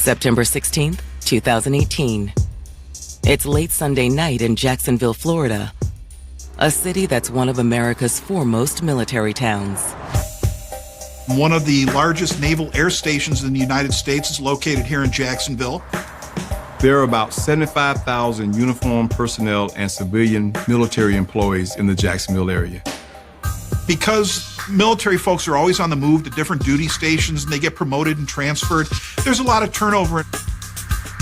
September 16th, 2018. It's late Sunday night in Jacksonville, Florida, a city that's one of America's foremost military towns. One of the largest naval air stations in the United States is located here in Jacksonville. There are about 75,000 uniformed personnel and civilian military employees in the Jacksonville area. Because military folks are always on the move to different duty stations and they get promoted and transferred, there's a lot of turnover.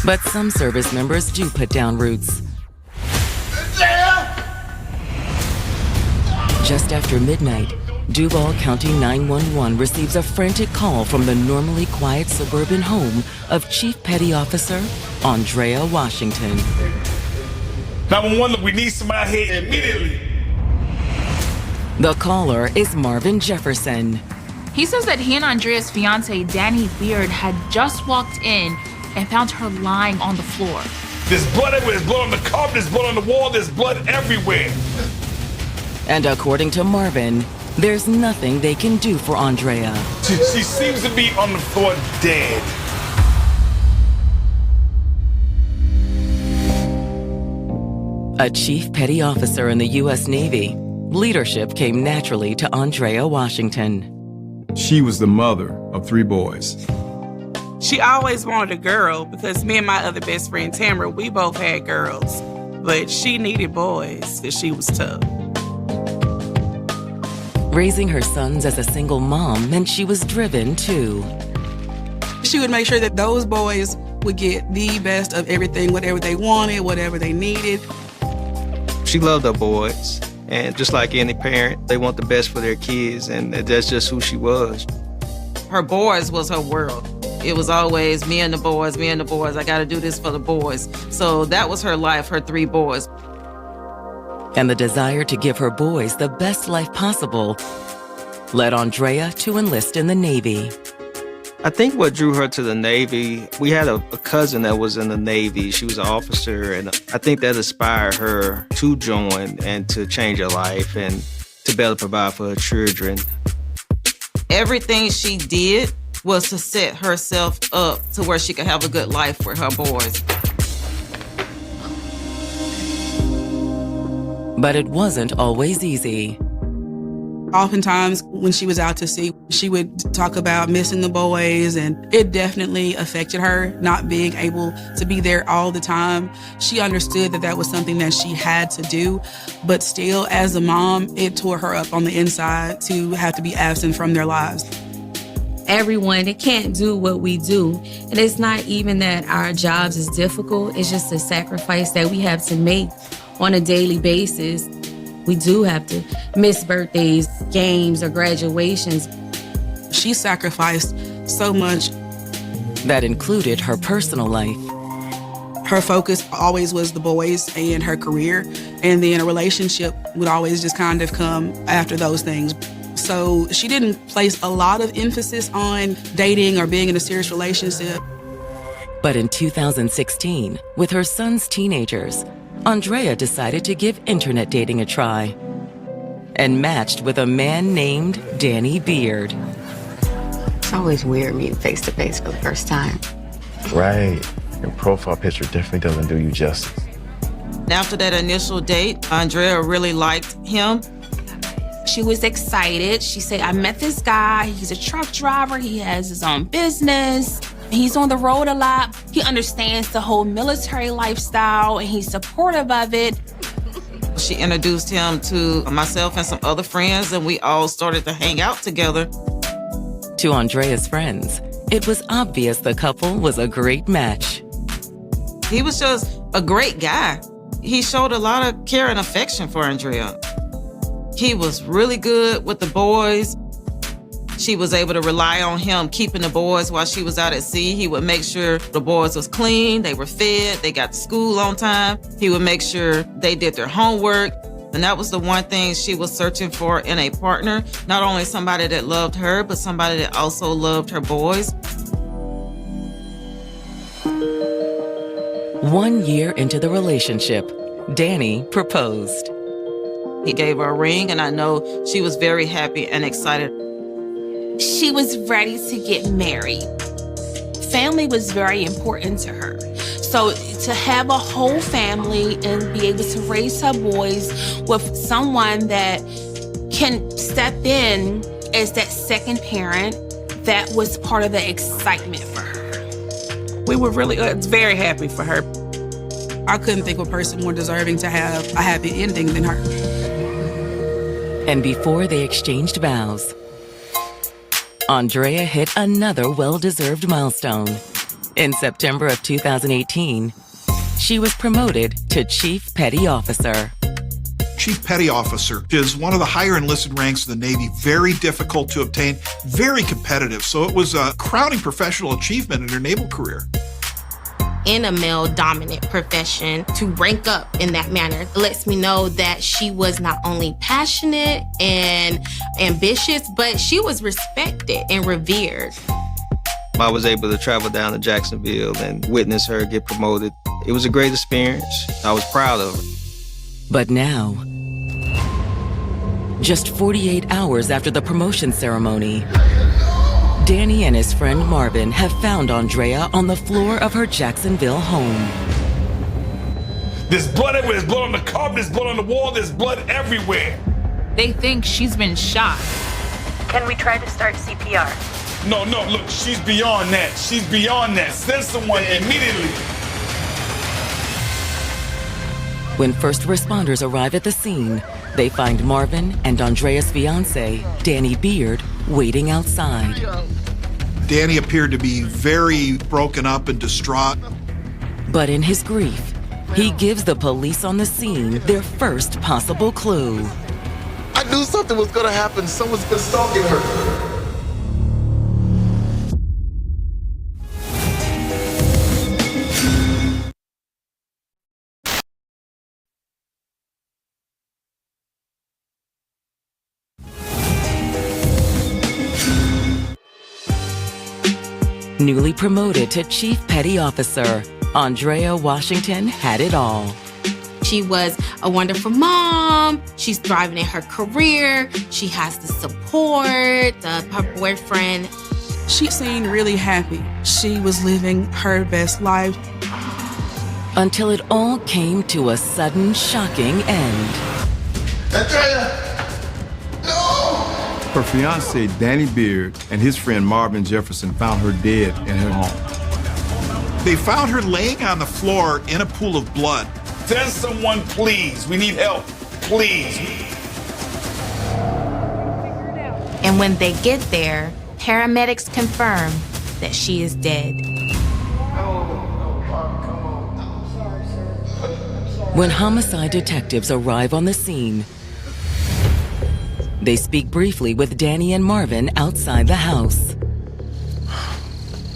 But some service members do put down roots. Just after midnight, Duval County 911 receives a frantic call from the normally quiet suburban home of Chief Petty Officer Andrea Washington. 911, look, we need somebody here immediately. The caller is Marvin Jefferson. He says that he and Andrea's fiance, Danny Beard, had just walked in and found her lying on the floor. There's blood everywhere. There's blood on the carpet. There's blood on the wall. There's blood everywhere. And according to Marvin, there's nothing they can do for Andrea. She seems to be on the floor dead. A chief petty officer in the U.S. Navy, leadership came naturally to Andrea Washington. She was the mother of 3 boys. She always wanted a girl because me and my other best friend, Tamara, we both had girls. But she needed boys because she was tough. Raising her sons as a single mom meant she was driven, too. She would make sure that those boys would get the best of everything, whatever they wanted, whatever they needed. She loved her boys. And just like any parent, they want the best for their kids, and that's just who she was. Her boys was her world. It was always me and the boys, me and the boys. I gotta do this for the boys. So that was her life, her 3 boys. And the desire to give her boys the best life possible led Andrea to enlist in the Navy. I think what drew her to the Navy, we had a cousin that was in the Navy. She was an officer, and I think that inspired her to join and to change her life and to better provide for her children. Everything she did was to set herself up to where she could have a good life for her boys. But it wasn't always easy. Oftentimes, when she was out to sea, she would talk about missing the boys, and it definitely affected her not being able to be there all the time. She understood that that was something that she had to do, but still, as a mom, it tore her up on the inside to have to be absent from their lives. Everyone, they can't do what we do. And it's not even that our jobs is difficult, it's just a sacrifice that we have to make on a daily basis. We do have to miss birthdays, games, or graduations. She sacrificed so much. That included her personal life. Her focus always was the boys and her career, and then a relationship would always just kind of come after those things. So she didn't place a lot of emphasis on dating or being in a serious relationship. But in 2016, with her son's teenagers, Andrea decided to give internet dating a try and matched with a man named Danny Beard. It's always weird meeting face to face for the first time. Right. Your profile picture definitely doesn't do you justice. After that initial date, Andrea really liked him. She was excited. She said, I met this guy. He's a truck driver. He has his own business. He's on the road a lot. He understands the whole military lifestyle, and he's supportive of it. She introduced him to myself and some other friends, and we all started to hang out together. To Andrea's friends, it was obvious the couple was a great match. He was just a great guy. He showed a lot of care and affection for Andrea. He was really good with the boys. She was able to rely on him keeping the boys while she was out at sea. He would make sure the boys was clean, they were fed, they got to school on time. He would make sure they did their homework. And that was the one thing she was searching for in a partner. Not only somebody that loved her, but somebody that also loved her boys. 1 year into the relationship, Danny proposed. He gave her a ring, and I know she was very happy and excited. She was ready to get married. family was very important to her. So to have a whole family and be able to raise her boys with someone that can step in as that second parent, that was part of the excitement for her. We were really very happy for her. I couldn't think of a person more deserving to have a happy ending than her. And before they exchanged vows, Andrea hit another well-deserved milestone. In September of 2018, she was promoted to Chief Petty Officer. Chief Petty Officer is one of the higher enlisted ranks of the Navy, very difficult to obtain, very competitive. So it was a crowning professional achievement in her naval career. In a male-dominant profession, to rank up in that manner lets me know that she was not only passionate and ambitious, but she was respected and revered. I was able to travel down to Jacksonville and witness her get promoted. It was a great experience. I was proud of her. But now, just 48 hours after the promotion ceremony, Danny and his friend Marvin have found Andrea on the floor of her Jacksonville home. There's blood everywhere. There's blood on the carpet. There's blood on the wall. There's blood everywhere. They think she's been shot. Can we try to start CPR? No, look, she's beyond that. She's beyond that. Send someone immediately. When first responders arrive at the scene, they find Marvin and Andrea's fiance, Danny Beard, waiting outside. Danny appeared to be very broken up and distraught. But in his grief, he gives the police on the scene their first possible clue. I knew something was gonna happen. Someone's been stalking her. Newly promoted to Chief Petty Officer, Andrea Washington had it all. She was a wonderful mom. She's thriving in her career. She has the support of her boyfriend. She seemed really happy. She was living her best life. Until it all came to a sudden, shocking end. Andrea! Her fiance, Danny Beard, and his friend Marvin Jefferson found her dead in her home. They found her laying on the floor in a pool of blood. Send someone, please. We need help. Please. And when they get there, paramedics confirm that she is dead. When homicide detectives arrive on the scene, they speak briefly with Danny and Marvin outside the house.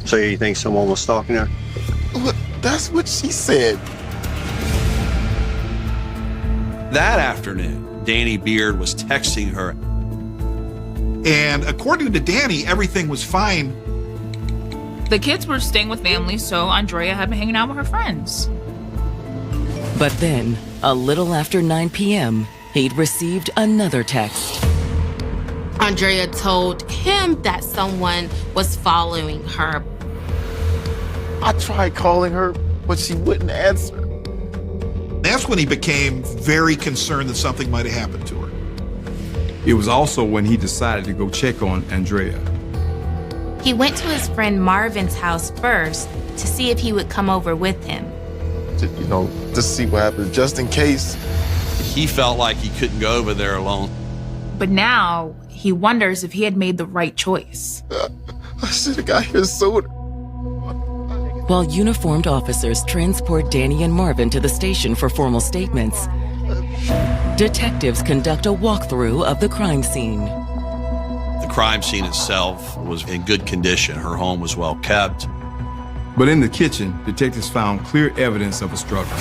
So you think someone was stalking her? Look, that's what she said. That afternoon, Danny Beard was texting her. And according to Danny, everything was fine. The kids were staying with family, so Andrea had been hanging out with her friends. But then, a little after 9 p.m., he'd received another text. Andrea told him that someone was following her. I tried calling her, but she wouldn't answer. That's when he became very concerned that something might have happened to her. It was also when he decided to go check on Andrea. He went to his friend Marvin's house first to see if he would come over with him. To see what happened, just in case. He felt like he couldn't go over there alone. But now, he wonders if he had made the right choice. I should have got here sooner. While uniformed officers transport Danny and Marvin to the station for formal statements, detectives conduct a walkthrough of the crime scene. The crime scene itself was in good condition. Her home was well kept. But in the kitchen, detectives found clear evidence of a struggle.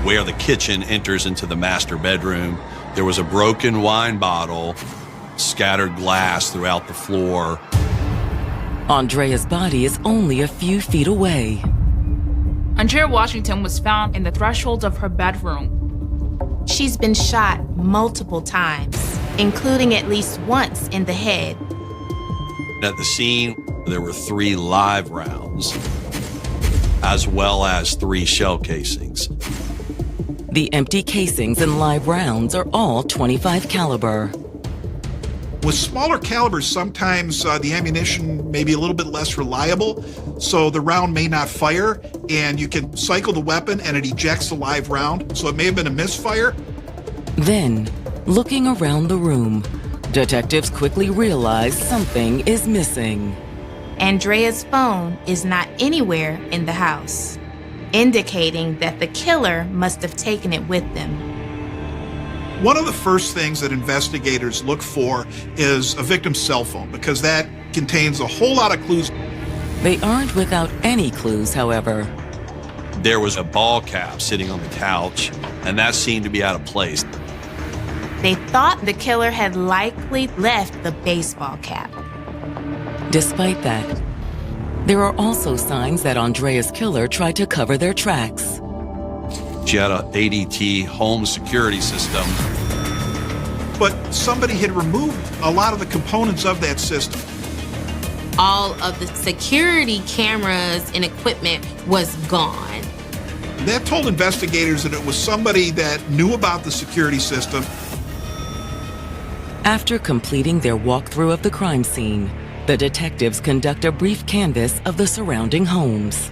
Where the kitchen enters into the master bedroom, there was a broken wine bottle, scattered glass throughout the floor. Andrea's body is only a few feet away. Andrea Washington was found in the threshold of her bedroom. She's been shot multiple times, including at least once in the head. At the scene, There were 3 live rounds, as well as 3 shell casings. The empty casings and live rounds are all .25 caliber. With smaller calibers, sometimes the ammunition may be a little bit less reliable, so the round may not fire, and you can cycle the weapon and it ejects the live round, so it may have been a misfire. Then, looking around the room, detectives quickly realize something is missing. Andrea's phone is not anywhere in the house, indicating that the killer must have taken it with them. One of the first things that investigators look for is a victim's cell phone, because that contains a whole lot of clues. They aren't without any clues, however. There was a ball cap sitting on the couch, and that seemed to be out of place. They thought the killer had likely left the baseball cap. Despite that, there are also signs that Andrea's killer tried to cover their tracks. She had an ADT home security system. But somebody had removed a lot of the components of that system. All of the security cameras and equipment was gone. That told investigators that it was somebody that knew about the security system. After completing their walkthrough of the crime scene, the detectives conduct a brief canvass of the surrounding homes.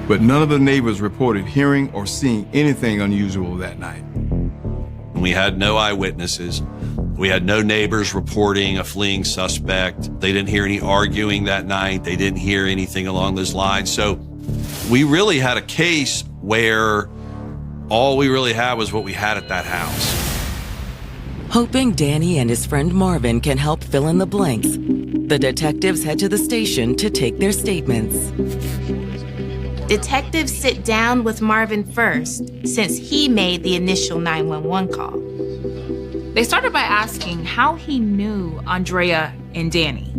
But none of the neighbors reported hearing or seeing anything unusual that night. We had no eyewitnesses. We had no neighbors reporting a fleeing suspect. They didn't hear any arguing that night. They didn't hear anything along those lines. So we really had a case where all we really had was what we had at that house. Hoping Danny and his friend Marvin can help fill in the blanks, the detectives head to the station to take their statements. Detectives sit down with Marvin first, since he made the initial 911 call. They started by asking how he knew Andrea and Danny.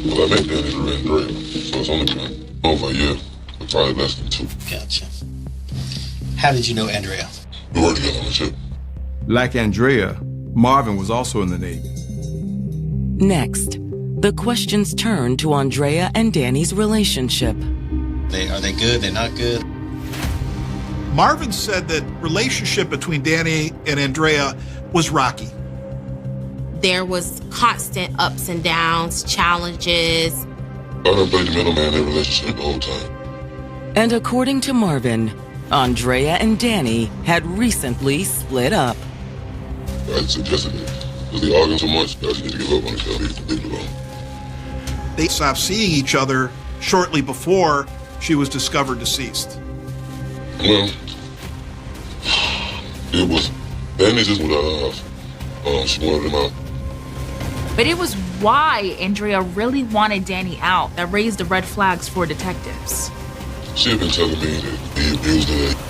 Well, I met Danny through Andrea, so it's only been over a year, but probably less than 2. Gotcha. How did you know Andrea? We worked together on the ship. Like Andrea, Marvin was also in the Navy. Next, the questions turn to Andrea and Danny's relationship. Are they good? They're not good? Marvin said that relationship between Danny and Andrea was rocky. There was constant ups and downs, challenges. I done played the middleman in their relationship the whole time. And according to Marvin, Andrea and Danny had recently split up. I suggested it. Because they arguing so much, I just need to give up on each other. Completely wrong. They stopped seeing each other shortly before she was discovered deceased. Well, it was, Danny just went out of the house. She wanted him out. But it was why Andrea really wanted Danny out that raised the red flags for detectives. She had been telling me that he abused her.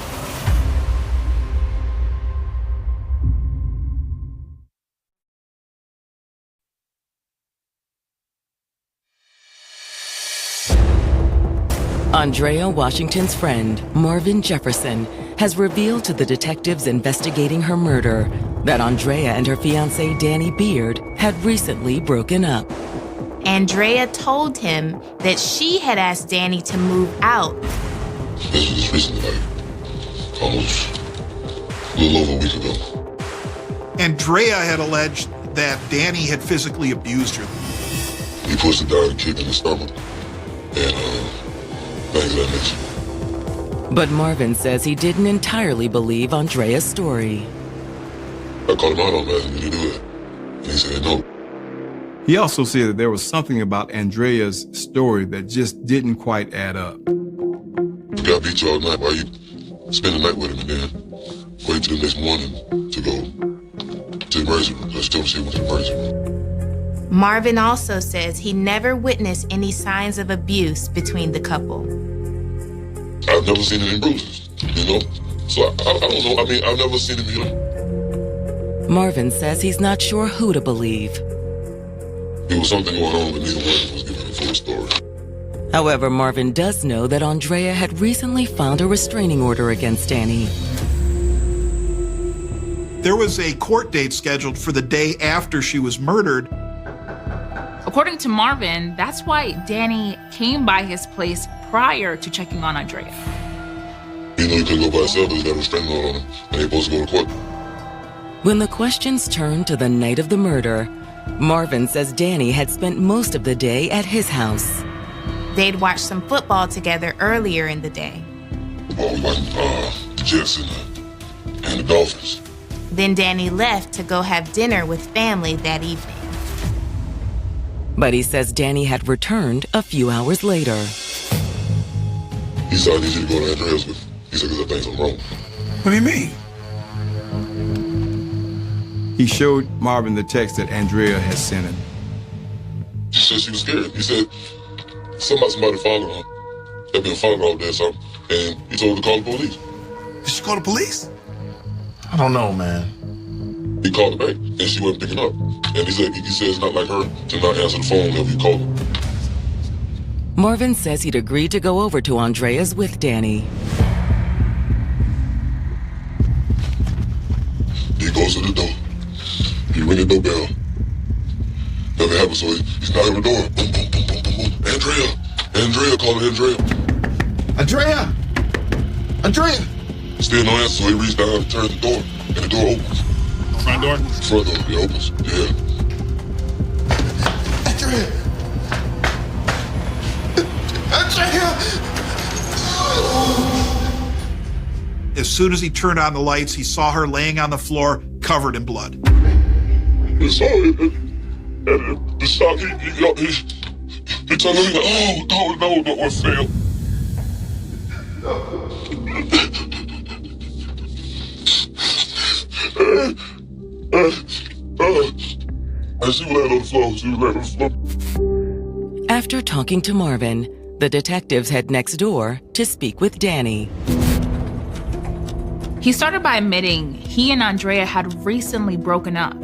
Andrea Washington's friend, Marvin Jefferson, has revealed to the detectives investigating her murder that Andrea and her fiancé, Danny Beard, had recently broken up. Andrea told him that she had asked Danny to move out. This was just recently, like, almost a little over a week ago. Andrea had alleged that Danny had physically abused her. He pushed her down and kicked in the stomach. And, things of that nature. But Marvin says he didn't entirely believe Andrea's story. I called him out on that, and did he do that? And he said no. He also said that there was something about Andrea's story that just didn't quite add up. You got beat you all night while you spend the night with him and then wait till the next morning to go to the emergency room. I still see him to the emergency room. Marvin also says he never witnessed any signs of abuse between the couple. I've never seen any bruises, you know? So I don't know. I mean, I've never seen him, you know? Marvin says he's not sure who to believe. There was something going on, but neither one of us was giving a full story. However, Marvin does know that Andrea had recently filed a restraining order against Danny. There was a court date scheduled for the day after she was murdered. According to Marvin, that's why Danny came by his place prior to checking on Andrea. He knew he couldn't go by himself, but he got a restraining order on him, and they supposed to go to court. When the questions turned to the night of the murder, Marvin says Danny had spent most of the day at his house. They'd watched some football together earlier in the day. The Jets and the Dolphins. Then Danny left to go have dinner with family that evening. But he says Danny had returned a few hours later. He said, I need you to go to Andrea's with. He said, because I think something wrong. What do you mean? He showed Marvin the text that Andrea had sent him. She said she was scared. He said, somebody followed her. They'd been following her all day or something. And he told her to call the police. Did she call the police? I don't know, man. He called her back, and she wasn't picking up. And he said it's not like her to not answer the phone whenever you call her. Marvin says he'd agreed to go over to Andrea's with Danny. He goes to the door. He rings the doorbell. Nothing happens, so he's knocking on the door. Boom, boom, boom, boom, boom, boom. Andrea, calling Andrea. Andrea! Still no answer, so he reaches down and turns the door, and the door opens. Front door? Front door, it opens, yeah. Andrea! As soon as he turned on the lights, he saw her laying on the floor, covered in blood. He saw it, and the shock, he turned on me like, oh, no, it failed. And she was laying on the floor. After talking to Marvin, the detectives head next door to speak with Danny. He started by admitting he and Andrea had recently broken up.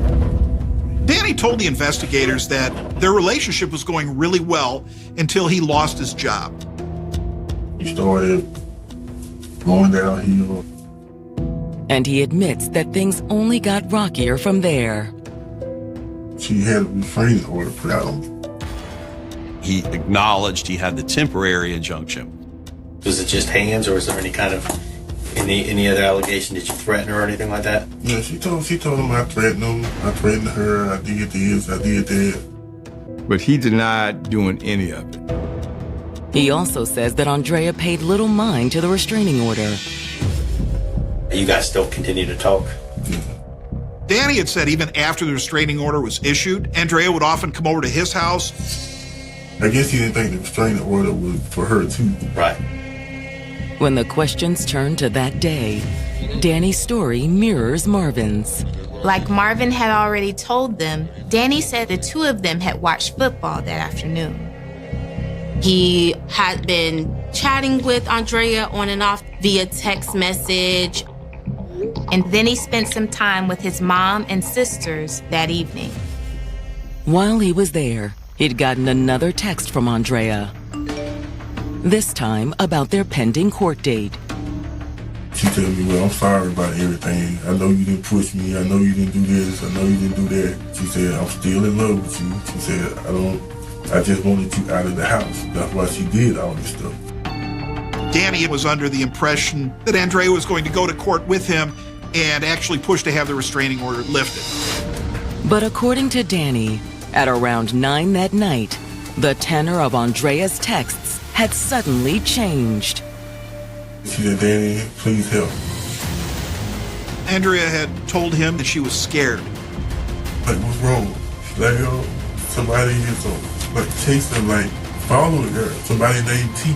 Danny told the investigators that their relationship was going really well until he lost his job. He started going downhill. And he admits that things only got rockier from there. She had a restraining order put out on me. He acknowledged he had the temporary injunction. Was it just hands, or was there any kind of any other allegation? Did you threaten her or anything like that? Yeah, she told him I threatened him. I threatened her. I did this. I did that. But he denied doing any of it. He also says that Andrea paid little mind to the restraining order. You guys still continue to talk? Danny had said even after the restraining order was issued, Andrea would often come over to his house. I guess he didn't think the restraining order was for her, too. Right. When the questions turn to that day, Danny's story mirrors Marvin's. Like Marvin had already told them, Danny said the two of them had watched football that afternoon. He had been chatting with Andrea on and off via text message. And then he spent some time with his mom and sisters that evening. While he was there, he'd gotten another text from Andrea. This time about their pending court date. She told me, well, I'm sorry about everything. I know you didn't push me. I know you didn't do this. I know you didn't do that. She said, I'm still in love with you. She said, I just wanted you out of the house. That's why she did all this stuff. Danny was under the impression that Andrea was going to go to court with him and actually push to have the restraining order lifted. But according to Danny, at around 9 that night, the tenor of Andrea's texts had suddenly changed. She said, Danny, please help. Andrea had told him that she was scared. Like, what's wrong? Like, somebody is like chasing, like following her. Somebody named T.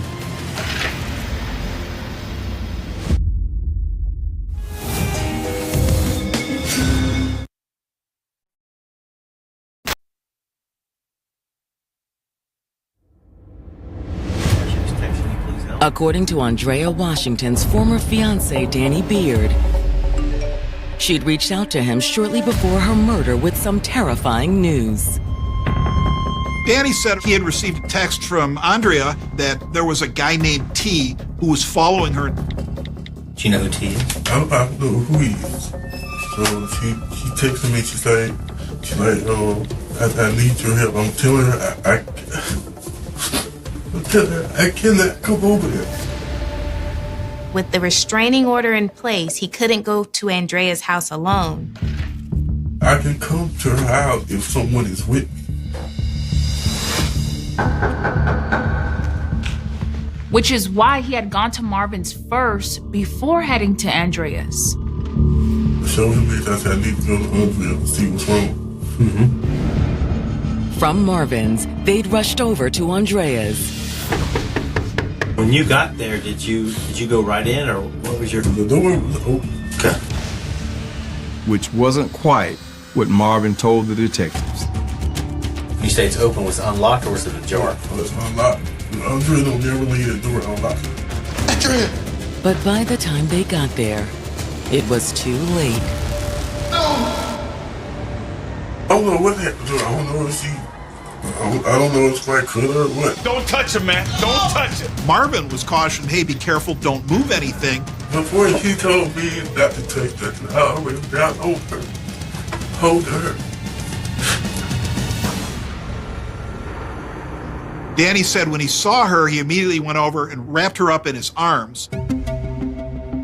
According to Andrea Washington's former fiancé, Danny Beard, she'd reached out to him shortly before her murder with some terrifying news. Danny said he had received a text from Andrea that there was a guy named T who was following her. Do you know who T is? I don't know who he is. So she texted me, she's like, I need your help. I'm telling her I cannot come over there. With the restraining order in place, he couldn't go to Andrea's house alone. I can come to her house if someone is with me. Which is why he had gone to Marvin's first before heading to Andrea's. I showed him this. I said, I need to go to Andrea to see what's wrong. From Marvin's, they'd rushed over to Andrea's. When you got there, did you go right in, or what was your... The door was open. Okay. Which wasn't quite what Marvin told the detectives. You say it's open, was it unlocked or was it ajar? Oh, it's unlocked. Andrea don't never leave the door unlocked. Andrea! But by the time they got there, it was too late. I don't know what happened to her. I don't know if I don't know if I could or what. Don't touch him, man. Don't touch him. Marvin was cautioned, hey, be careful, don't move anything. Before he told me not to touch that, I already got over her. Hold her. Danny said when he saw her, he immediately went over and wrapped her up in his arms.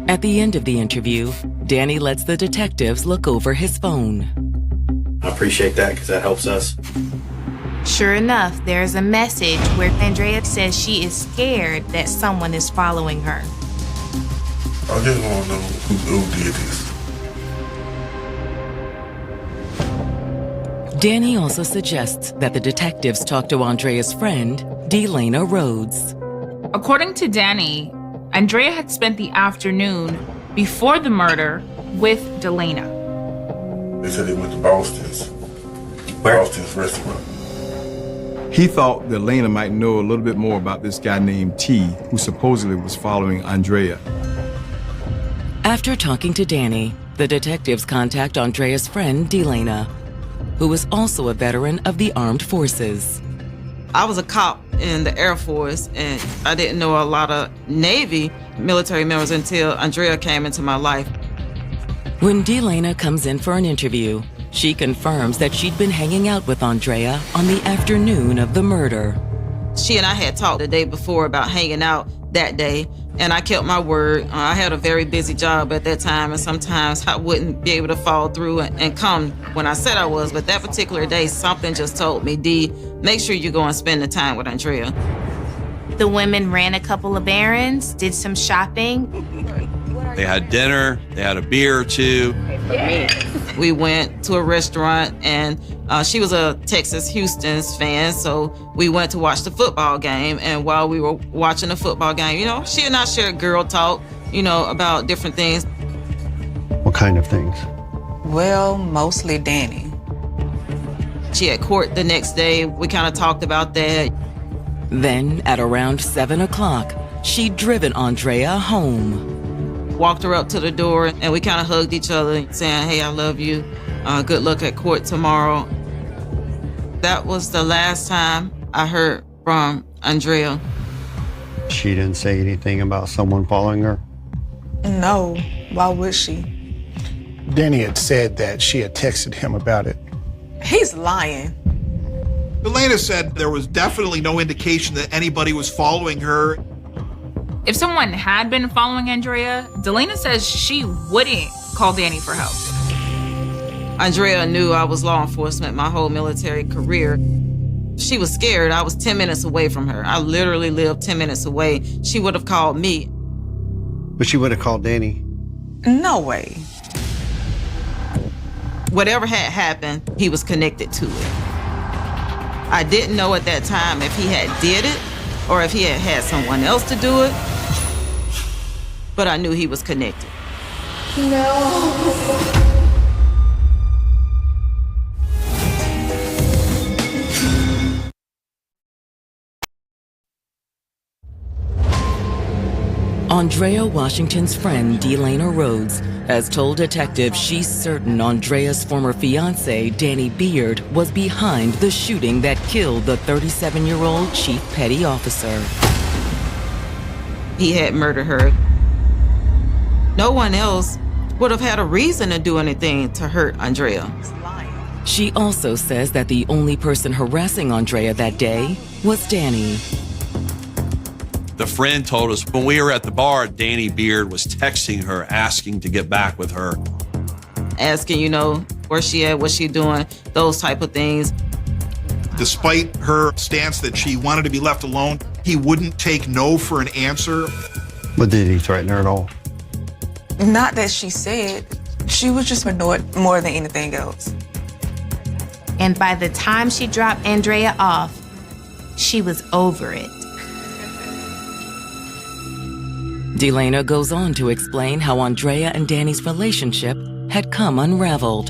At the end of the interview, Danny lets the detectives look over his phone. I appreciate that because that helps us. Sure enough, there's a message where Andrea says she is scared that someone is following her. I just want to know who did this. Danny also suggests that the detectives talk to Andrea's friend, Delana Rhodes. According to Danny, Andrea had spent the afternoon before the murder with Delana. They said they went to Boston's restaurant. He thought that Lena might know a little bit more about this guy named T, who supposedly was following Andrea. After talking to Danny, the detectives contact Andrea's friend, Delana, who is also a veteran of the armed forces. I was a cop in the Air Force, and I didn't know a lot of Navy military members until Andrea came into my life. When Delana comes in for an interview, she confirms that she'd been hanging out with Andrea on the afternoon of the murder. She and I had talked the day before about hanging out that day, and I kept my word. I had a very busy job at that time, and sometimes I wouldn't be able to follow through and come when I said I was. But that particular day, something just told me, D, make sure you go and spend the time with Andrea. The women ran a couple of errands, did some shopping. They had dinner, they had a beer or two. We went to a restaurant, and she was a Texas Houston's fan, so we went to watch the football game. And while we were watching the football game, she and I shared girl talk, about different things. What kind of things? Well, mostly Danny. She had court the next day. We kind of talked about that. Then, at around 7 o'clock, she'd driven Andrea home. Walked her up to the door, and we kind of hugged each other, saying, hey, I love you. Good luck at court tomorrow. That was the last time I heard from Andrea. She didn't say anything about someone following her? No, why would she? Danny had said that she had texted him about it. He's lying. Delana said there was definitely no indication that anybody was following her. If someone had been following Andrea, Delana says she wouldn't call Danny for help. Andrea knew I was law enforcement my whole military career. She was scared. I was 10 minutes away from her. I literally lived 10 minutes away. She would have called me. But she would have called Danny? No way. Whatever had happened, he was connected to it. I didn't know at that time if he had did it or if he had had someone else to do it, but I knew he was connected. No. Andrea Washington's friend, Delana Rhodes, has told detectives she's certain Andrea's former fiancé, Danny Beard, was behind the shooting that killed the 37-year-old chief petty officer. He had murdered her. No one else would have had a reason to do anything to hurt Andrea. She also says that the only person harassing Andrea that day was Danny. The friend told us when we were at the bar, Danny Beard was texting her, asking to get back with her. Asking, where she at, what she doing, those type of things. Despite her stance that she wanted to be left alone, he wouldn't take no for an answer. But did he threaten her at all? Not that she said. She was just annoyed more than anything else. And by the time she dropped Andrea off, she was over it. Delana goes on to explain how Andrea and Danny's relationship had come unraveled.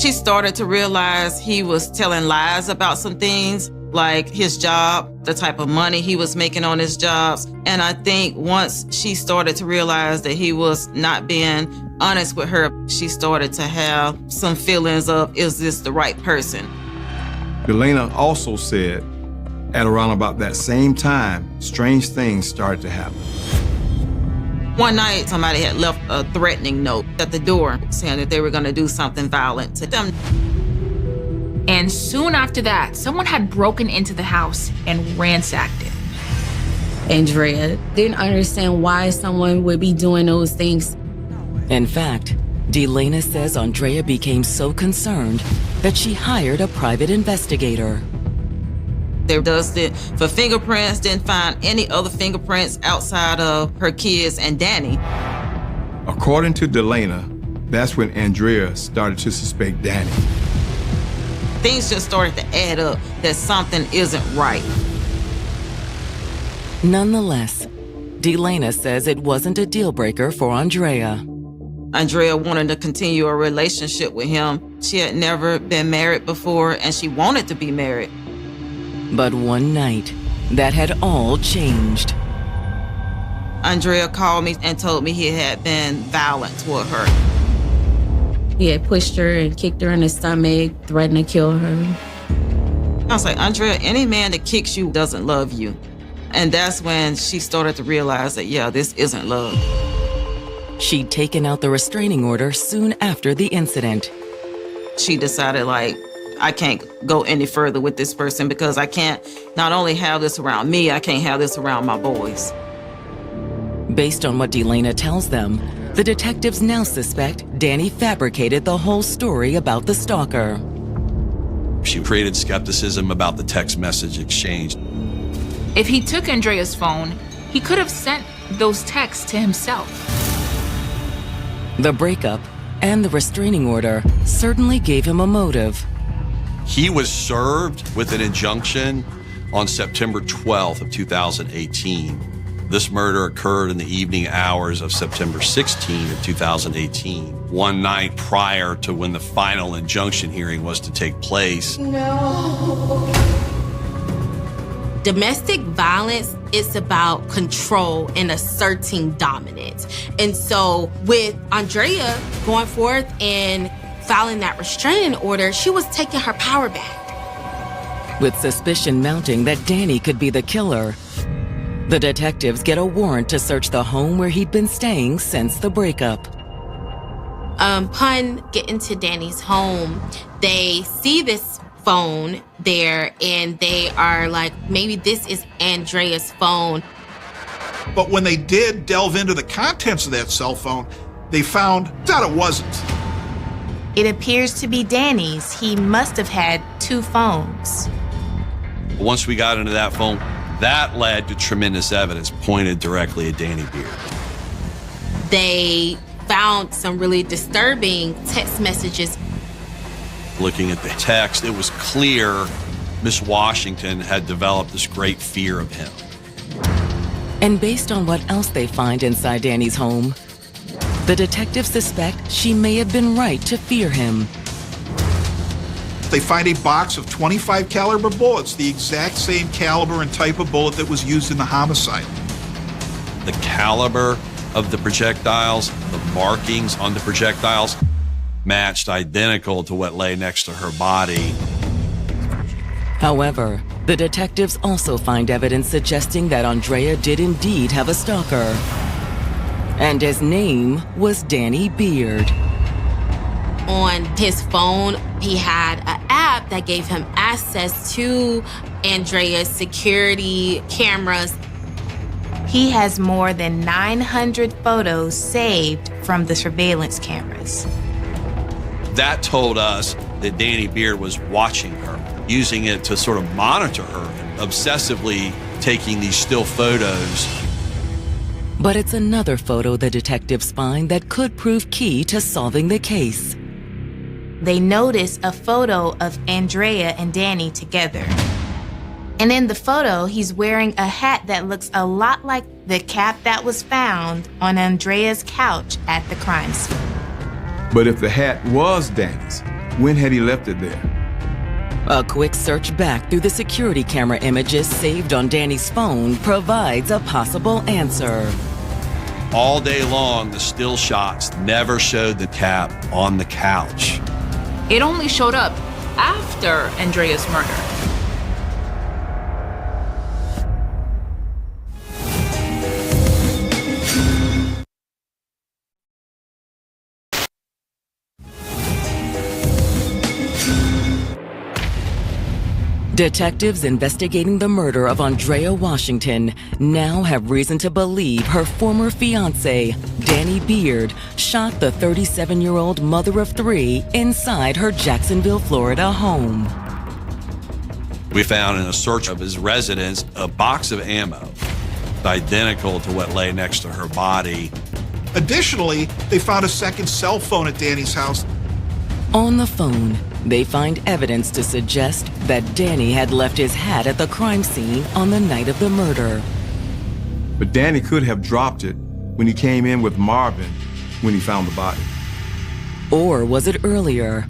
She started to realize he was telling lies about some things, like his job, the type of money he was making on his jobs. And I think once she started to realize that he was not being honest with her, she started to have some feelings of, is this the right person? Delana also said, at around about that same time, strange things started to happen. One night, somebody had left a threatening note at the door saying that they were going to do something violent to them. And soon after that, someone had broken into the house and ransacked it. Andrea didn't understand why someone would be doing those things. In fact, Delana says Andrea became so concerned that she hired a private investigator. They dusted it for fingerprints, didn't find any other fingerprints outside of her kids and Danny. According to Delana, that's when Andrea started to suspect Danny. Things just started to add up that something isn't right. Nonetheless, Delana says it wasn't a deal breaker for Andrea. Andrea wanted to continue a relationship with him. She had never been married before, and she wanted to be married. But one night, that had all changed. Andrea called me and told me he had been violent toward her. He had pushed her and kicked her in the stomach, threatened to kill her. I was like, Andrea, any man that kicks you doesn't love you. And that's when she started to realize that, yeah, this isn't love. She'd taken out the restraining order soon after the incident. She decided, I can't go any further with this person because I can't not only have this around me, I can't have this around my boys. Based on what Delana tells them, the detectives now suspect Danny fabricated the whole story about the stalker. She created skepticism about the text message exchange. If he took Andrea's phone, he could have sent those texts to himself. The breakup and the restraining order certainly gave him a motive. He was served with an injunction on September 12th of 2018. This murder occurred in the evening hours of September 16th of 2018, one night prior to when the final injunction hearing was to take place. No. Domestic violence is about control and asserting dominance. And so with Andrea going forth and filing that restraining order, she was taking her power back. With suspicion mounting that Danny could be the killer, the detectives get a warrant to search the home where he'd been staying since the breakup. Upon getting to Danny's home, they see this phone there and they are like, maybe this is Andrea's phone. But when they did delve into the contents of that cell phone, they found that it wasn't. It appears to be Danny's. He must have had two phones. Once we got into that phone, that led to tremendous evidence pointed directly at Danny Beard. They found some really disturbing text messages. Looking at the text, it was clear Miss Washington had developed this great fear of him. And based on what else they find inside Danny's home, the detectives suspect she may have been right to fear him. They find a box of 25 caliber bullets, the exact same caliber and type of bullet that was used in the homicide. The caliber of the projectiles, the markings on the projectiles, matched identical to what lay next to her body. However, the detectives also find evidence suggesting that Andrea did indeed have a stalker. And his name was Danny Beard. On his phone, he had an app that gave him access to Andrea's security cameras. He has more than 900 photos saved from the surveillance cameras. That told us that Danny Beard was watching her, using it to sort of monitor her, obsessively taking these still photos. But it's another photo the detectives find that could prove key to solving the case. They notice a photo of Andrea and Danny together. And in the photo, he's wearing a hat that looks a lot like the cap that was found on Andrea's couch at the crime scene. But if the hat was Danny's, when had he left it there? A quick search back through the security camera images saved on Danny's phone provides a possible answer. All day long, the still shots never showed the cap on the couch. It only showed up after Andrea's murder. Detectives investigating the murder of Andrea Washington now have reason to believe her former fiancé, Danny Beard, shot the 37-year-old mother of three inside her Jacksonville, Florida home. We found in a search of his residence a box of ammo, identical to what lay next to her body. Additionally, they found a second cell phone at Danny's house. On the phone, they find evidence to suggest that Danny had left his hat at the crime scene on the night of the murder. But Danny could have dropped it when he came in with Marvin when he found the body. Or was it earlier,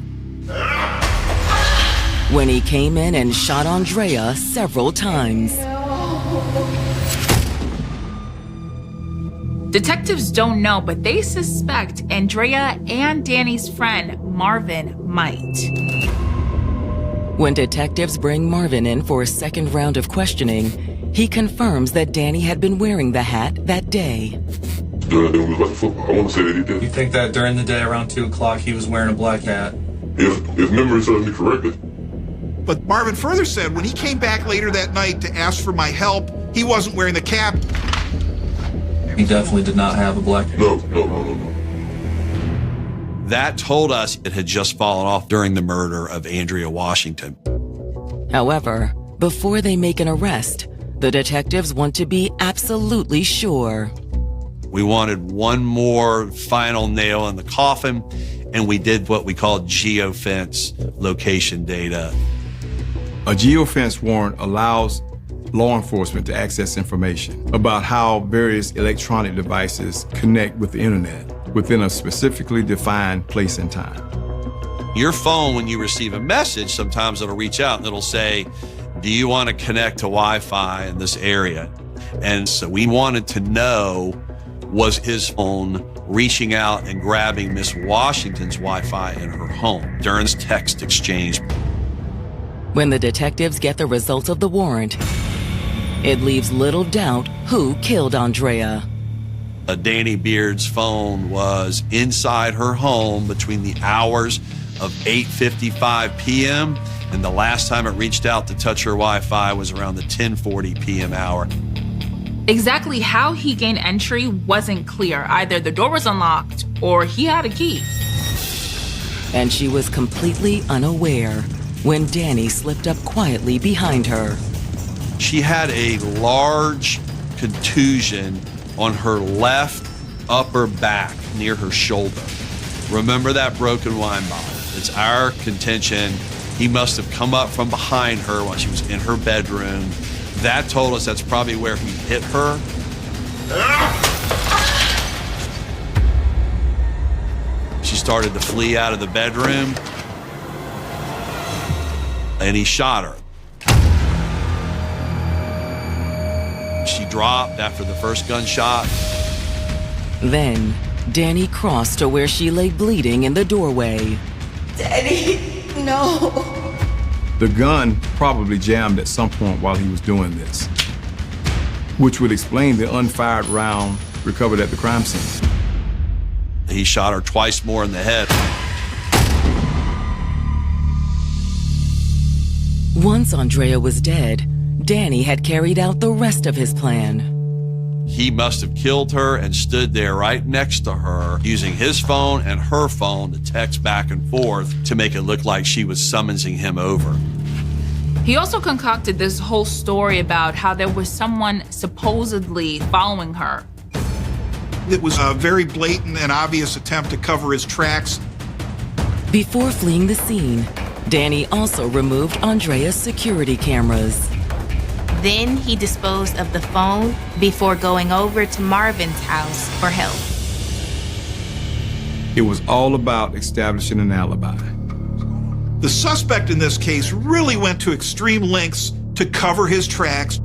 when he came in and shot Andrea several times? Detectives don't know, but they suspect Andrea and Danny's friend, Marvin, might. When detectives bring Marvin in for a second round of questioning, he confirms that Danny had been wearing the hat that day. During the day we was watching football, I want to say that he did. You think that during the day around 2 o'clock he was wearing a black hat? If memory serves me correctly. But Marvin further said when he came back later that night to ask for my help, he wasn't wearing the cap. He definitely did not have a black hat. No. That told us it had just fallen off during the murder of Andrea Washington. However, before they make an arrest, the detectives want to be absolutely sure. We wanted one more final nail in the coffin, and we did what we call geofence location data. A geofence warrant allows law enforcement to access information about how various electronic devices connect with the internet within a specifically defined place and time. Your phone, when you receive a message, sometimes it'll reach out and it'll say, do you want to connect to Wi-Fi in this area? And so we wanted to know, was his phone reaching out and grabbing Miss Washington's Wi-Fi in her home during this text exchange? When the detectives get the results of the warrant, it leaves little doubt who killed Andrea. Danny Beard's phone was inside her home between the hours of 8:55 p.m. and the last time it reached out to touch her Wi-Fi was around the 10:40 p.m. hour. Exactly how he gained entry wasn't clear. Either the door was unlocked or he had a key. And she was completely unaware when Danny slipped up quietly behind her. She had a large contusion on her left upper back near her shoulder. Remember that broken wine bottle? It's our contention he must have come up from behind her while she was in her bedroom. That told us that's probably where he hit her. She started to flee out of the bedroom, and he shot her. She dropped after the first gunshot. Then, Danny crossed to where she lay bleeding in the doorway. Daddy, no. The gun probably jammed at some point while he was doing this, which would explain the unfired round recovered at the crime scene. He shot her twice more in the head. Once Andrea was dead, Danny had carried out the rest of his plan. He must have killed her and stood there right next to her, using his phone and her phone to text back and forth to make it look like she was summoning him over. He also concocted this whole story about how there was someone supposedly following her. It was a very blatant and obvious attempt to cover his tracks. Before fleeing the scene, Danny also removed Andrea's security cameras. Then he disposed of the phone before going over to Marvin's house for help. It was all about establishing an alibi. The suspect in this case really went to extreme lengths to cover his tracks.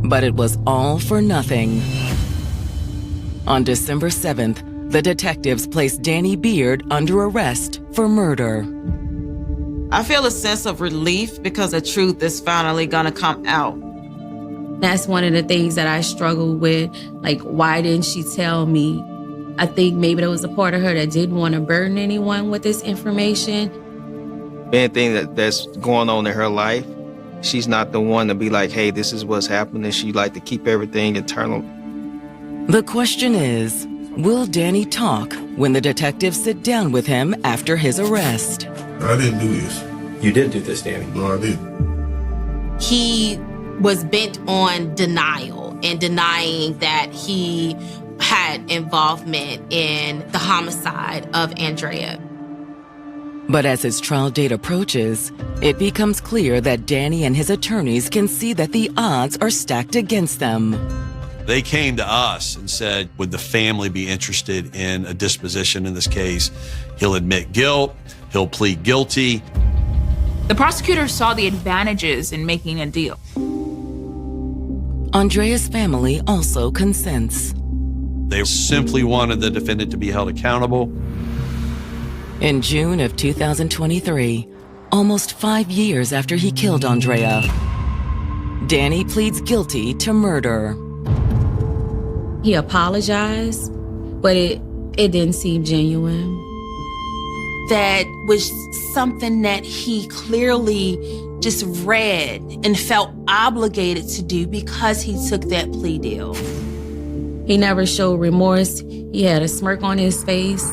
But it was all for nothing. On December 7th, the detectives placed Danny Beard under arrest for murder. I feel a sense of relief because the truth is finally gonna come out. That's one of the things that I struggle with. Like, why didn't she tell me? I think maybe there was a part of her that didn't want to burden anyone with this information. Anything that's going on in her life, she's not the one to be like, hey, this is what's happening. She like to keep everything internal. The question is, will Danny talk when the detectives sit down with him after his arrest? I didn't do this. You did do this, Danny. No, I didn't. He was bent on denial and denying that he had involvement in the homicide of Andrea. But as his trial date approaches, it becomes clear that Danny and his attorneys can see that the odds are stacked against them. They came to us and said, would the family be interested in a disposition in this case? He'll admit guilt, he'll plead guilty. The prosecutor saw the advantages in making a deal. Andrea's family also consents. They simply wanted the defendant to be held accountable. In June of 2023, almost 5 years after he killed Andrea, Danny pleads guilty to murder. He apologized, but it didn't seem genuine. That was something that he clearly just read and felt obligated to do because he took that plea deal. He never showed remorse. He had a smirk on his face.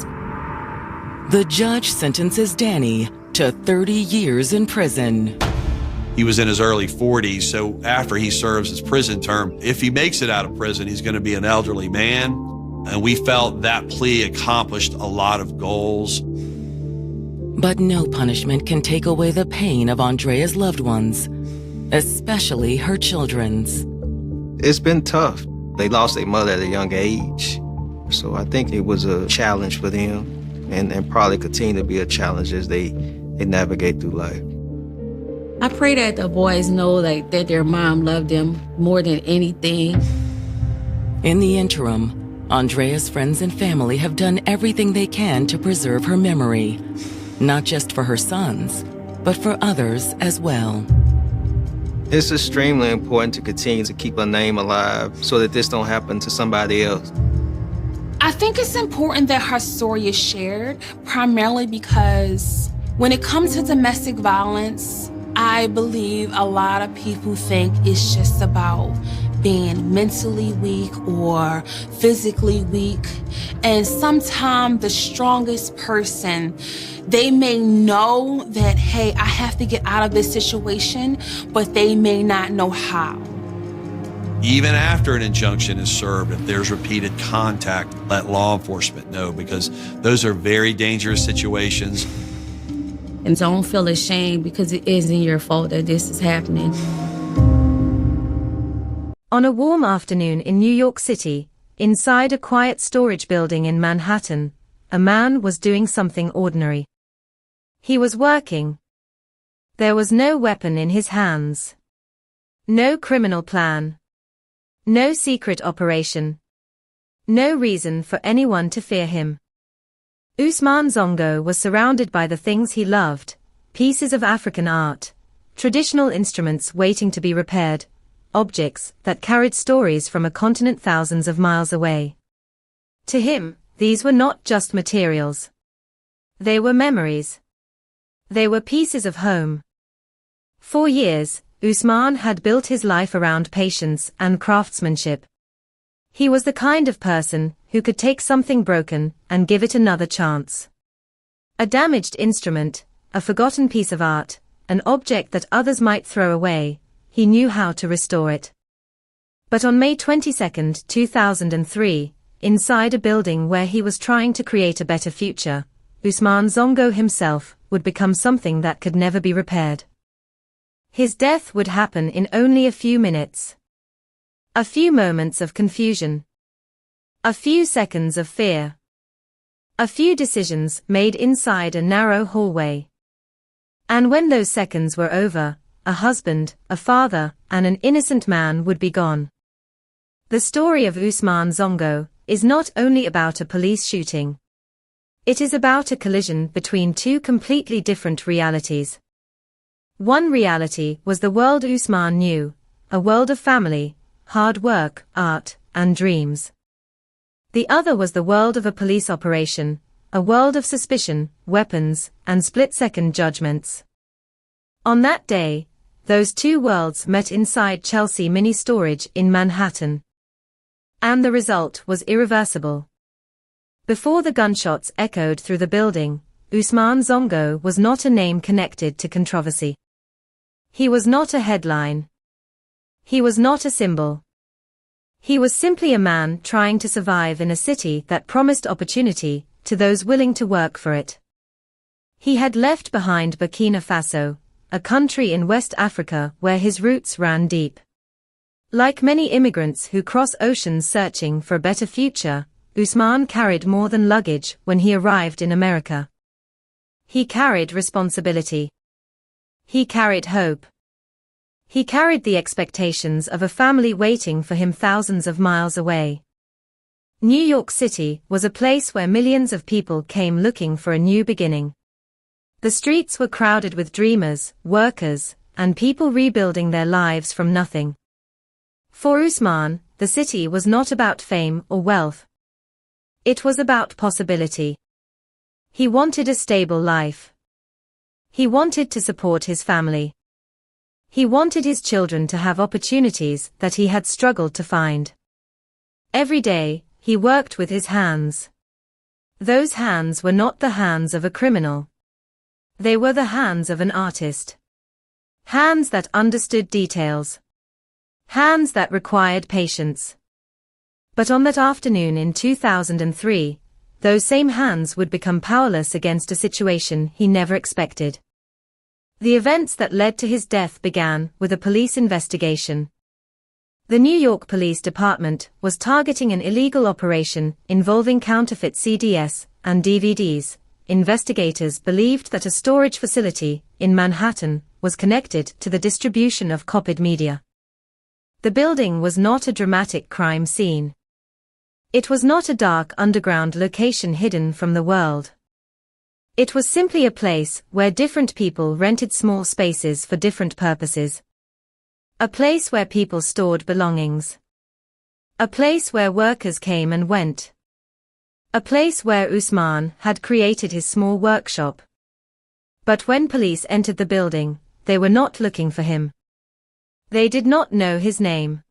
The judge sentences Danny to 30 years in prison. He was in his early 40s, so after he serves his prison term, if he makes it out of prison, he's going to be an elderly man. And we felt that plea accomplished a lot of goals. But no punishment can take away the pain of Andrea's loved ones, especially her children's. It's been tough. They lost their mother at a young age. So I think it was a challenge for them and probably continue to be a challenge as they navigate through life. I pray that the boys know that their mom loved them more than anything. In the interim, Andrea's friends and family have done everything they can to preserve her memory, not just for her sons, but for others as well. It's extremely important to continue to keep her name alive so that this don't happen to somebody else. I think it's important that her story is shared, primarily because when it comes to domestic violence, I believe a lot of people think it's just about being mentally weak or physically weak. And sometimes the strongest person, they may know that, hey, I have to get out of this situation, but they may not know how. Even after an injunction is served, if there's repeated contact, let law enforcement know, because those are very dangerous situations. And don't feel ashamed because it isn't your fault that this is happening. On a warm afternoon in New York City, inside a quiet storage building in Manhattan, a man was doing something ordinary. He was working. There was no weapon in his hands. No criminal plan. No secret operation. No reason for anyone to fear him. Ousmane Zongo was surrounded by the things he loved, pieces of African art, traditional instruments waiting to be repaired, objects that carried stories from a continent thousands of miles away. To him, these were not just materials. They were memories. They were pieces of home. For years, Usman had built his life around patience and craftsmanship. He was the kind of person who could take something broken and give it another chance. A damaged instrument, a forgotten piece of art, an object that others might throw away, he knew how to restore it. But on May 22, 2003, inside a building where he was trying to create a better future, Usman Zongo himself would become something that could never be repaired. His death would happen in only a few minutes. A few moments of confusion. A few seconds of fear. A few decisions made inside a narrow hallway. And when those seconds were over, a husband, a father, and an innocent man would be gone. The story of Usman Zongo is not only about a police shooting. It is about a collision between two completely different realities. One reality was the world Usman knew, a world of family, hard work, art, and dreams. The other was the world of a police operation, a world of suspicion, weapons, and split-second judgments. On that day, those two worlds met inside Chelsea Mini Storage in Manhattan. And the result was irreversible. Before the gunshots echoed through the building, Usman Zongo was not a name connected to controversy. He was not a headline. He was not a symbol. He was simply a man trying to survive in a city that promised opportunity to those willing to work for it. He had left behind Burkina Faso, a country in West Africa where his roots ran deep. Like many immigrants who cross oceans searching for a better future, Usman carried more than luggage when he arrived in America. He carried responsibility. He carried hope. He carried the expectations of a family waiting for him thousands of miles away. New York City was a place where millions of people came looking for a new beginning. The streets were crowded with dreamers, workers, and people rebuilding their lives from nothing. For Usman, the city was not about fame or wealth. It was about possibility. He wanted a stable life. He wanted to support his family. He wanted his children to have opportunities that he had struggled to find. Every day, he worked with his hands. Those hands were not the hands of a criminal. They were the hands of an artist. Hands that understood details. Hands that required patience. But on that afternoon in 2003, those same hands would become powerless against a situation he never expected. The events that led to his death began with a police investigation. The New York Police Department was targeting an illegal operation involving counterfeit CDs and DVDs. Investigators believed that a storage facility in Manhattan was connected to the distribution of copied media. The building was not a dramatic crime scene. It was not a dark underground location hidden from the world. It was simply a place where different people rented small spaces for different purposes. A place where people stored belongings. A place where workers came and went. A place where Usman had created his small workshop. But when police entered the building, they were not looking for him. They did not know his name.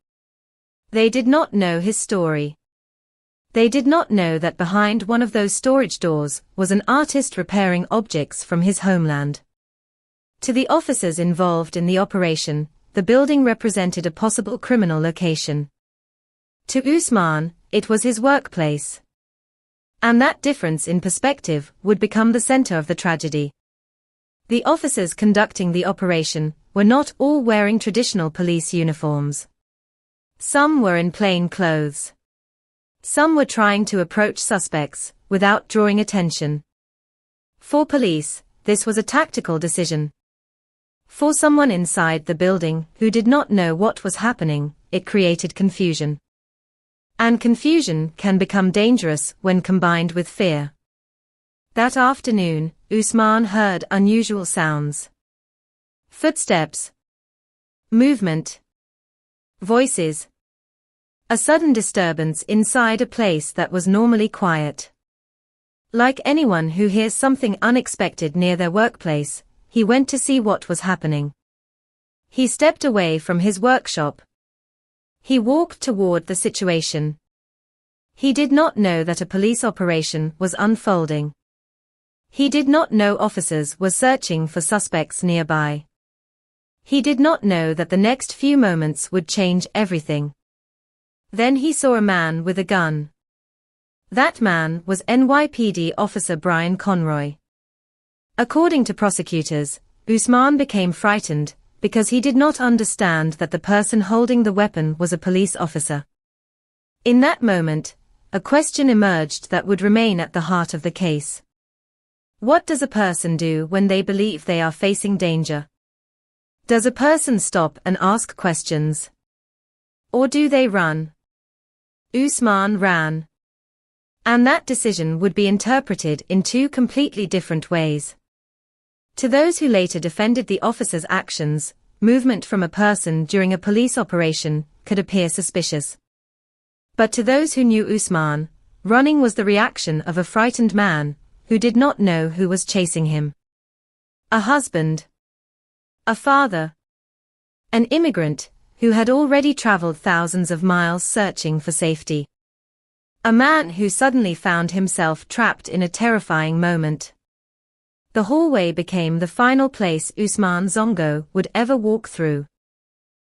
They did not know his story. They did not know that behind one of those storage doors was an artist repairing objects from his homeland. To the officers involved in the operation, the building represented a possible criminal location. To Usman, it was his workplace. And that difference in perspective would become the center of the tragedy. The officers conducting the operation were not all wearing traditional police uniforms. Some were in plain clothes. Some were trying to approach suspects without drawing attention. For police, this was a tactical decision. For someone inside the building who did not know what was happening, it created confusion. And confusion can become dangerous when combined with fear. That afternoon, Usman heard unusual sounds. Footsteps. Movement. Voices. A sudden disturbance inside a place that was normally quiet. Like anyone who hears something unexpected near their workplace, he went to see what was happening. He stepped away from his workshop. He walked toward the situation. He did not know that a police operation was unfolding. He did not know officers were searching for suspects nearby. He did not know that the next few moments would change everything. Then he saw a man with a gun. That man was NYPD officer Brian Conroy. According to prosecutors, Usman became frightened because he did not understand that the person holding the weapon was a police officer. In that moment, a question emerged that would remain at the heart of the case. What does a person do when they believe they are facing danger? Does a person stop and ask questions? Or do they run? Usman ran. And that decision would be interpreted in two completely different ways. To those who later defended the officer's actions, movement from a person during a police operation could appear suspicious. But to those who knew Usman, running was the reaction of a frightened man who did not know who was chasing him. A husband. A father. An immigrant who had already traveled thousands of miles searching for safety. A man who suddenly found himself trapped in a terrifying moment. The hallway became the final place Usman Zongo would ever walk through.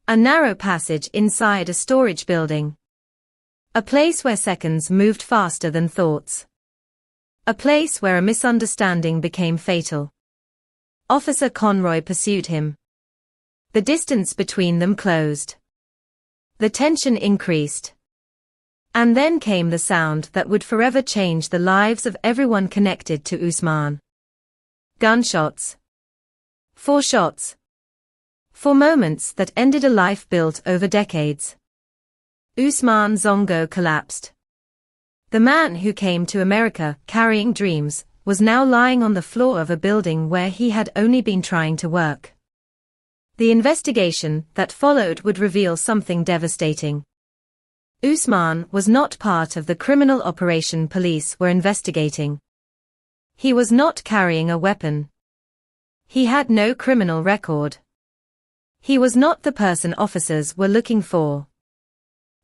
A narrow passage inside a storage building. A place where seconds moved faster than thoughts. A place where a misunderstanding became fatal. Officer Conroy pursued him. The distance between them closed. The tension increased. And then came the sound that would forever change the lives of everyone connected to Usman. Gunshots. 4 shots. 4 moments that ended a life built over decades. Usman Zongo collapsed. The man who came to America carrying dreams was now lying on the floor of a building where he had only been trying to work. The investigation that followed would reveal something devastating. Usman was not part of the criminal operation police were investigating. He was not carrying a weapon. He had no criminal record. He was not the person officers were looking for.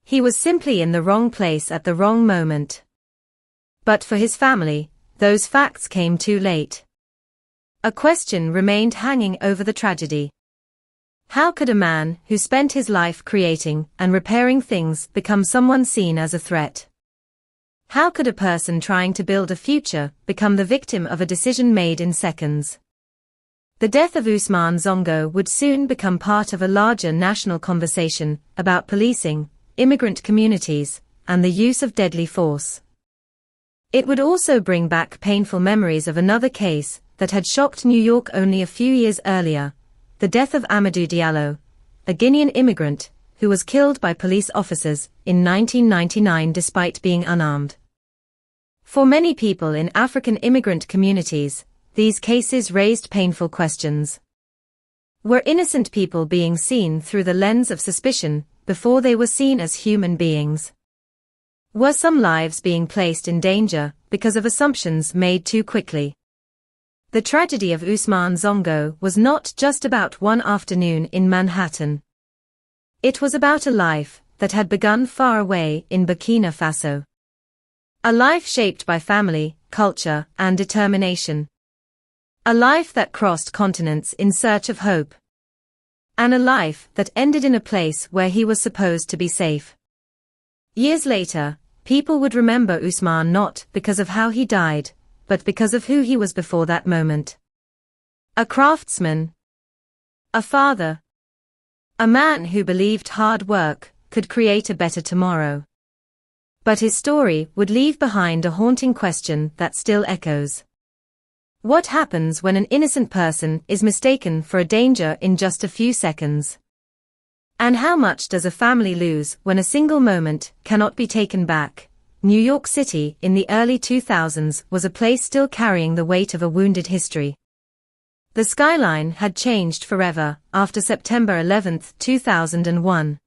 He was simply in the wrong place at the wrong moment. But for his family, those facts came too late. A question remained hanging over the tragedy. How could a man who spent his life creating and repairing things become someone seen as a threat? How could a person trying to build a future become the victim of a decision made in seconds? The death of Usman Zongo would soon become part of a larger national conversation about policing, immigrant communities, and the use of deadly force. It would also bring back painful memories of another case that had shocked New York only a few years earlier, the death of Amadou Diallo, a Guinean immigrant who was killed by police officers in 1999 despite being unarmed. For many people in African immigrant communities, these cases raised painful questions. Were innocent people being seen through the lens of suspicion before they were seen as human beings? Were some lives being placed in danger because of assumptions made too quickly? The tragedy of Usman Zongo was not just about one afternoon in Manhattan. It was about a life that had begun far away in Burkina Faso. A life shaped by family, culture, and determination. A life that crossed continents in search of hope. And a life that ended in a place where he was supposed to be safe. Years later, people would remember Usman not because of how he died, but because of who he was before that moment. A craftsman. A father. A man who believed hard work could create a better tomorrow. But his story would leave behind a haunting question that still echoes. What happens when an innocent person is mistaken for a danger in just a few seconds? And how much does a family lose when a single moment cannot be taken back? New York City in the early 2000s was a place still carrying the weight of a wounded history. The skyline had changed forever after September 11, 2001.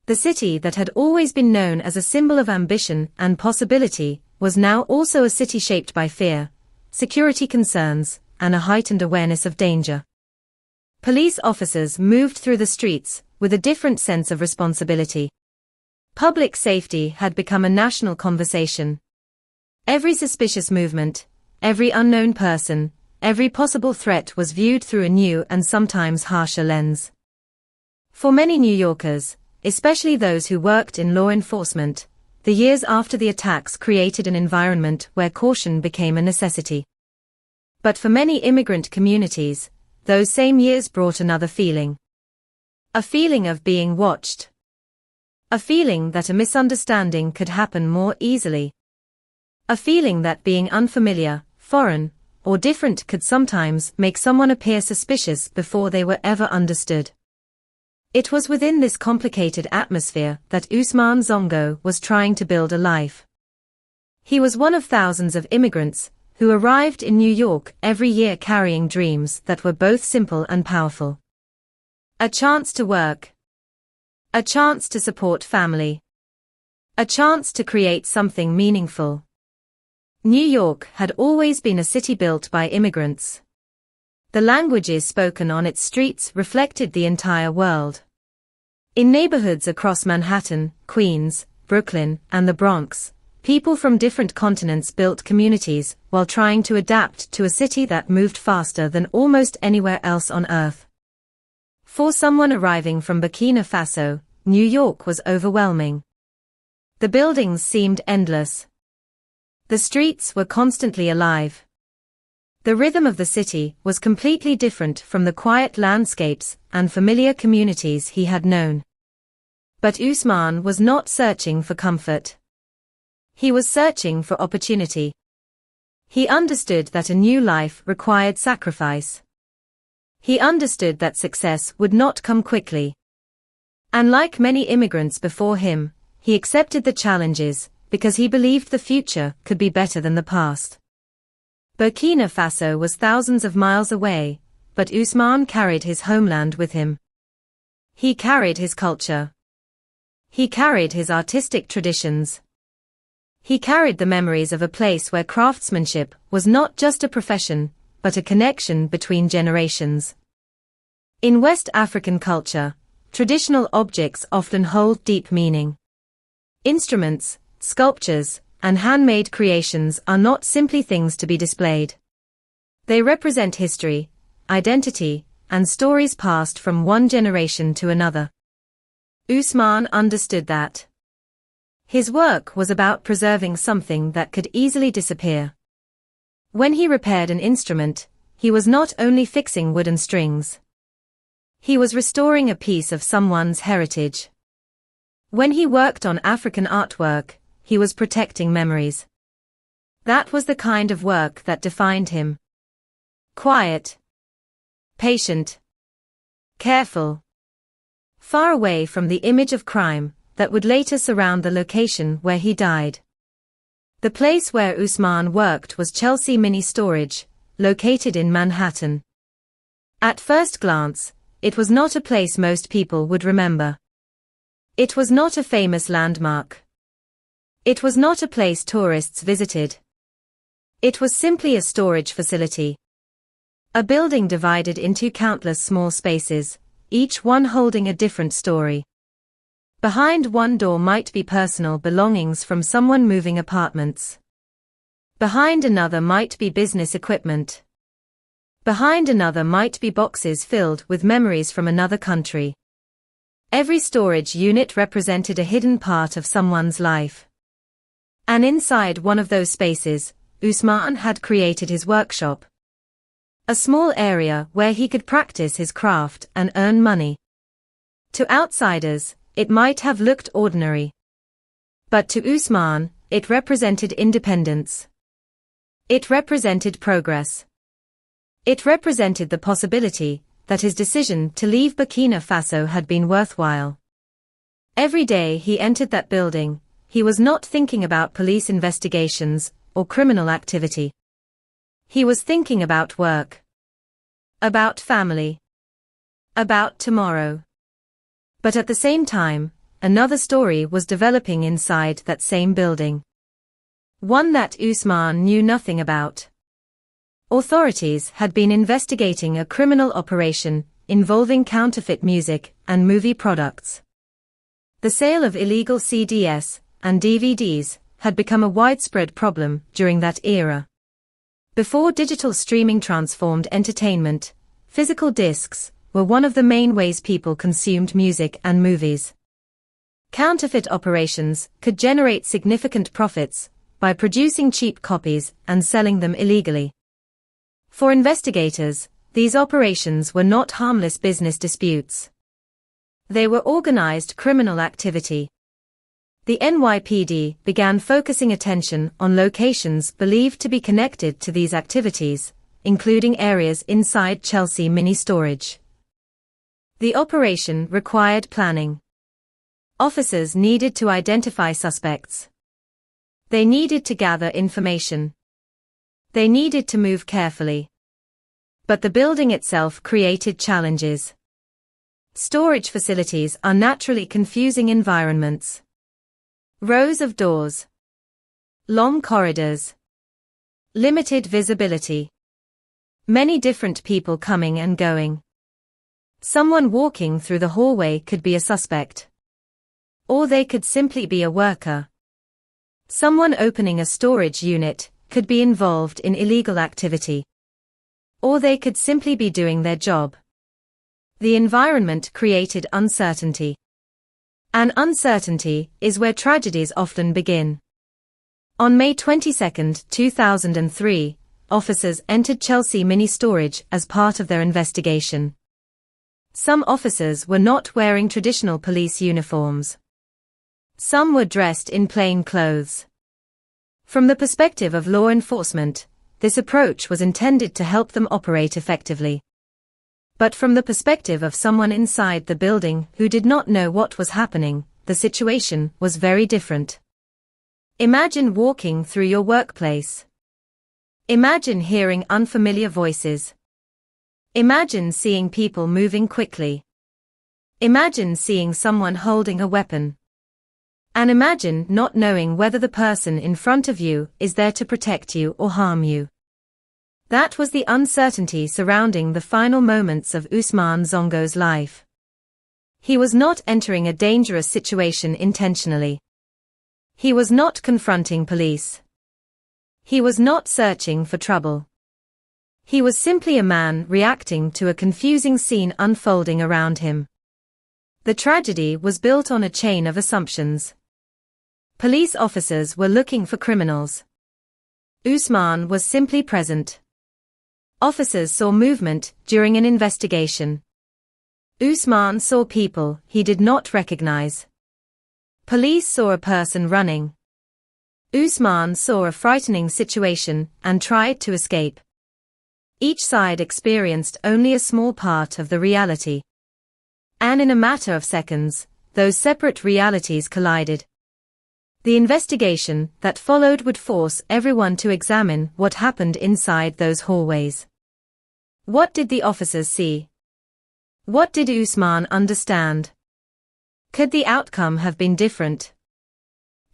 The city that had always been known as a symbol of ambition and possibility was now also a city shaped by fear, security concerns, and a heightened awareness of danger. Police officers moved through the streets with a different sense of responsibility. Public safety had become a national conversation. Every suspicious movement, every unknown person, every possible threat was viewed through a new and sometimes harsher lens. For many New Yorkers, especially those who worked in law enforcement, the years after the attacks created an environment where caution became a necessity. But for many immigrant communities, those same years brought another feeling. A feeling of being watched. A feeling that a misunderstanding could happen more easily. A feeling that being unfamiliar, foreign, or different could sometimes make someone appear suspicious before they were ever understood. It was within this complicated atmosphere that Ousmane Zongo was trying to build a life. He was one of thousands of immigrants who arrived in New York every year carrying dreams that were both simple and powerful. A chance to work. A chance to support family. A chance to create something meaningful. New York had always been a city built by immigrants. The languages spoken on its streets reflected the entire world. In neighborhoods across Manhattan, Queens, Brooklyn, and the Bronx, people from different continents built communities while trying to adapt to a city that moved faster than almost anywhere else on Earth. For someone arriving from Burkina Faso, New York was overwhelming. The buildings seemed endless. The streets were constantly alive. The rhythm of the city was completely different from the quiet landscapes and familiar communities he had known. But Ousmane was not searching for comfort. He was searching for opportunity. He understood that a new life required sacrifice. He understood that success would not come quickly. And like many immigrants before him, he accepted the challenges because he believed the future could be better than the past. Burkina Faso was thousands of miles away, but Ousmane carried his homeland with him. He carried his culture. He carried his artistic traditions. He carried the memories of a place where craftsmanship was not just a profession, but a connection between generations. In West African culture, traditional objects often hold deep meaning. Instruments, sculptures, and handmade creations are not simply things to be displayed. They represent history, identity, and stories passed from one generation to another. Ousmane understood that. His work was about preserving something that could easily disappear. When he repaired an instrument, he was not only fixing wooden strings. He was restoring a piece of someone's heritage. When he worked on African artwork, he was protecting memories. That was the kind of work that defined him. Quiet. Patient. Careful. Far away from the image of crime that would later surround the location where he died. The place where Ousmane worked was Chelsea Mini Storage, located in Manhattan. At first glance, it was not a place most people would remember. It was not a famous landmark. It was not a place tourists visited. It was simply a storage facility. A building divided into countless small spaces, each one holding a different story. Behind one door might be personal belongings from someone moving apartments. Behind another might be business equipment. Behind another might be boxes filled with memories from another country. Every storage unit represented a hidden part of someone's life. And inside one of those spaces, Ousmane had created his workshop. A small area where he could practice his craft and earn money. To outsiders, it might have looked ordinary. But to Ousmane, it represented independence. It represented progress. It represented the possibility that his decision to leave Burkina Faso had been worthwhile. Every day he entered that building, he was not thinking about police investigations or criminal activity. He was thinking about work. About family. About tomorrow. But at the same time, another story was developing inside that same building. One that Ousmane knew nothing about. Authorities had been investigating a criminal operation involving counterfeit music and movie products. The sale of illegal CDs and DVDs had become a widespread problem during that era. Before digital streaming transformed entertainment, physical discs were one of the main ways people consumed music and movies. Counterfeit operations could generate significant profits by producing cheap copies and selling them illegally. For investigators, these operations were not harmless business disputes. They were organized criminal activity. The NYPD began focusing attention on locations believed to be connected to these activities, including areas inside Chelsea Mini Storage. The operation required planning. Officers needed to identify suspects. They needed to gather information. They needed to move carefully. But the building itself created challenges. Storage facilities are naturally confusing environments. Rows of doors. Long corridors. Limited visibility. Many different people coming and going. Someone walking through the hallway could be a suspect. Or they could simply be a worker. Someone opening a storage unit could be involved in illegal activity. Or they could simply be doing their job. The environment created uncertainty. And uncertainty is where tragedies often begin. On May 22, 2003, officers entered Chelsea Mini Storage as part of their investigation. Some officers were not wearing traditional police uniforms. Some were dressed in plain clothes. From the perspective of law enforcement, this approach was intended to help them operate effectively. But from the perspective of someone inside the building who did not know what was happening, the situation was very different. Imagine walking through your workplace. Imagine hearing unfamiliar voices. Imagine seeing people moving quickly. Imagine seeing someone holding a weapon. And imagine not knowing whether the person in front of you is there to protect you or harm you. That was the uncertainty surrounding the final moments of Ousmane Zongo's life. He was not entering a dangerous situation intentionally. He was not confronting police. He was not searching for trouble. He was simply a man reacting to a confusing scene unfolding around him. The tragedy was built on a chain of assumptions. Police officers were looking for criminals. Ousmane was simply present. Officers saw movement during an investigation. Ousmane saw people he did not recognize. Police saw a person running. Ousmane saw a frightening situation and tried to escape. Each side experienced only a small part of the reality. And in a matter of seconds, those separate realities collided. The investigation that followed would force everyone to examine what happened inside those hallways. What did the officers see? What did Ousmane understand? Could the outcome have been different?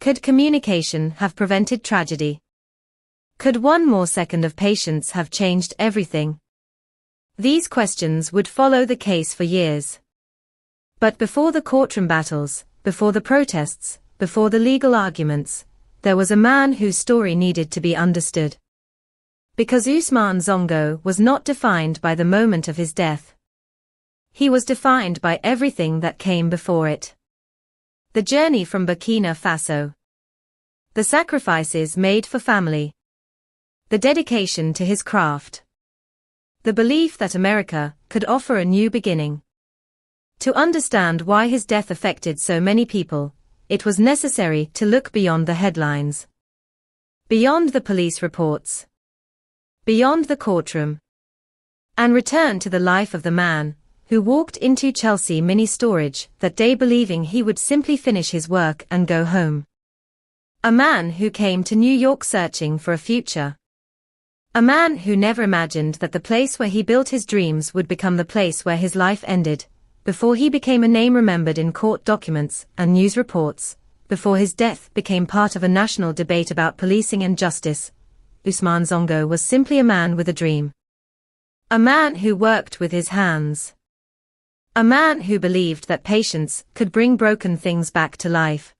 Could communication have prevented tragedy? Could one more second of patience have changed everything? These questions would follow the case for years. But before the courtroom battles, before the protests, before the legal arguments, there was a man whose story needed to be understood. Because Ousmane Zongo was not defined by the moment of his death. He was defined by everything that came before it. The journey from Burkina Faso. The sacrifices made for family. The dedication to his craft. The belief that America could offer a new beginning. To understand why his death affected so many people, it was necessary to look beyond the headlines. Beyond the police reports. Beyond the courtroom. And return to the life of the man who walked into Chelsea Mini Storage that day believing he would simply finish his work and go home. A man who came to New York searching for a future. A man who never imagined that the place where he built his dreams would become the place where his life ended, before he became a name remembered in court documents and news reports, before his death became part of a national debate about policing and justice. Ousmane Zongo was simply a man with a dream. A man who worked with his hands. A man who believed that patience could bring broken things back to life.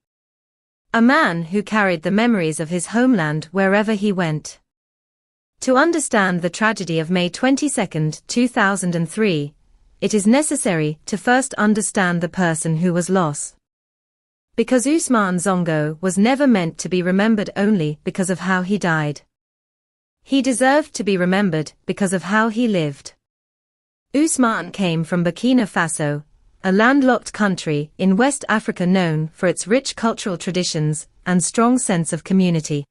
A man who carried the memories of his homeland wherever he went. To understand the tragedy of May 22, 2003, it is necessary to first understand the person who was lost. Because Ousmane Sonko was never meant to be remembered only because of how he died. He deserved to be remembered because of how he lived. Ousmane came from Burkina Faso, a landlocked country in West Africa known for its rich cultural traditions and strong sense of community.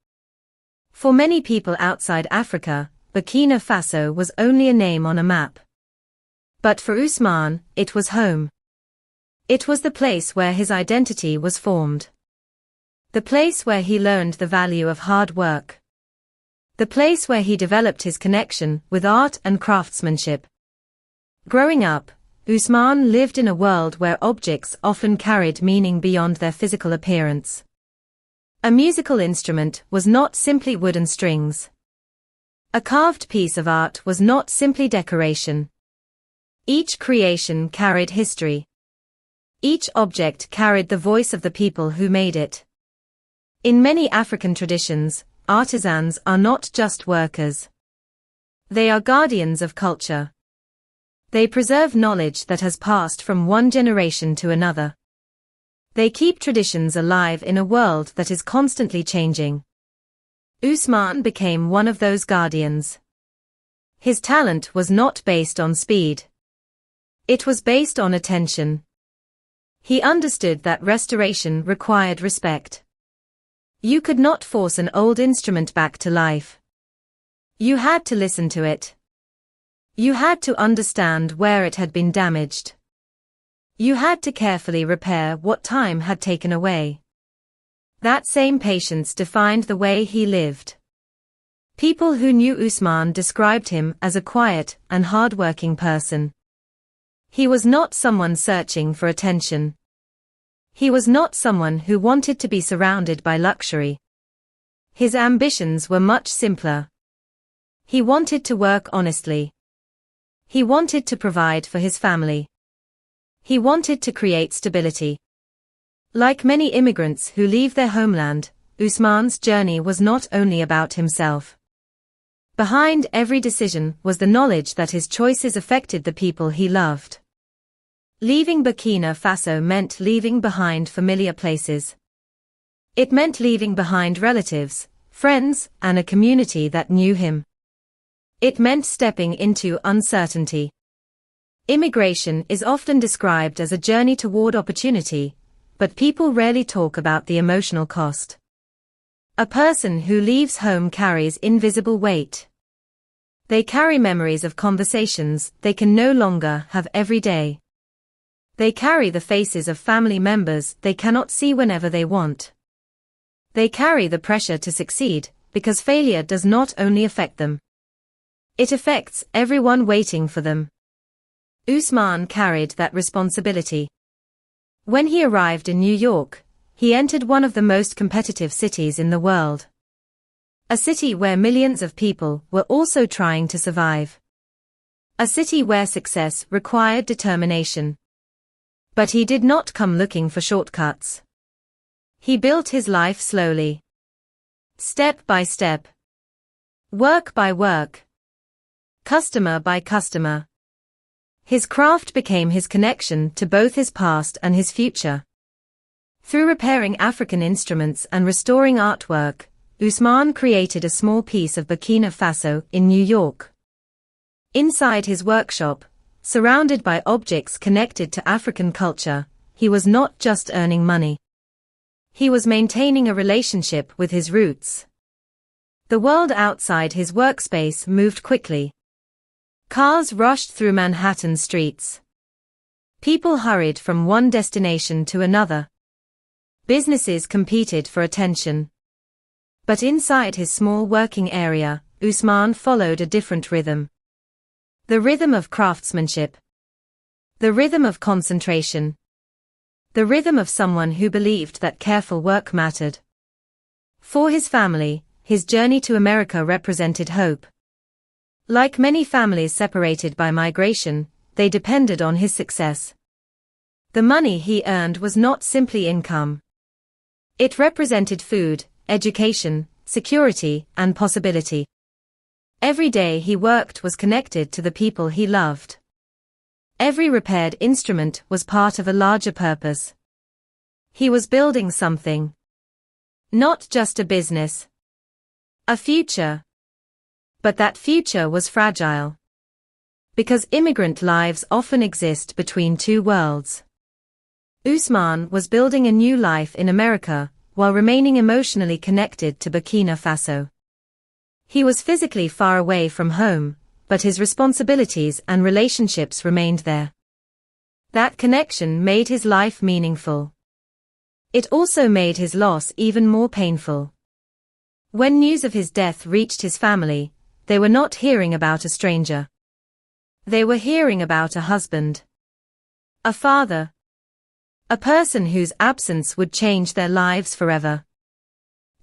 For many people outside Africa, Burkina Faso was only a name on a map. But for Ousmane, it was home. It was the place where his identity was formed. The place where he learned the value of hard work. The place where he developed his connection with art and craftsmanship. Growing up, Ousmane lived in a world where objects often carried meaning beyond their physical appearance. A musical instrument was not simply wooden strings. A carved piece of art was not simply decoration. Each creation carried history. Each object carried the voice of the people who made it. In many African traditions, artisans are not just workers. They are guardians of culture. They preserve knowledge that has passed from one generation to another. They keep traditions alive in a world that is constantly changing. Ousmane became one of those guardians. His talent was not based on speed. It was based on attention. He understood that restoration required respect. You could not force an old instrument back to life. You had to listen to it. You had to understand where it had been damaged. You had to carefully repair what time had taken away. That same patience defined the way he lived. People who knew Ousmane described him as a quiet and hard-working person. He was not someone searching for attention. He was not someone who wanted to be surrounded by luxury. His ambitions were much simpler. He wanted to work honestly. He wanted to provide for his family. He wanted to create stability. Like many immigrants who leave their homeland, Ousmane's journey was not only about himself. Behind every decision was the knowledge that his choices affected the people he loved. Leaving Burkina Faso meant leaving behind familiar places. It meant leaving behind relatives, friends, and a community that knew him. It meant stepping into uncertainty. Immigration is often described as a journey toward opportunity, but people rarely talk about the emotional cost. A person who leaves home carries invisible weight. They carry memories of conversations they can no longer have every day. They carry the faces of family members they cannot see whenever they want. They carry the pressure to succeed, because failure does not only affect them. It affects everyone waiting for them. Ousmane carried that responsibility. When he arrived in New York, he entered one of the most competitive cities in the world. A city where millions of people were also trying to survive. A city where success required determination. But he did not come looking for shortcuts. He built his life slowly. Step by step. Work by work. Customer by customer. His craft became his connection to both his past and his future. Through repairing African instruments and restoring artwork, Ousmane created a small piece of Burkina Faso in New York. Inside his workshop, surrounded by objects connected to African culture, he was not just earning money. He was maintaining a relationship with his roots. The world outside his workspace moved quickly. Cars rushed through Manhattan streets. People hurried from one destination to another. Businesses competed for attention. But inside his small working area, Ousmane followed a different rhythm. The rhythm of craftsmanship. The rhythm of concentration. The rhythm of someone who believed that careful work mattered. For his family, his journey to America represented hope. Like many families separated by migration, they depended on his success. The money he earned was not simply income. It represented food, education, security, and possibility. Every day he worked was connected to the people he loved. Every repaired instrument was part of a larger purpose. He was building something. Not just a business. A future. But that future was fragile. Because immigrant lives often exist between two worlds. Ousmane was building a new life in America, while remaining emotionally connected to Burkina Faso. He was physically far away from home, but his responsibilities and relationships remained there. That connection made his life meaningful. It also made his loss even more painful. When news of his death reached his family, they were not hearing about a stranger. They were hearing about a husband. A father. A person whose absence would change their lives forever.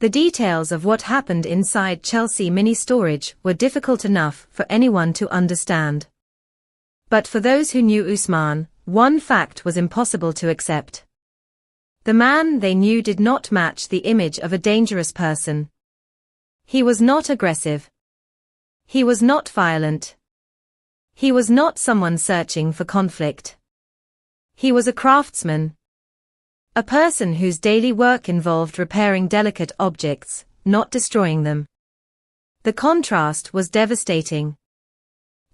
The details of what happened inside Chelsea Mini Storage were difficult enough for anyone to understand. But for those who knew Ousmane, one fact was impossible to accept. The man they knew did not match the image of a dangerous person. He was not aggressive. He was not violent. He was not someone searching for conflict. He was a craftsman. A person whose daily work involved repairing delicate objects, not destroying them. The contrast was devastating.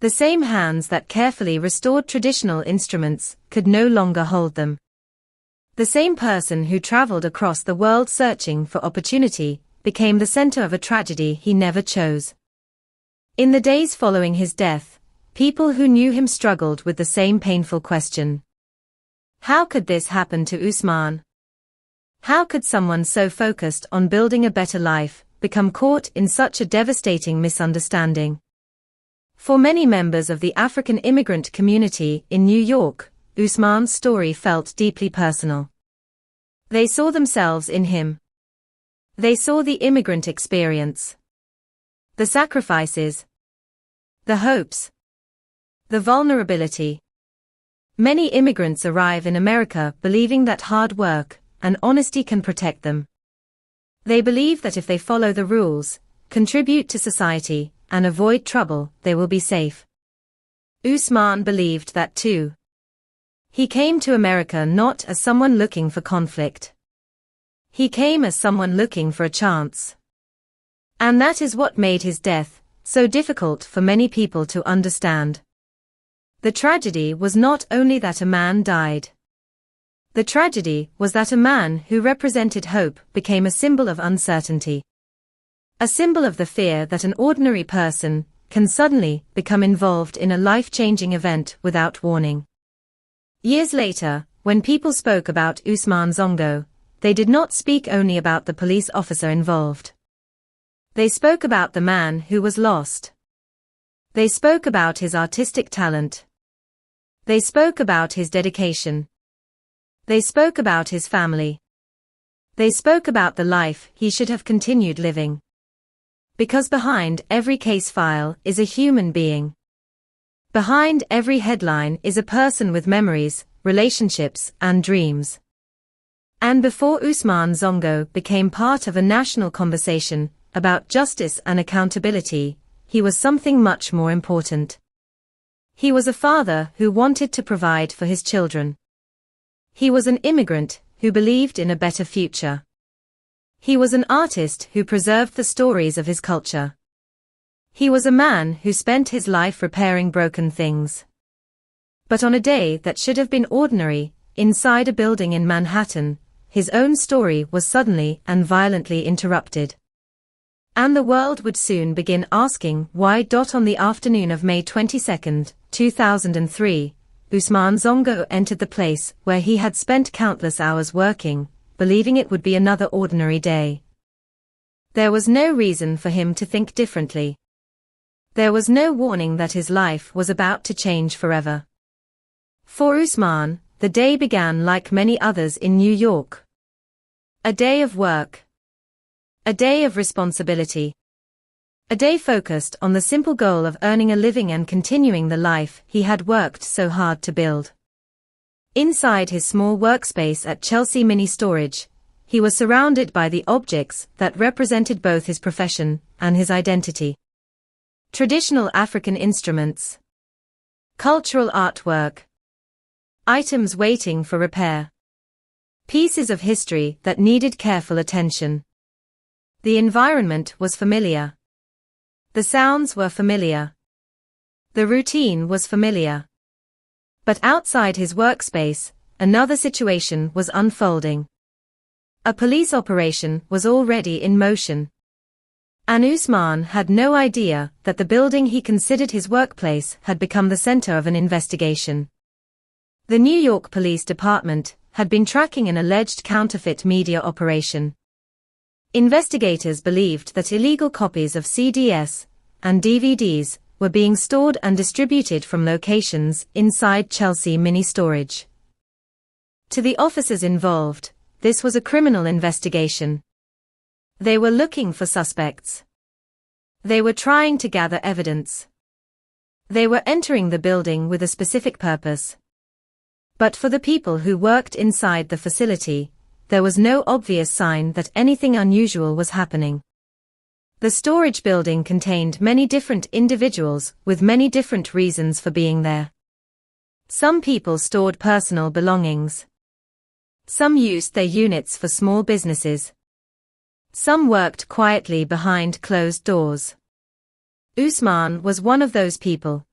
The same hands that carefully restored traditional instruments could no longer hold them. The same person who traveled across the world searching for opportunity became the center of a tragedy he never chose. In the days following his death, people who knew him struggled with the same painful question. How could this happen to Ousmane? How could someone so focused on building a better life become caught in such a devastating misunderstanding? For many members of the African immigrant community in New York, Ousmane's story felt deeply personal. They saw themselves in him. They saw the immigrant experience. The sacrifices. The hopes. The vulnerability. Many immigrants arrive in America believing that hard work and honesty can protect them. They believe that if they follow the rules, contribute to society, and avoid trouble, they will be safe. Ousmane believed that too. He came to America not as someone looking for conflict. He came as someone looking for a chance. And that is what made his death so difficult for many people to understand. The tragedy was not only that a man died. The tragedy was that a man who represented hope became a symbol of uncertainty. A symbol of the fear that an ordinary person can suddenly become involved in a life-changing event without warning. Years later, when people spoke about Ousmane Zongo, they did not speak only about the police officer involved. They spoke about the man who was lost. They spoke about his artistic talent. They spoke about his dedication. They spoke about his family. They spoke about the life he should have continued living. Because behind every case file is a human being. Behind every headline is a person with memories, relationships, and dreams. And before Ousmane Zongo became part of a national conversation about justice and accountability, he was something much more important. He was a father who wanted to provide for his children. He was an immigrant who believed in a better future. He was an artist who preserved the stories of his culture. He was a man who spent his life repairing broken things. But on a day that should have been ordinary, inside a building in Manhattan, his own story was suddenly and violently interrupted. And the world would soon begin asking why. On the afternoon of May 22, 2003, Ousmane Zongo entered the place where he had spent countless hours working, believing it would be another ordinary day. There was no reason for him to think differently. There was no warning that his life was about to change forever. For Ousmane, the day began like many others in New York. A day of work. A day of responsibility. A day focused on the simple goal of earning a living and continuing the life he had worked so hard to build. Inside his small workspace at Chelsea Mini Storage, he was surrounded by the objects that represented both his profession and his identity. Traditional African instruments, cultural artwork, items waiting for repair, pieces of history that needed careful attention. The environment was familiar. The sounds were familiar. The routine was familiar. But outside his workspace, another situation was unfolding. A police operation was already in motion. And Usman had no idea that the building he considered his workplace had become the center of an investigation. The New York Police Department had been tracking an alleged counterfeit media operation. Investigators believed that illegal copies of CDs and DVDs were being stored and distributed from locations inside Chelsea Mini Storage. To the officers involved, this was a criminal investigation. They were looking for suspects. They were trying to gather evidence. They were entering the building with a specific purpose. But for the people who worked inside the facility, there was no obvious sign that anything unusual was happening. The storage building contained many different individuals with many different reasons for being there. Some people stored personal belongings. Some used their units for small businesses. Some worked quietly behind closed doors. Usman was one of those people.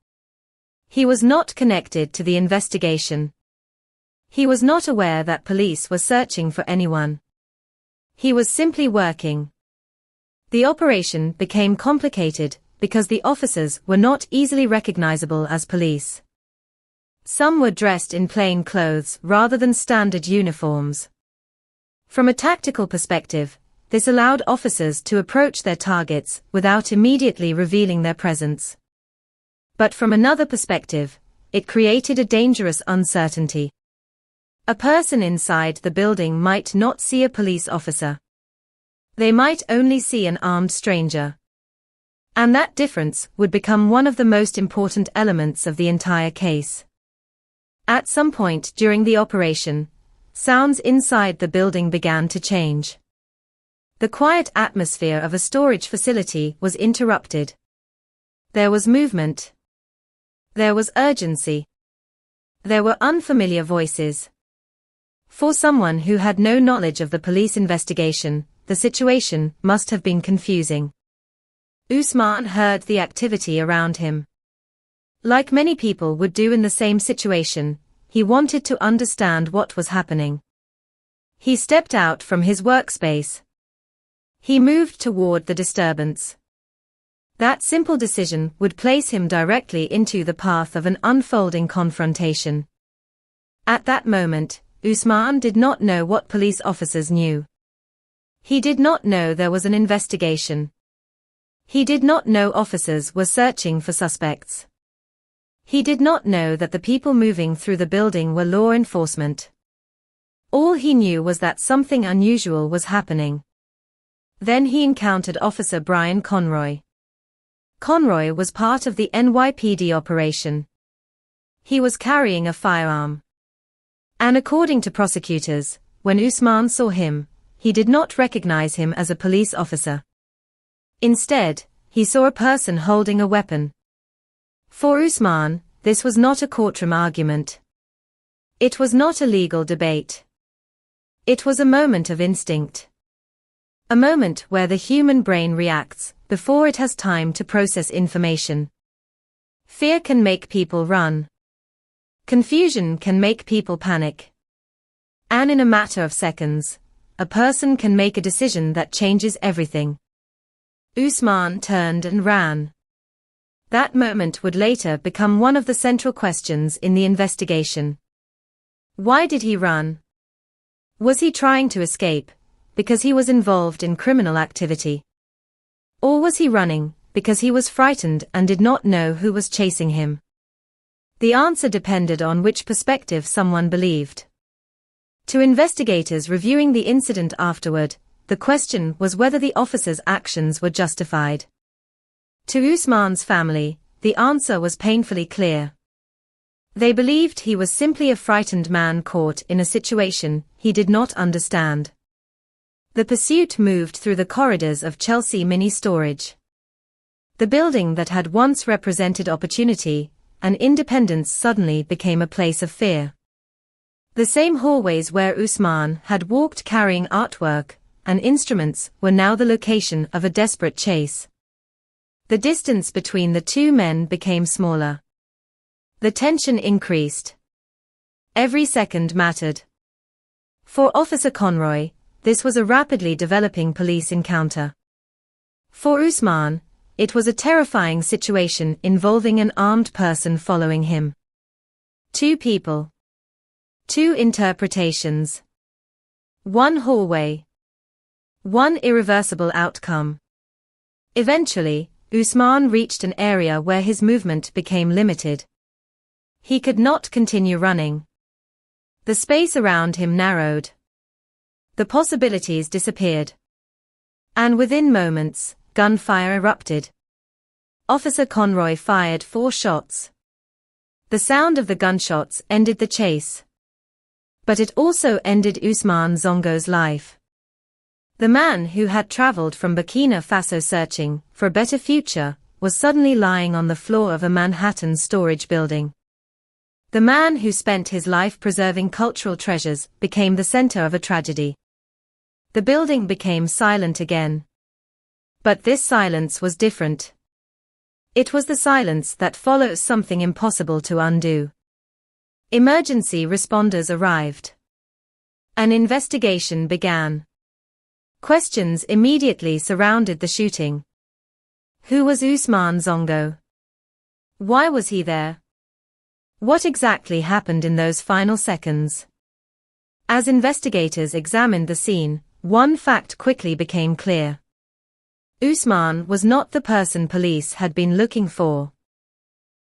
He was not connected to the investigation. He was not aware that police were searching for anyone. He was simply working. The operation became complicated because the officers were not easily recognizable as police. Some were dressed in plain clothes rather than standard uniforms. From a tactical perspective, this allowed officers to approach their targets without immediately revealing their presence. But from another perspective, it created a dangerous uncertainty. A person inside the building might not see a police officer. They might only see an armed stranger. And that difference would become one of the most important elements of the entire case. At some point during the operation, sounds inside the building began to change. The quiet atmosphere of a storage facility was interrupted. There was movement. There was urgency. There were unfamiliar voices. For someone who had no knowledge of the police investigation, the situation must have been confusing. Usman heard the activity around him. Like many people would do in the same situation, he wanted to understand what was happening. He stepped out from his workspace. He moved toward the disturbance. That simple decision would place him directly into the path of an unfolding confrontation. At that moment, Usman did not know what police officers knew. He did not know there was an investigation. He did not know officers were searching for suspects. He did not know that the people moving through the building were law enforcement. All he knew was that something unusual was happening. Then he encountered Officer Brian Conroy. Conroy was part of the NYPD operation. He was carrying a firearm. And according to prosecutors, when Usman saw him, he did not recognize him as a police officer. Instead, he saw a person holding a weapon. For Usman, this was not a courtroom argument. It was not a legal debate. It was a moment of instinct. A moment where the human brain reacts before it has time to process information. Fear can make people run. Confusion can make people panic. And in a matter of seconds, a person can make a decision that changes everything. Usman turned and ran. That moment would later become one of the central questions in the investigation. Why did he run? Was he trying to escape, because he was involved in criminal activity? Or was he running, because he was frightened and did not know who was chasing him? The answer depended on which perspective someone believed. To investigators reviewing the incident afterward, the question was whether the officer's actions were justified. To Usman's family, the answer was painfully clear. They believed he was simply a frightened man caught in a situation he did not understand. The pursuit moved through the corridors of Chelsea Mini Storage. The building that had once represented opportunity and independence suddenly became a place of fear. The same hallways where Usman had walked carrying artwork and instruments were now the location of a desperate chase. The distance between the two men became smaller. The tension increased. Every second mattered. For Officer Conroy, this was a rapidly developing police encounter. For Usman, it was a terrifying situation involving an armed person following him. Two people. Two interpretations. One hallway. One irreversible outcome. Eventually, Usman reached an area where his movement became limited. He could not continue running. The space around him narrowed. The possibilities disappeared. And within moments, gunfire erupted. Officer Conroy fired 4 shots. The sound of the gunshots ended the chase. But it also ended Usman Zongo's life. The man who had traveled from Burkina Faso searching for a better future was suddenly lying on the floor of a Manhattan storage building. The man who spent his life preserving cultural treasures became the center of a tragedy. The building became silent again. But this silence was different. It was the silence that follows something impossible to undo. Emergency responders arrived. An investigation began. Questions immediately surrounded the shooting. Who was Usman Zongo? Why was he there? What exactly happened in those final seconds? As investigators examined the scene, one fact quickly became clear. Usman was not the person police had been looking for.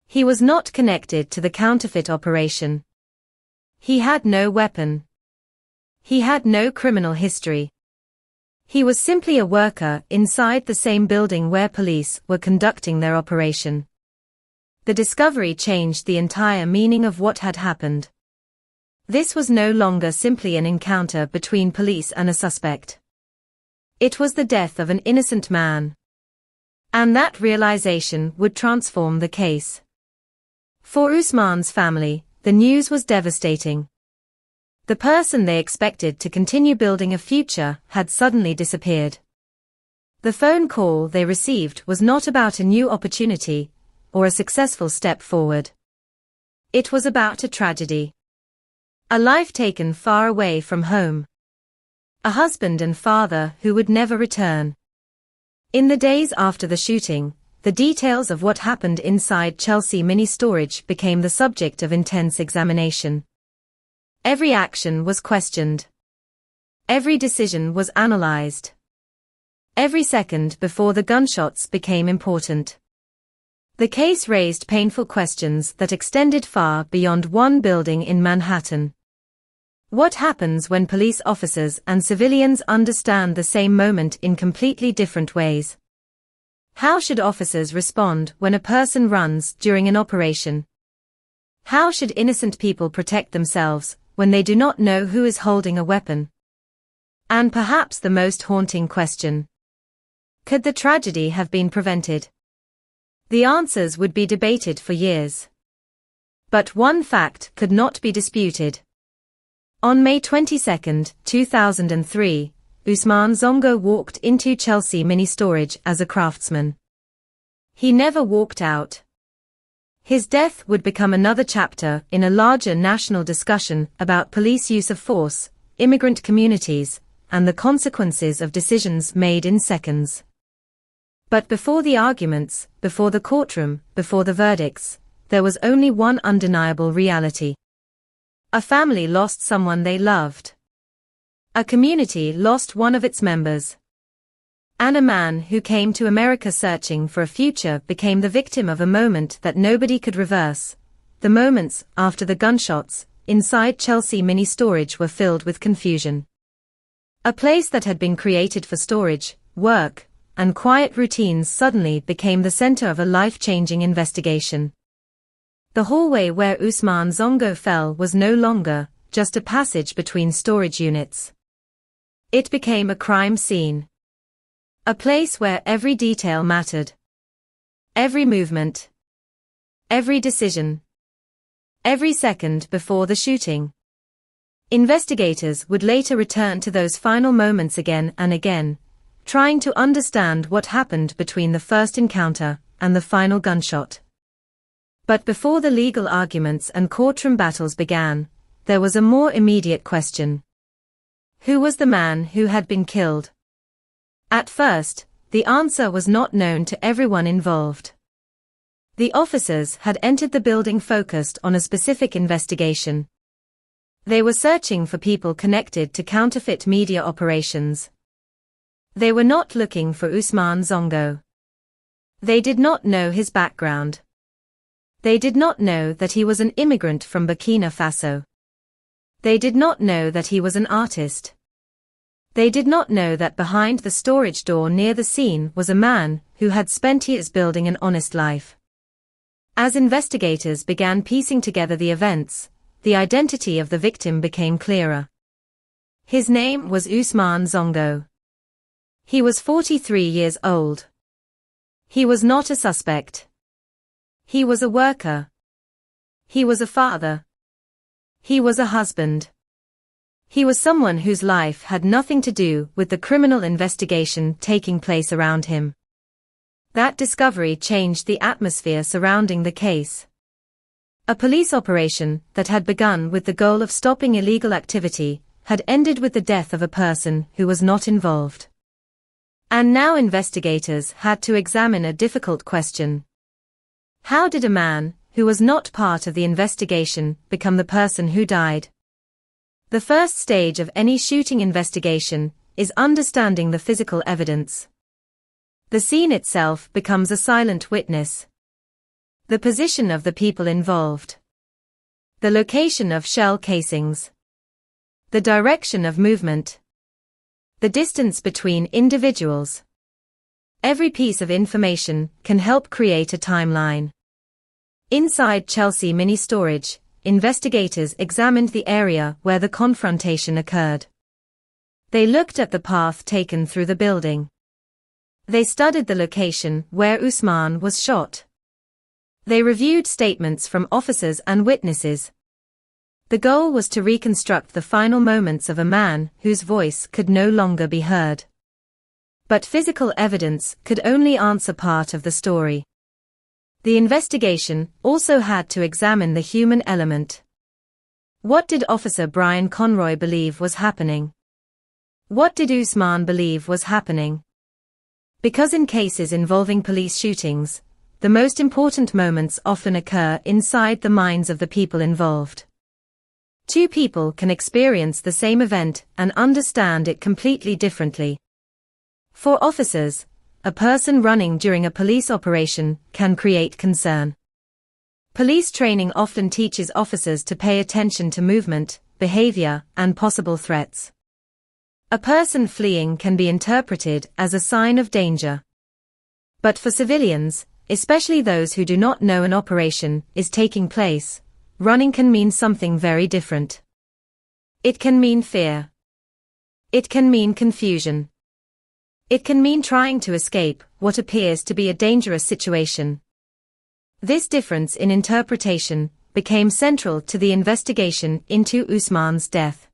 He was not connected to the counterfeit operation. He had no weapon. He had no criminal history. He was simply a worker inside the same building where police were conducting their operation. The discovery changed the entire meaning of what had happened. This was no longer simply an encounter between police and a suspect. It was the death of an innocent man. And that realization would transform the case. For Usman's family, the news was devastating. The person they expected to continue building a future had suddenly disappeared. The phone call they received was not about a new opportunity or a successful step forward. It was about a tragedy. A life taken far away from home. A husband and father who would never return. In the days after the shooting, the details of what happened inside Chelsea Mini Storage became the subject of intense examination. Every action was questioned. Every decision was analyzed. Every second before the gunshots became important. The case raised painful questions that extended far beyond one building in Manhattan. What happens when police officers and civilians understand the same moment in completely different ways? How should officers respond when a person runs during an operation? How should innocent people protect themselves when they do not know who is holding a weapon? And perhaps the most haunting question: could the tragedy have been prevented? The answers would be debated for years. But one fact could not be disputed. On May 22, 2003, Usman Zongo walked into Chelsea Mini Storage as a craftsman. He never walked out. His death would become another chapter in a larger national discussion about police use of force, immigrant communities, and the consequences of decisions made in seconds. But before the arguments, before the courtroom, before the verdicts, there was only one undeniable reality. A family lost someone they loved. A community lost one of its members. And a man who came to America searching for a future became the victim of a moment that nobody could reverse. The moments after the gunshots inside Chelsea Mini Storage were filled with confusion. A place that had been created for storage, work, and quiet routines suddenly became the center of a life-changing investigation. The hallway where Usman Zongo fell was no longer just a passage between storage units. It became a crime scene. A place where every detail mattered. Every movement. Every decision. Every second before the shooting. Investigators would later return to those final moments again and again, trying to understand what happened between the first encounter and the final gunshot. But before the legal arguments and courtroom battles began, there was a more immediate question. Who was the man who had been killed? At first, the answer was not known to everyone involved. The officers had entered the building focused on a specific investigation. They were searching for people connected to counterfeit media operations. They were not looking for Usman Zongo. They did not know his background. They did not know that he was an immigrant from Burkina Faso. They did not know that he was an artist. They did not know that behind the storage door near the scene was a man who had spent years building an honest life. As investigators began piecing together the events, the identity of the victim became clearer. His name was Usman Zongo. He was 43 years old. He was not a suspect. He was a worker. He was a father. He was a husband. He was someone whose life had nothing to do with the criminal investigation taking place around him. That discovery changed the atmosphere surrounding the case. A police operation that had begun with the goal of stopping illegal activity had ended with the death of a person who was not involved. And now investigators had to examine a difficult question. How did a man, who was not part of the investigation, become the person who died? The first stage of any shooting investigation is understanding the physical evidence. The scene itself becomes a silent witness. The position of the people involved. The location of shell casings. The direction of movement. The distance between individuals. Every piece of information can help create a timeline. Inside Chelsea Mini Storage, investigators examined the area where the confrontation occurred. They looked at the path taken through the building. They studied the location where Usman was shot. They reviewed statements from officers and witnesses. The goal was to reconstruct the final moments of a man whose voice could no longer be heard. But physical evidence could only answer part of the story. The investigation also had to examine the human element. What did Officer Brian Conroy believe was happening? What did Usman believe was happening? Because in cases involving police shootings, the most important moments often occur inside the minds of the people involved. Two people can experience the same event and understand it completely differently. For officers, a person running during a police operation can create concern. Police training often teaches officers to pay attention to movement, behavior, and possible threats. A person fleeing can be interpreted as a sign of danger. But for civilians, especially those who do not know an operation is taking place, running can mean something very different. It can mean fear. It can mean confusion. It can mean trying to escape what appears to be a dangerous situation. This difference in interpretation became central to the investigation into Usman's death.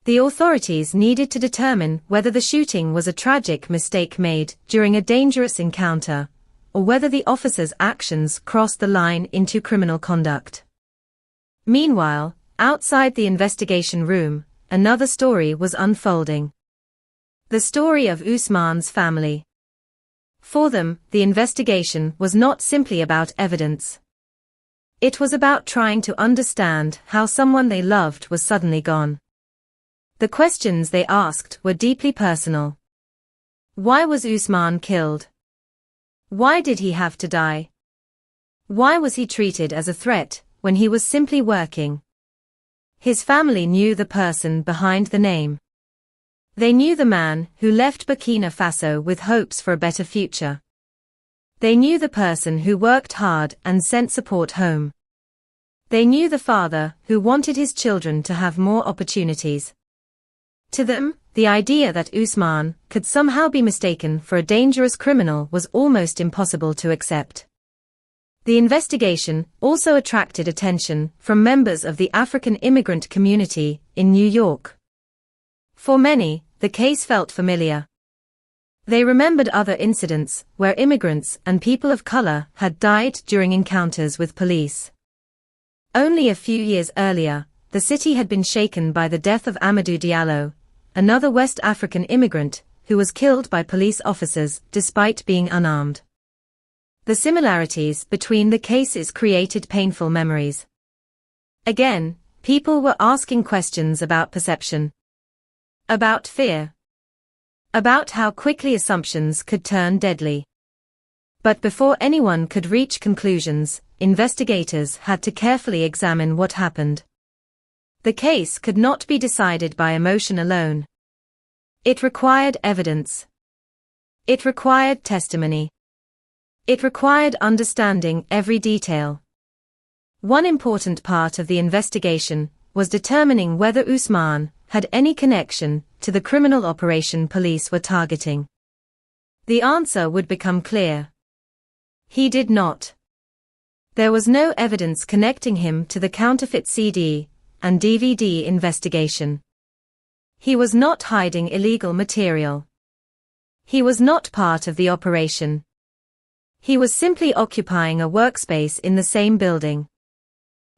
The authorities needed to determine whether the shooting was a tragic mistake made during a dangerous encounter, or whether the officer's actions crossed the line into criminal conduct. Meanwhile, outside the investigation room, another story was unfolding. The story of Usman's family. For them, the investigation was not simply about evidence. It was about trying to understand how someone they loved was suddenly gone. The questions they asked were deeply personal. Why was Usman killed? Why did he have to die? Why was he treated as a threat when he was simply working? His family knew the person behind the name. They knew the man who left Burkina Faso with hopes for a better future. They knew the person who worked hard and sent support home. They knew the father who wanted his children to have more opportunities. To them, the idea that Ousmane could somehow be mistaken for a dangerous criminal was almost impossible to accept. The investigation also attracted attention from members of the African immigrant community in New York. For many, the case felt familiar. They remembered other incidents where immigrants and people of color had died during encounters with police. Only a few years earlier, the city had been shaken by the death of Amadou Diallo, another West African immigrant who was killed by police officers despite being unarmed. The similarities between the cases created painful memories. Again, people were asking questions about perception, about fear, about how quickly assumptions could turn deadly. But before anyone could reach conclusions, investigators had to carefully examine what happened. The case could not be decided by emotion alone. It required evidence. It required testimony. It required understanding every detail. One important part of the investigation was determining whether Ousmane had any connection to the criminal operation police were targeting. The answer would become clear. He did not. There was no evidence connecting him to the counterfeit CD and DVD investigation. He was not hiding illegal material. He was not part of the operation. He was simply occupying a workspace in the same building.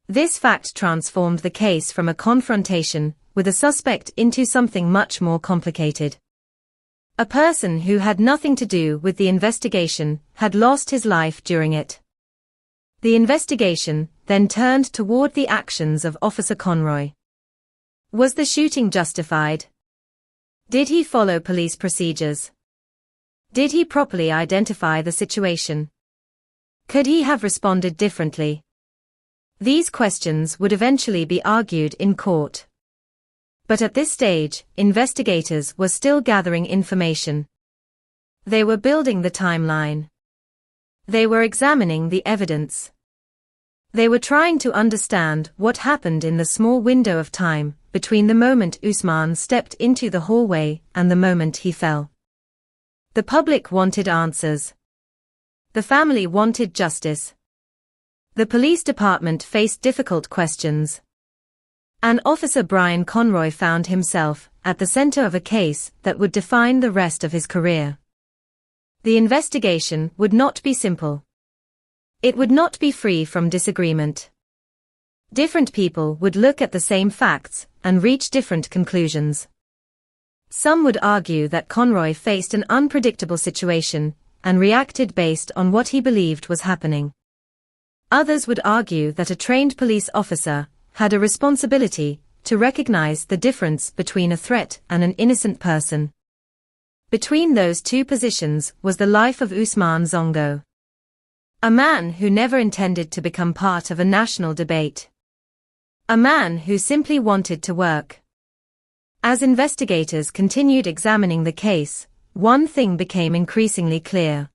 This fact transformed the case from a confrontation with a suspect into something much more complicated. A person who had nothing to do with the investigation had lost his life during it. The investigation then turned toward the actions of Officer Conroy. Was the shooting justified? Did he follow police procedures? Did he properly identify the situation? Could he have responded differently? These questions would eventually be argued in court. But at this stage, investigators were still gathering information. They were building the timeline. They were examining the evidence. They were trying to understand what happened in the small window of time between the moment Ousmane stepped into the hallway and the moment he fell. The public wanted answers. The family wanted justice. The police department faced difficult questions. And Officer Brian Conroy found himself at the center of a case that would define the rest of his career. The investigation would not be simple. It would not be free from disagreement. Different people would look at the same facts and reach different conclusions. Some would argue that Conroy faced an unpredictable situation and reacted based on what he believed was happening. Others would argue that a trained police officer had a responsibility to recognize the difference between a threat and an innocent person. Between those two positions was the life of Ousmane Zongo. A man who never intended to become part of a national debate. A man who simply wanted to work. As investigators continued examining the case, one thing became increasingly clear.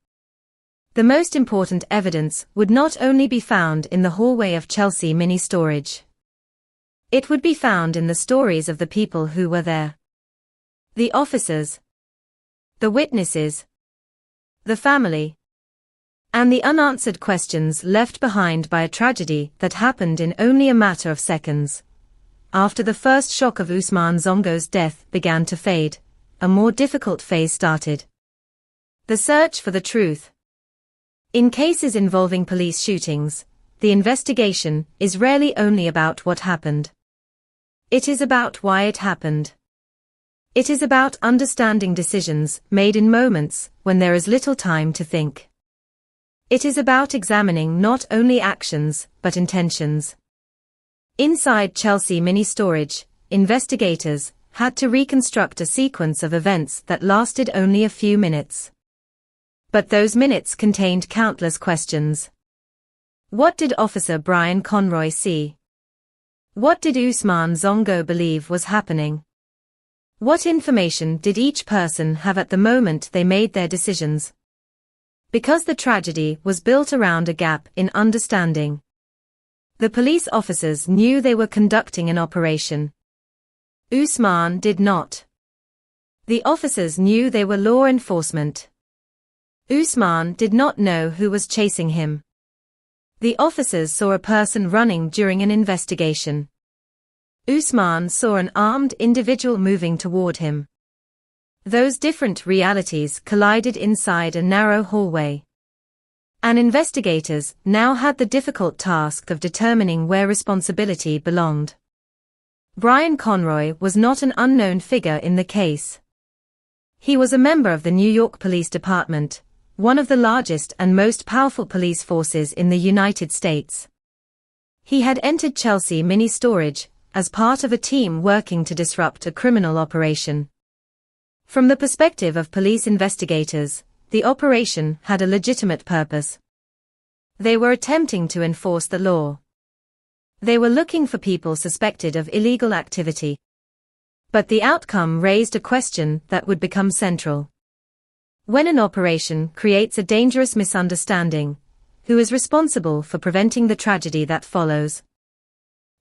The most important evidence would not only be found in the hallway of Chelsea Mini Storage. It would be found in the stories of the people who were there. The officers, the witnesses, the family, and the unanswered questions left behind by a tragedy that happened in only a matter of seconds. After the first shock of Ousmane Zongo's death began to fade, a more difficult phase started. The search for the truth. In cases involving police shootings, the investigation is rarely only about what happened. It is about why it happened. It is about understanding decisions made in moments when there is little time to think. It is about examining not only actions, but intentions. Inside Chelsea Mini Storage, investigators had to reconstruct a sequence of events that lasted only a few minutes. But those minutes contained countless questions. What did Officer Brian Conroy see? What did Ousmane Zongo believe was happening? What information did each person have at the moment they made their decisions? Because the tragedy was built around a gap in understanding. The police officers knew they were conducting an operation. Usman did not. The officers knew they were law enforcement. Usman did not know who was chasing him. The officers saw a person running during an investigation. Usman saw an armed individual moving toward him. Those different realities collided inside a narrow hallway. And investigators now had the difficult task of determining where responsibility belonged. Brian Conroy was not an unknown figure in the case. He was a member of the New York Police Department, one of the largest and most powerful police forces in the United States. He had entered Chelsea Mini Storage as part of a team working to disrupt a criminal operation. From the perspective of police investigators, the operation had a legitimate purpose. They were attempting to enforce the law. They were looking for people suspected of illegal activity. But the outcome raised a question that would become central. When an operation creates a dangerous misunderstanding, who is responsible for preventing the tragedy that follows?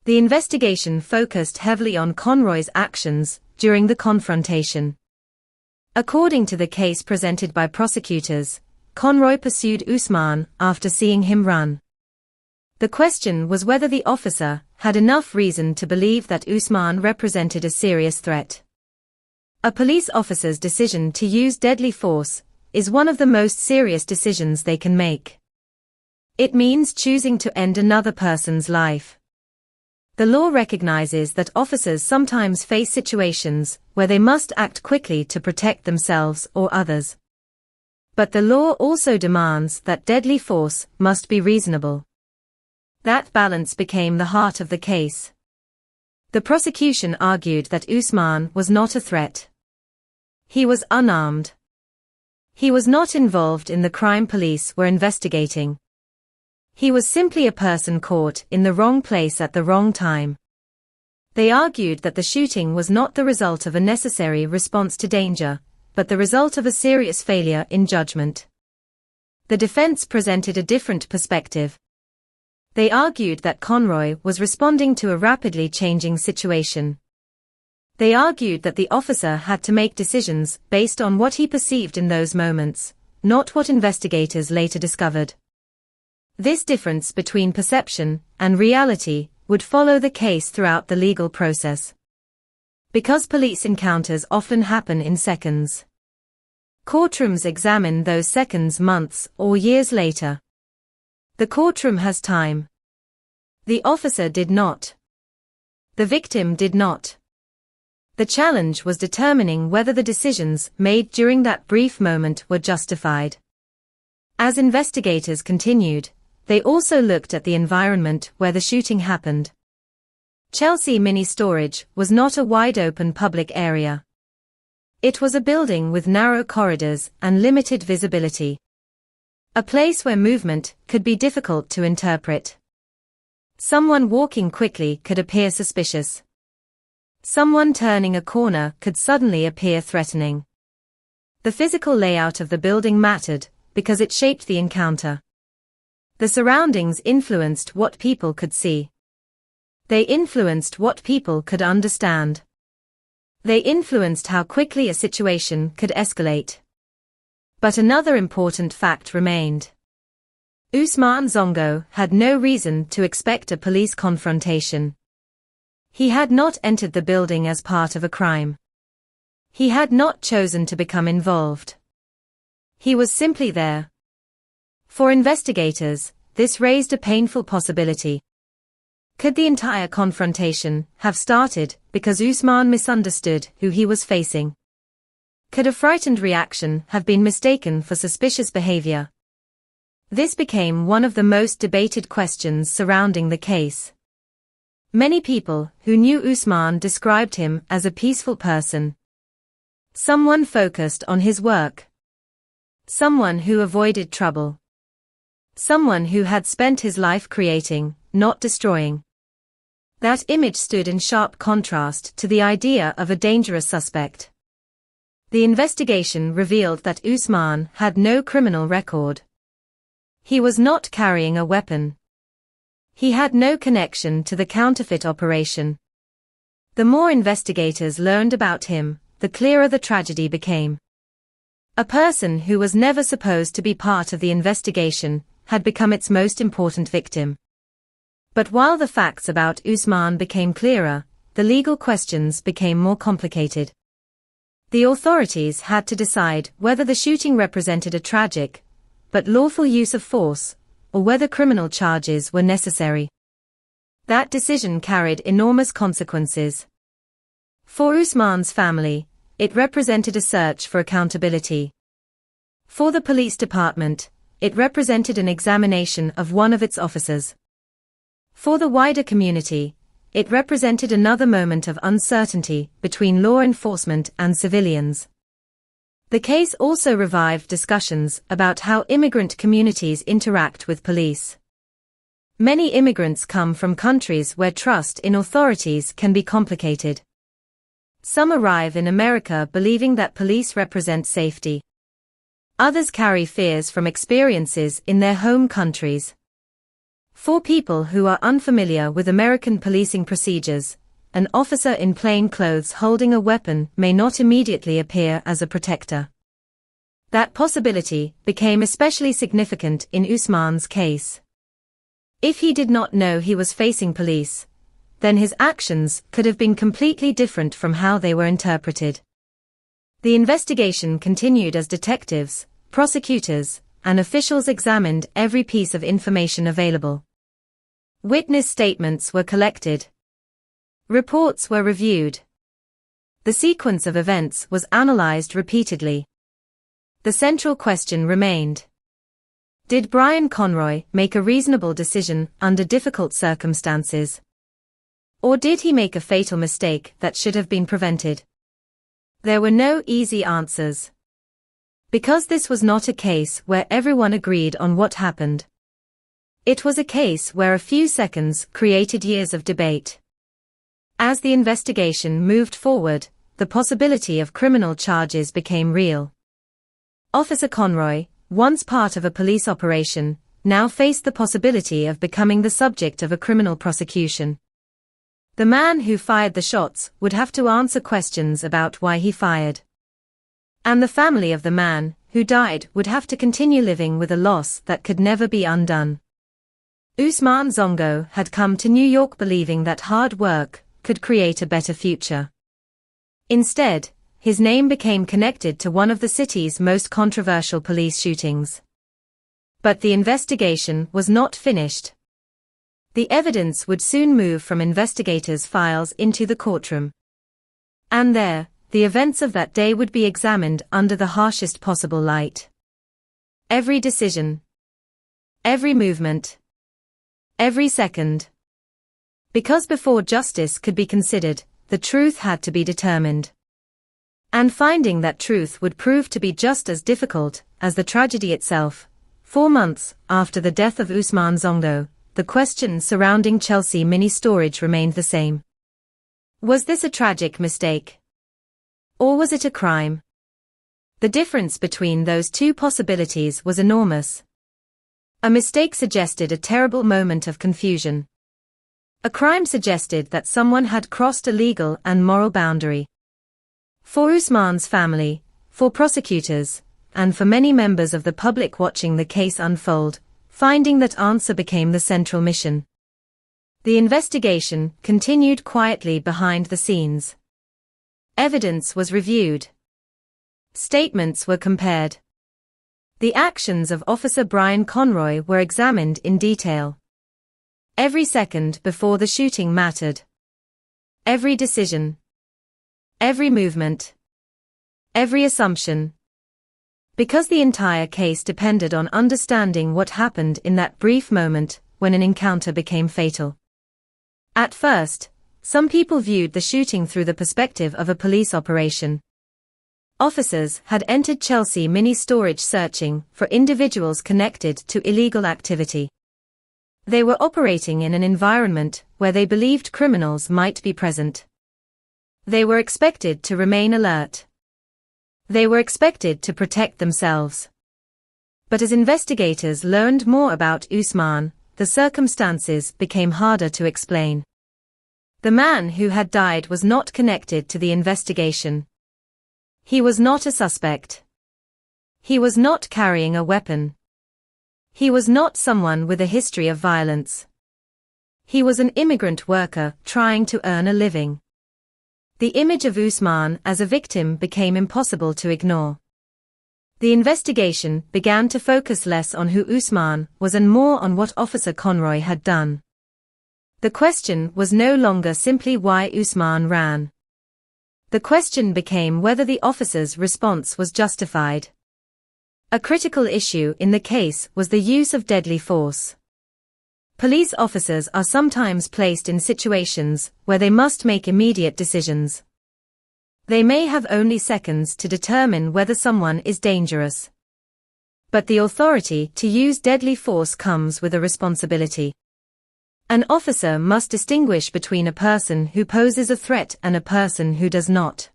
The investigation focused heavily on Conroy's actions during the confrontation. According to the case presented by prosecutors, Conroy pursued Usman after seeing him run. The question was whether the officer had enough reason to believe that Usman represented a serious threat. A police officer's decision to use deadly force is one of the most serious decisions they can make. It means choosing to end another person's life. The law recognizes that officers sometimes face situations where they must act quickly to protect themselves or others. But the law also demands that deadly force must be reasonable. That balance became the heart of the case. The prosecution argued that Usman was not a threat. He was unarmed. He was not involved in the crime police were investigating. He was simply a person caught in the wrong place at the wrong time. They argued that the shooting was not the result of a necessary response to danger, but the result of a serious failure in judgment. The defense presented a different perspective. They argued that Conroy was responding to a rapidly changing situation. They argued that the officer had to make decisions based on what he perceived in those moments, not what investigators later discovered. This difference between perception and reality would follow the case throughout the legal process. Because police encounters often happen in seconds. Courtrooms examine those seconds months or years later. The courtroom has time. The officer did not. The victim did not. The challenge was determining whether the decisions made during that brief moment were justified. As investigators continued, they also looked at the environment where the shooting happened. Chelsea Mini Storage was not a wide-open public area. It was a building with narrow corridors and limited visibility. A place where movement could be difficult to interpret. Someone walking quickly could appear suspicious. Someone turning a corner could suddenly appear threatening. The physical layout of the building mattered because it shaped the encounter. The surroundings influenced what people could see. They influenced what people could understand. They influenced how quickly a situation could escalate. But another important fact remained. Usman Zongo had no reason to expect a police confrontation. He had not entered the building as part of a crime. He had not chosen to become involved. He was simply there. For investigators, this raised a painful possibility. Could the entire confrontation have started because Usman misunderstood who he was facing? Could a frightened reaction have been mistaken for suspicious behavior? This became one of the most debated questions surrounding the case. Many people who knew Usman described him as a peaceful person. Someone focused on his work. Someone who avoided trouble. Someone who had spent his life creating, not destroying. That image stood in sharp contrast to the idea of a dangerous suspect. The investigation revealed that Usman had no criminal record. He was not carrying a weapon. He had no connection to the counterfeit operation. The more investigators learned about him, the clearer the tragedy became. A person who was never supposed to be part of the investigation had become its most important victim. But while the facts about Usman became clearer, the legal questions became more complicated. The authorities had to decide whether the shooting represented a tragic, but lawful use of force, or whether criminal charges were necessary. That decision carried enormous consequences. For Usman's family, it represented a search for accountability. For the police department, it represented an examination of one of its officers. For the wider community, it represented another moment of uncertainty between law enforcement and civilians. The case also revived discussions about how immigrant communities interact with police. Many immigrants come from countries where trust in authorities can be complicated. Some arrive in America believing that police represent safety. Others carry fears from experiences in their home countries. For people who are unfamiliar with American policing procedures, an officer in plain clothes holding a weapon may not immediately appear as a protector. That possibility became especially significant in Usman's case. If he did not know he was facing police, then his actions could have been completely different from how they were interpreted. The investigation continued as detectives, prosecutors, and officials examined every piece of information available. Witness statements were collected. Reports were reviewed. The sequence of events was analyzed repeatedly. The central question remained: did Brian Conroy make a reasonable decision under difficult circumstances? Or did he make a fatal mistake that should have been prevented? There were no easy answers. Because this was not a case where everyone agreed on what happened. It was a case where a few seconds created years of debate. As the investigation moved forward, the possibility of criminal charges became real. Officer Conroy, once part of a police operation, now faced the possibility of becoming the subject of a criminal prosecution. The man who fired the shots would have to answer questions about why he fired. And the family of the man who died would have to continue living with a loss that could never be undone. Usman Zongo had come to New York believing that hard work could create a better future. Instead, his name became connected to one of the city's most controversial police shootings. But the investigation was not finished. The evidence would soon move from investigators' files into the courtroom. And there, the events of that day would be examined under the harshest possible light. Every decision, every movement, every second. Because before justice could be considered, the truth had to be determined. And finding that truth would prove to be just as difficult as the tragedy itself. 4 months after the death of Usman Zongo, the questions surrounding Chelsea Mini Storage remained the same. Was this a tragic mistake? Or was it a crime? The difference between those two possibilities was enormous. A mistake suggested a terrible moment of confusion. A crime suggested that someone had crossed a legal and moral boundary. For Usman's family, for prosecutors, and for many members of the public watching the case unfold, finding that answer became the central mission. The investigation continued quietly behind the scenes. Evidence was reviewed. Statements were compared. The actions of Officer Brian Conroy were examined in detail. Every second before the shooting mattered. Every decision. Every movement. Every assumption. Because the entire case depended on understanding what happened in that brief moment when an encounter became fatal. At first, some people viewed the shooting through the perspective of a police operation. Officers had entered Chelsea Mini Storage searching for individuals connected to illegal activity. They were operating in an environment where they believed criminals might be present. They were expected to remain alert. They were expected to protect themselves. But as investigators learned more about Usman, the circumstances became harder to explain. The man who had died was not connected to the investigation. He was not a suspect. He was not carrying a weapon. He was not someone with a history of violence. He was an immigrant worker trying to earn a living. The image of Usman as a victim became impossible to ignore. The investigation began to focus less on who Usman was and more on what Officer Conroy had done. The question was no longer simply why Usman ran. The question became whether the officer's response was justified. A critical issue in the case was the use of deadly force. Police officers are sometimes placed in situations where they must make immediate decisions. They may have only seconds to determine whether someone is dangerous. But the authority to use deadly force comes with a responsibility. An officer must distinguish between a person who poses a threat and a person who does not.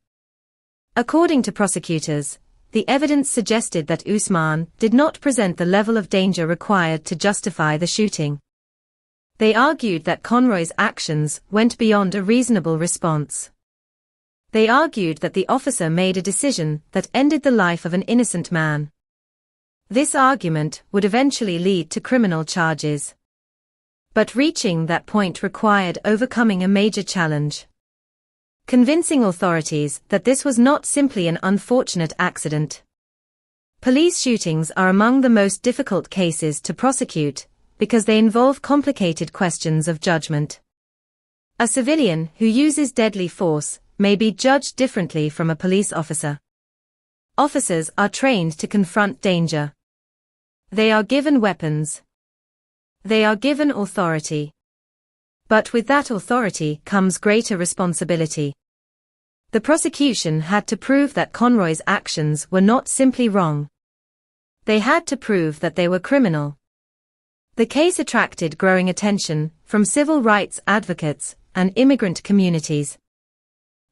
According to prosecutors, the evidence suggested that Usman did not present the level of danger required to justify the shooting. They argued that Conroy's actions went beyond a reasonable response. They argued that the officer made a decision that ended the life of an innocent man. This argument would eventually lead to criminal charges. But reaching that point required overcoming a major challenge. Convincing authorities that this was not simply an unfortunate accident. Police shootings are among the most difficult cases to prosecute because they involve complicated questions of judgment. A civilian who uses deadly force may be judged differently from a police officer. Officers are trained to confront danger. They are given weapons. They are given authority. But with that authority comes greater responsibility. The prosecution had to prove that Conroy's actions were not simply wrong. They had to prove that they were criminal. The case attracted growing attention from civil rights advocates and immigrant communities.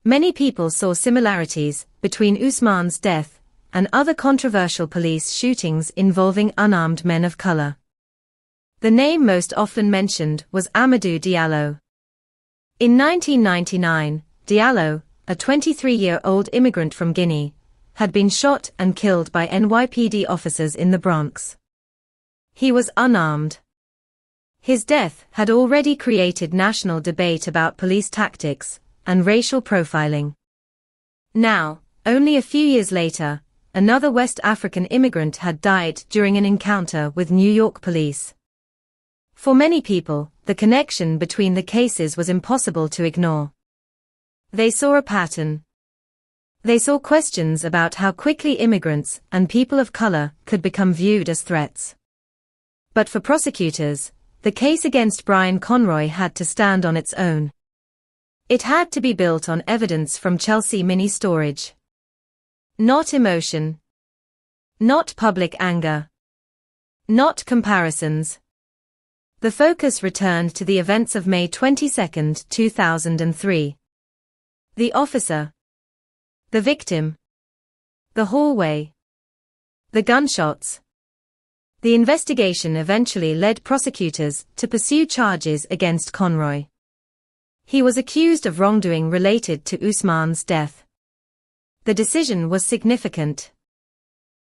Many people saw similarities between Usman's death and other controversial police shootings involving unarmed men of color. The name most often mentioned was Amadou Diallo. In 1999, Diallo, a 23-year-old immigrant from Guinea, had been shot and killed by NYPD officers in the Bronx. He was unarmed. His death had already created national debate about police tactics and racial profiling. Now, only a few years later, another West African immigrant had died during an encounter with New York police. For many people, the connection between the cases was impossible to ignore. They saw a pattern. They saw questions about how quickly immigrants and people of color could become viewed as threats. But for prosecutors, the case against Brian Conroy had to stand on its own. It had to be built on evidence from Chelsea Mini Storage. Not emotion. Not public anger. Not comparisons. The focus returned to the events of May 22, 2003. The officer. The victim. The hallway. The gunshots. The investigation eventually led prosecutors to pursue charges against Conroy. He was accused of wrongdoing related to Usman's death. The decision was significant.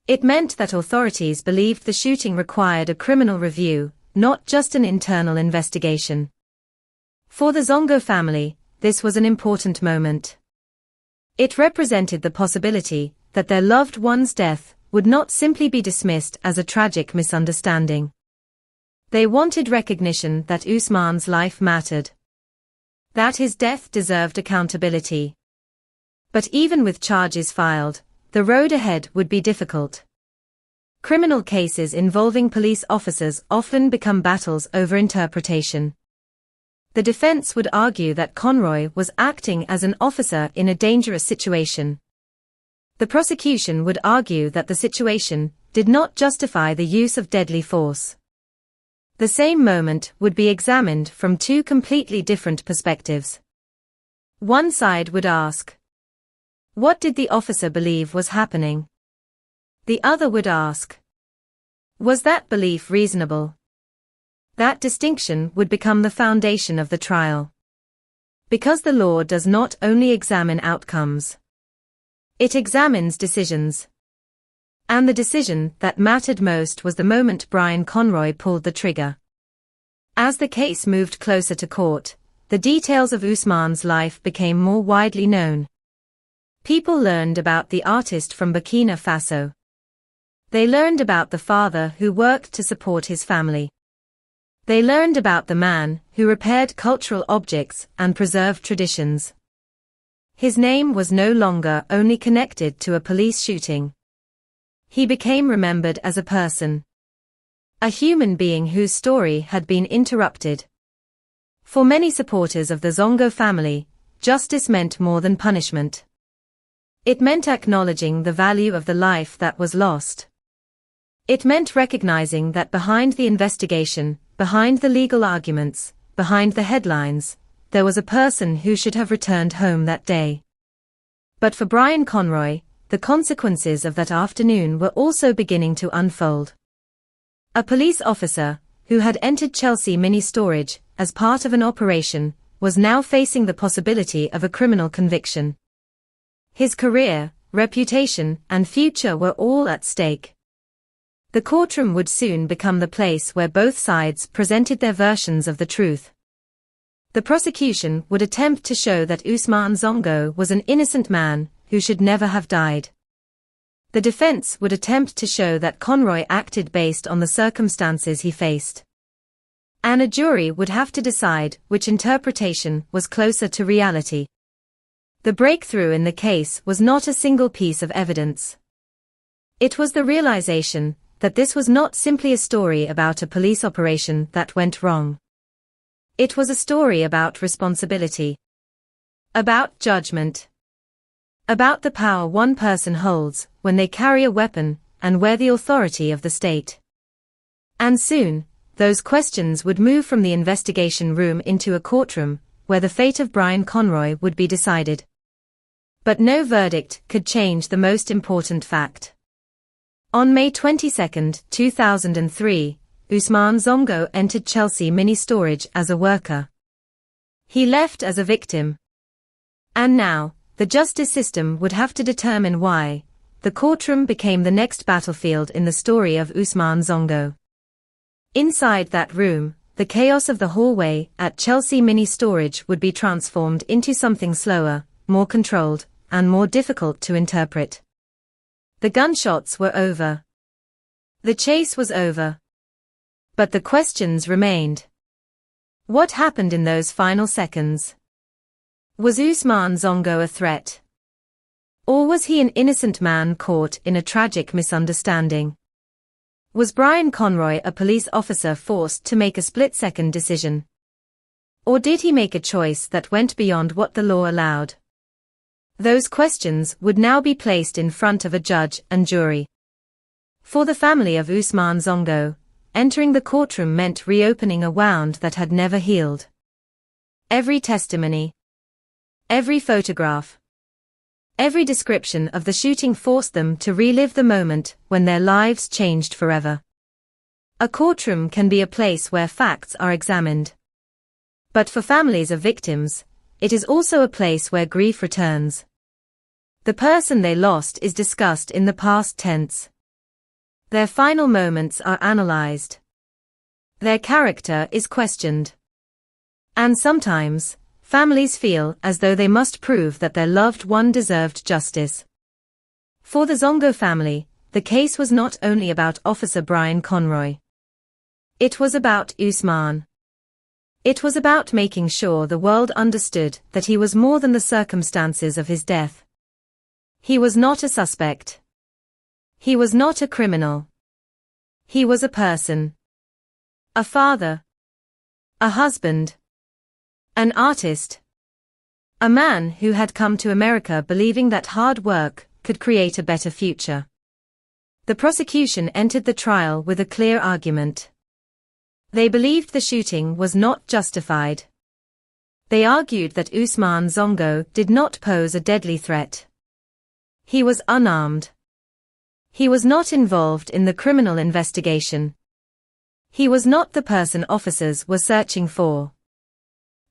It meant that authorities believed the shooting required a criminal review, not just an internal investigation. For the Zongo family, this was an important moment. It represented the possibility that their loved one's death would not simply be dismissed as a tragic misunderstanding. They wanted recognition that Usman's life mattered. That his death deserved accountability. But even with charges filed, the road ahead would be difficult. Criminal cases involving police officers often become battles over interpretation. The defense would argue that Conroy was acting as an officer in a dangerous situation. The prosecution would argue that the situation did not justify the use of deadly force. The same moment would be examined from two completely different perspectives. One side would ask, what did the officer believe was happening? The other would ask, was that belief reasonable? That distinction would become the foundation of the trial. Because the law does not only examine outcomes. It examines decisions. And the decision that mattered most was the moment Brian Conroy pulled the trigger. As the case moved closer to court, the details of Ousmane's life became more widely known. People learned about the artist from Burkina Faso. They learned about the father who worked to support his family. They learned about the man who repaired cultural objects and preserved traditions. His name was no longer only connected to a police shooting. He became remembered as a person. A human being whose story had been interrupted. For many supporters of the Zongo family, justice meant more than punishment. It meant acknowledging the value of the life that was lost. It meant recognizing that behind the investigation, behind the legal arguments, behind the headlines, there was a person who should have returned home that day. But for Brian Conroy, the consequences of that afternoon were also beginning to unfold. A police officer, who had entered Chelsea Mini Storage as part of an operation, was now facing the possibility of a criminal conviction. His career, reputation, and future were all at stake. The courtroom would soon become the place where both sides presented their versions of the truth. The prosecution would attempt to show that Ousmane Zongo was an innocent man who should never have died. The defense would attempt to show that Conroy acted based on the circumstances he faced. And a jury would have to decide which interpretation was closer to reality. The breakthrough in the case was not a single piece of evidence. It was the realization that this was not simply a story about a police operation that went wrong. It was a story about responsibility. About judgment. About the power one person holds when they carry a weapon and wear the authority of the state. And soon, those questions would move from the investigation room into a courtroom, where the fate of Brian Conroy would be decided. But no verdict could change the most important fact. On May 22, 2003, Ousmane Zongo entered Chelsea Mini Storage as a worker. He left as a victim. And now, the justice system would have to determine why. The courtroom became the next battlefield in the story of Ousmane Zongo. Inside that room, the chaos of the hallway at Chelsea Mini Storage would be transformed into something slower, more controlled, and more difficult to interpret. The gunshots were over. The chase was over. But the questions remained. What happened in those final seconds? Was Ousmane Zongo a threat? Or was he an innocent man caught in a tragic misunderstanding? Was Brian Conroy a police officer forced to make a split-second decision? Or did he make a choice that went beyond what the law allowed? Those questions would now be placed in front of a judge and jury. For the family of Ousmane Zongo, entering the courtroom meant reopening a wound that had never healed. Every testimony, every photograph, every description of the shooting forced them to relive the moment when their lives changed forever. A courtroom can be a place where facts are examined. But for families of victims, it is also a place where grief returns. The person they lost is discussed in the past tense. Their final moments are analyzed. Their character is questioned. And sometimes, families feel as though they must prove that their loved one deserved justice. For the Zongo family, the case was not only about Officer Brian Conroy. It was about Ousmane. It was about making sure the world understood that he was more than the circumstances of his death. He was not a suspect. He was not a criminal. He was a person. A father. A husband. An artist. A man who had come to America believing that hard work could create a better future. The prosecution entered the trial with a clear argument. They believed the shooting was not justified. They argued that Usman Zongo did not pose a deadly threat. He was unarmed. He was not involved in the criminal investigation. He was not the person officers were searching for.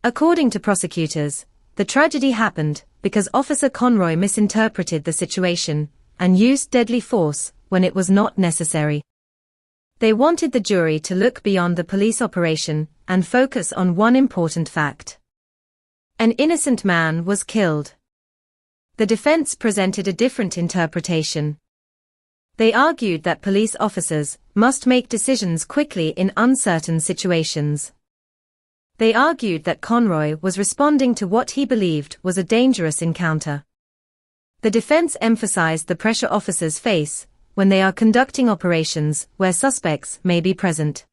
According to prosecutors, the tragedy happened because Officer Conroy misinterpreted the situation and used deadly force when it was not necessary. They wanted the jury to look beyond the police operation and focus on one important fact. An innocent man was killed. The defense presented a different interpretation. They argued that police officers must make decisions quickly in uncertain situations. They argued that Conroy was responding to what he believed was a dangerous encounter. The defense emphasized the pressure officers face when they are conducting operations where suspects may be present.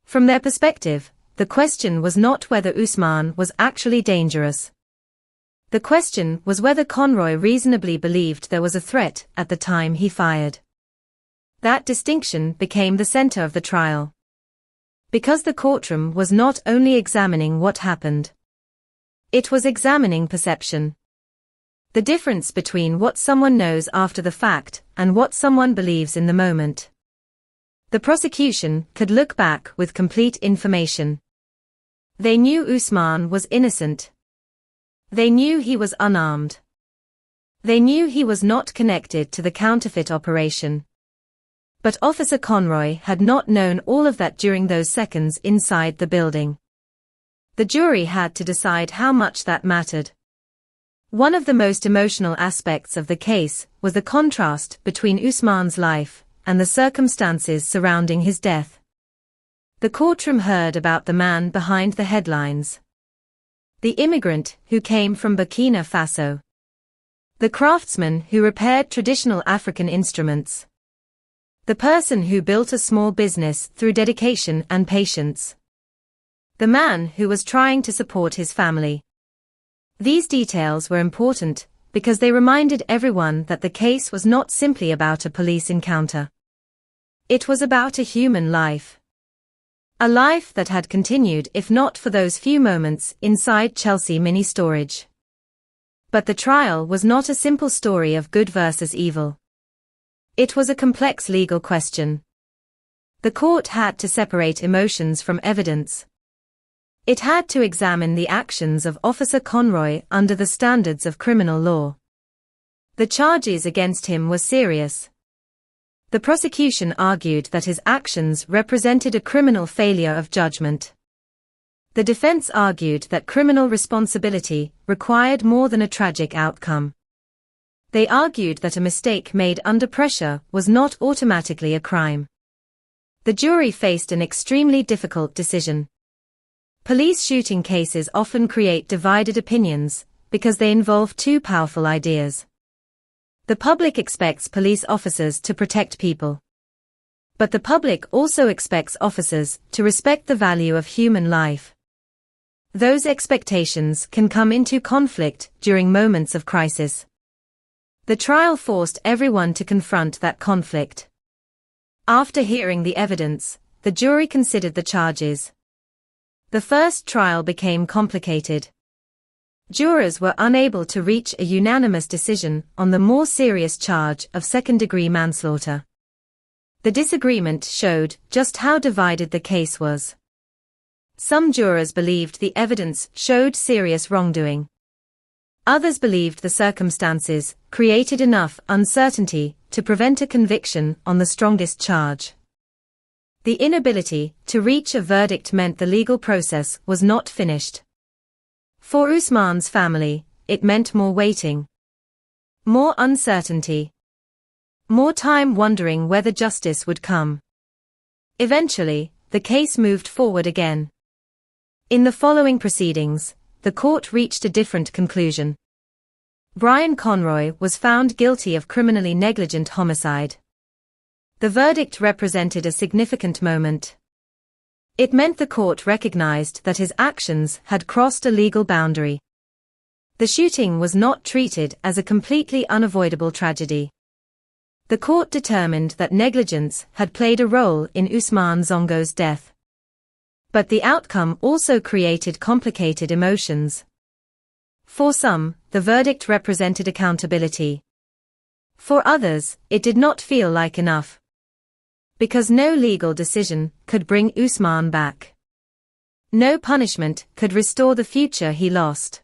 From their perspective, the question was not whether Usman was actually dangerous. The question was whether Conroy reasonably believed there was a threat at the time he fired. That distinction became the center of the trial. Because the courtroom was not only examining what happened. It was examining perception. The difference between what someone knows after the fact and what someone believes in the moment. The prosecution could look back with complete information. They knew Usman was innocent. They knew he was unarmed. They knew he was not connected to the counterfeit operation. But Officer Conroy had not known all of that during those seconds inside the building. The jury had to decide how much that mattered. One of the most emotional aspects of the case was the contrast between Usman's life and the circumstances surrounding his death. The courtroom heard about the man behind the headlines. The immigrant who came from Burkina Faso. The craftsman who repaired traditional African instruments. The person who built a small business through dedication and patience. The man who was trying to support his family. These details were important because they reminded everyone that the case was not simply about a police encounter. It was about a human life. A life that had continued if not for those few moments inside Chelsea Mini Storage. But the trial was not a simple story of good versus evil. It was a complex legal question. The court had to separate emotions from evidence. It had to examine the actions of Officer Conroy under the standards of criminal law. The charges against him were serious. The prosecution argued that his actions represented a criminal failure of judgment. The defense argued that criminal responsibility required more than a tragic outcome. They argued that a mistake made under pressure was not automatically a crime. The jury faced an extremely difficult decision. Police shooting cases often create divided opinions because they involve two powerful ideas. The public expects police officers to protect people. But the public also expects officers to respect the value of human life. Those expectations can come into conflict during moments of crisis. The trial forced everyone to confront that conflict. After hearing the evidence, the jury considered the charges. The first trial became complicated. Jurors were unable to reach a unanimous decision on the more serious charge of second-degree manslaughter. The disagreement showed just how divided the case was. Some jurors believed the evidence showed serious wrongdoing. Others believed the circumstances created enough uncertainty to prevent a conviction on the strongest charge. The inability to reach a verdict meant the legal process was not finished. For Usman's family, it meant more waiting. More uncertainty. More time wondering whether justice would come. Eventually, the case moved forward again. In the following proceedings, the court reached a different conclusion. Brian Conroy was found guilty of criminally negligent homicide. The verdict represented a significant moment. It meant the court recognized that his actions had crossed a legal boundary. The shooting was not treated as a completely unavoidable tragedy. The court determined that negligence had played a role in Usman Zongo's death. But the outcome also created complicated emotions. For some, the verdict represented accountability. For others, it did not feel like enough. Because no legal decision could bring Usman back. No punishment could restore the future he lost.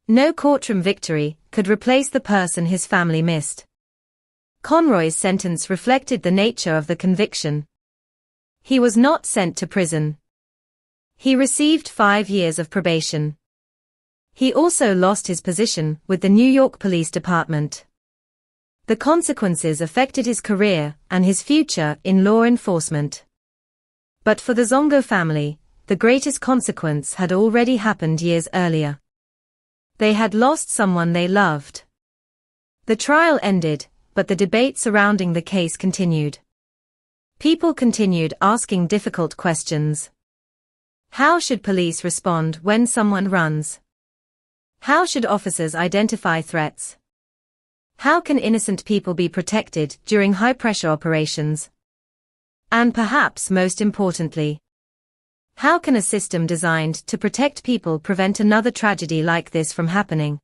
No courtroom victory could replace the person his family missed. Conroy's sentence reflected the nature of the conviction. He was not sent to prison. He received 5 years of probation. He also lost his position with the New York Police Department. The consequences affected his career and his future in law enforcement. But for the Zongo family, the greatest consequence had already happened years earlier. They had lost someone they loved. The trial ended, but the debate surrounding the case continued. People continued asking difficult questions. How should police respond when someone runs? How should officers identify threats? How can innocent people be protected during high-pressure operations? And perhaps most importantly, how can a system designed to protect people prevent another tragedy like this from happening?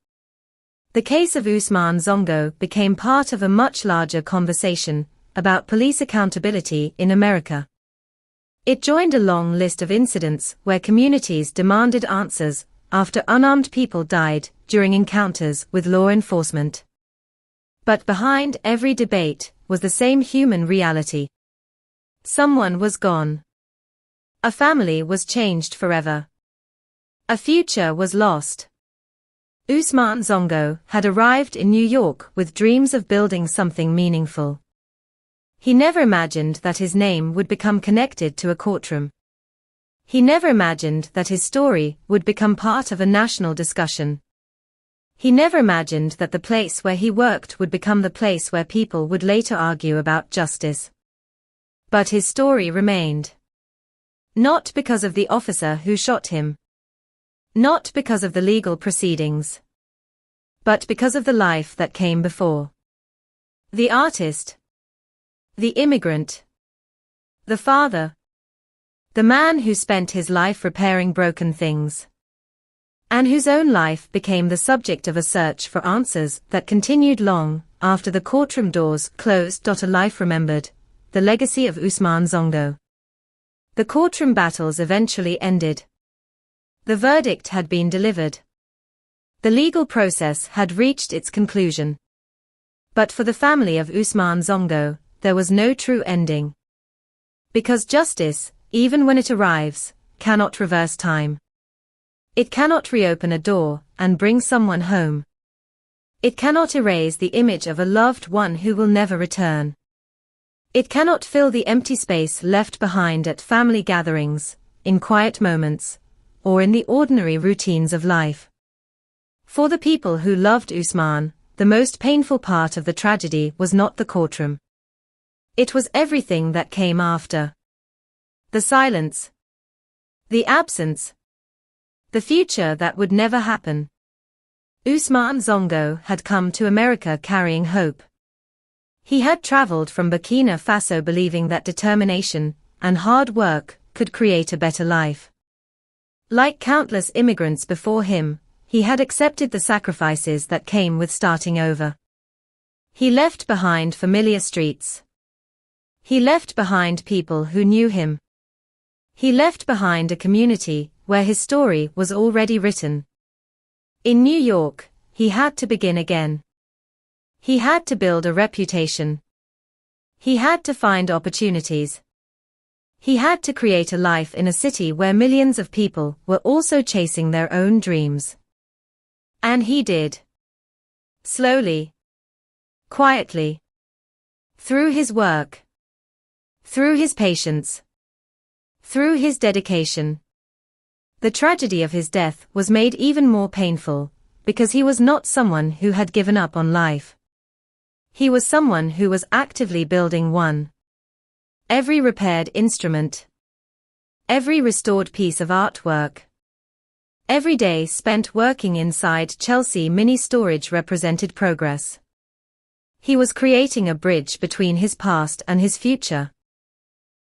The case of Usman Zongo became part of a much larger conversation about police accountability in America. It joined a long list of incidents where communities demanded answers after unarmed people died during encounters with law enforcement. But behind every debate was the same human reality. Someone was gone. A family was changed forever. A future was lost. Usman Zongo had arrived in New York with dreams of building something meaningful. He never imagined that his name would become connected to a courtroom. He never imagined that his story would become part of a national discussion. He never imagined that the place where he worked would become the place where people would later argue about justice. But his story remained. Not because of the officer who shot him. Not because of the legal proceedings. But because of the life that came before. The artist. The immigrant. The father. The man who spent his life repairing broken things. And whose own life became the subject of a search for answers that continued long after the courtroom doors closed. A life remembered. The legacy of Usman Zongo. The courtroom battles eventually ended. The verdict had been delivered. The legal process had reached its conclusion. But for the family of Usman Zongo, there was no true ending. Because justice, even when it arrives, cannot reverse time. It cannot reopen a door and bring someone home. It cannot erase the image of a loved one who will never return. It cannot fill the empty space left behind at family gatherings, in quiet moments, or in the ordinary routines of life. For the people who loved Usman, the most painful part of the tragedy was not the courtroom. It was everything that came after. The silence. The absence. The future that would never happen. Usman Zongo had come to America carrying hope. He had traveled from Burkina Faso believing that determination and hard work could create a better life. Like countless immigrants before him, he had accepted the sacrifices that came with starting over. He left behind familiar streets. He left behind people who knew him. He left behind a community where his story was already written. In New York, he had to begin again. He had to build a reputation. He had to find opportunities. He had to create a life in a city where millions of people were also chasing their own dreams. And he did. Slowly. Quietly. Through his work. Through his patience. Through his dedication. The tragedy of his death was made even more painful, because he was not someone who had given up on life. He was someone who was actively building one. Every repaired instrument. Every restored piece of artwork. Every day spent working inside Chelsea Mini Storage represented progress. He was creating a bridge between his past and his future.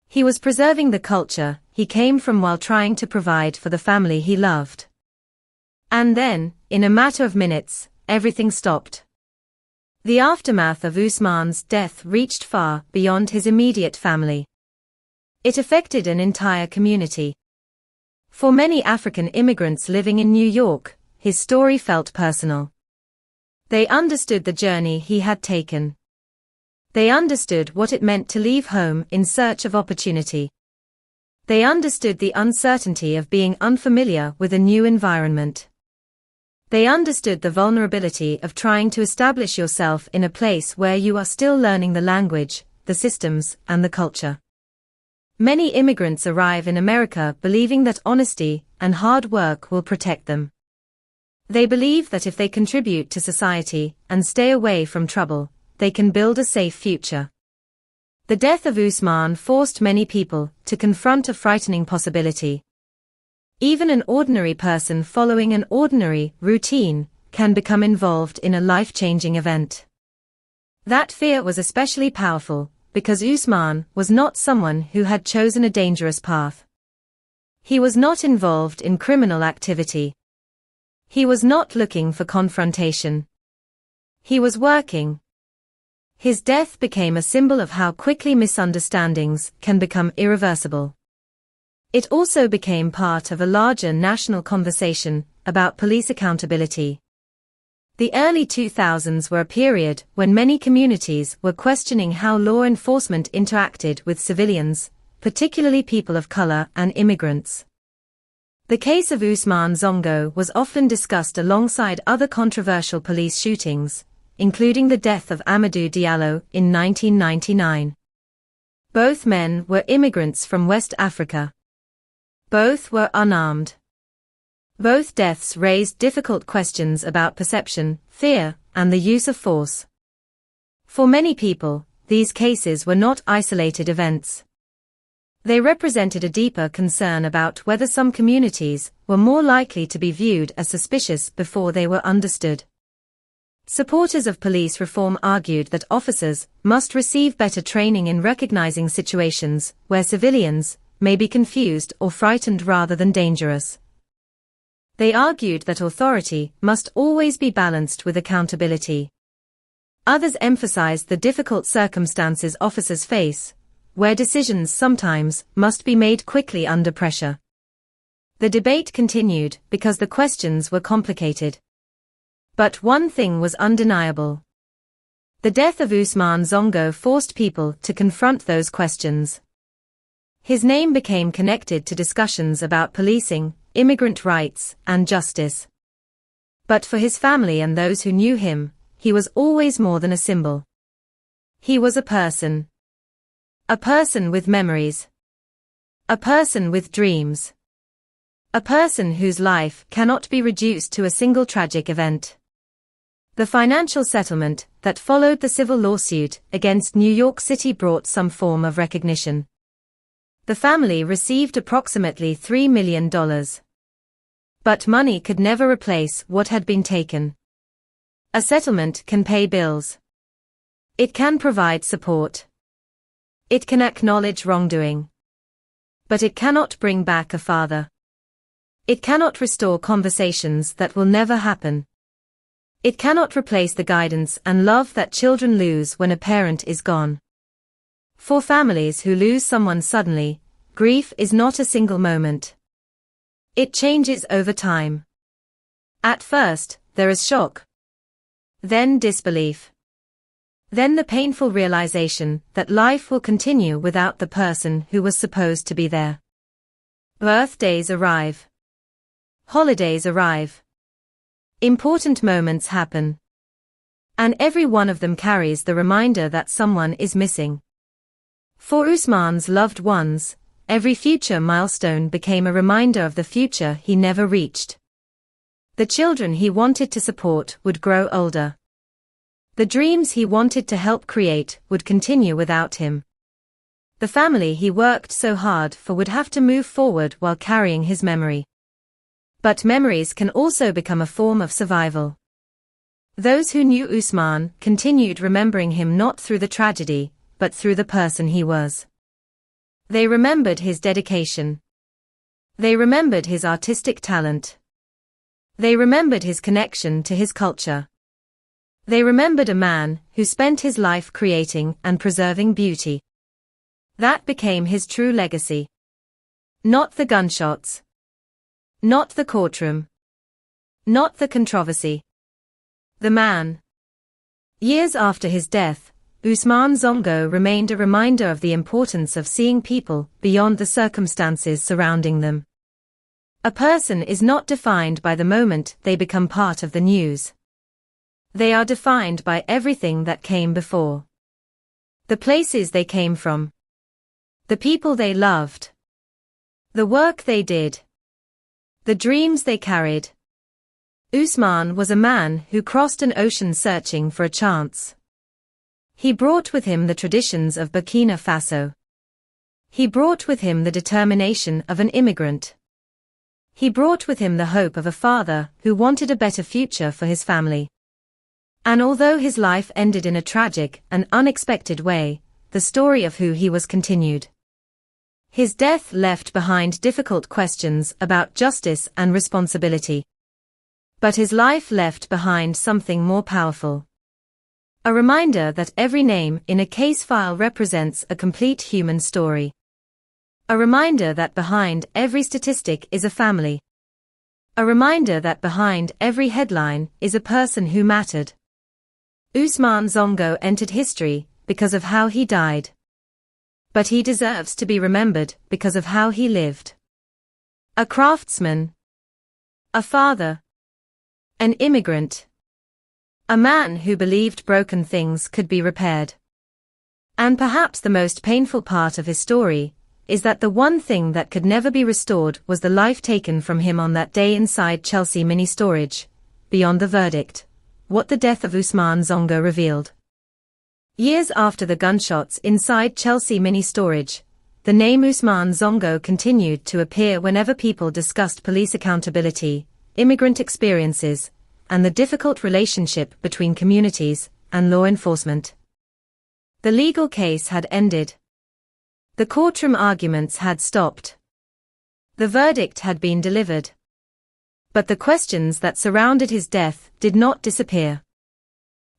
He was preserving the culture he came from while trying to provide for the family he loved. And then, in a matter of minutes, everything stopped. The aftermath of Usman's death reached far beyond his immediate family. It affected an entire community. For many African immigrants living in New York, his story felt personal. They understood the journey he had taken. They understood what it meant to leave home in search of opportunity. They understood the uncertainty of being unfamiliar with a new environment. They understood the vulnerability of trying to establish yourself in a place where you are still learning the language, the systems, and the culture. Many immigrants arrive in America believing that honesty and hard work will protect them. They believe that if they contribute to society and stay away from trouble, they can build a safe future. The death of Usman forced many people to confront a frightening possibility. Even an ordinary person following an ordinary routine can become involved in a life-changing event. That fear was especially powerful because Usman was not someone who had chosen a dangerous path. He was not involved in criminal activity. He was not looking for confrontation. He was working. His death became a symbol of how quickly misunderstandings can become irreversible. It also became part of a larger national conversation about police accountability. The early 2000s were a period when many communities were questioning how law enforcement interacted with civilians, particularly people of color and immigrants. The case of Usman Zongo was often discussed alongside other controversial police shootings, including the death of Amadou Diallo in 1999. Both men were immigrants from West Africa. Both were unarmed. Both deaths raised difficult questions about perception, fear, and the use of force. For many people, these cases were not isolated events. They represented a deeper concern about whether some communities were more likely to be viewed as suspicious before they were understood. Supporters of police reform argued that officers must receive better training in recognizing situations where civilians may be confused or frightened rather than dangerous. They argued that authority must always be balanced with accountability. Others emphasized the difficult circumstances officers face, where decisions sometimes must be made quickly under pressure. The debate continued because the questions were complicated. But one thing was undeniable. The death of Usman Zongo forced people to confront those questions. His name became connected to discussions about policing, immigrant rights, and justice. But for his family and those who knew him, he was always more than a symbol. He was a person. A person with memories. A person with dreams. A person whose life cannot be reduced to a single tragic event. The financial settlement that followed the civil lawsuit against New York City brought some form of recognition. The family received approximately $3 million. But money could never replace what had been taken. A settlement can pay bills. It can provide support. It can acknowledge wrongdoing. But it cannot bring back a father. It cannot restore conversations that will never happen. It cannot replace the guidance and love that children lose when a parent is gone. For families who lose someone suddenly, grief is not a single moment. It changes over time. At first, there is shock. Then disbelief. Then the painful realization that life will continue without the person who was supposed to be there. Birthdays arrive. Holidays arrive. Important moments happen. And every one of them carries the reminder that someone is missing. For Usman's loved ones, every future milestone became a reminder of the future he never reached. The children he wanted to support would grow older. The dreams he wanted to help create would continue without him. The family he worked so hard for would have to move forward while carrying his memory. But memories can also become a form of survival. Those who knew Usman continued remembering him not through the tragedy, but through the person he was. They remembered his dedication. They remembered his artistic talent. They remembered his connection to his culture. They remembered a man who spent his life creating and preserving beauty. That became his true legacy. Not the gunshots. Not the courtroom. Not the controversy. The man. Years after his death, Ousmane Sonko remained a reminder of the importance of seeing people beyond the circumstances surrounding them. A person is not defined by the moment they become part of the news. They are defined by everything that came before. The places they came from. The people they loved. The work they did. The dreams they carried. Ousmane was a man who crossed an ocean searching for a chance. He brought with him the traditions of Burkina Faso. He brought with him the determination of an immigrant. He brought with him the hope of a father who wanted a better future for his family. And although his life ended in a tragic and unexpected way, the story of who he was continued. His death left behind difficult questions about justice and responsibility. But his life left behind something more powerful. A reminder that every name in a case file represents a complete human story. A reminder that behind every statistic is a family. A reminder that behind every headline is a person who mattered. Ousmane Sonko entered history because of how he died. But he deserves to be remembered because of how he lived. A craftsman. A father. An immigrant. A man who believed broken things could be repaired. And perhaps the most painful part of his story is that the one thing that could never be restored was the life taken from him on that day inside Chelsea Mini Storage. Beyond the verdict, what the death of Ousmane Sonko revealed. Years after the gunshots inside Chelsea Mini Storage, the name Ousmane Sonko continued to appear whenever people discussed police accountability, immigrant experiences, and the difficult relationship between communities and law enforcement. The legal case had ended. The courtroom arguments had stopped. The verdict had been delivered. But the questions that surrounded his death did not disappear.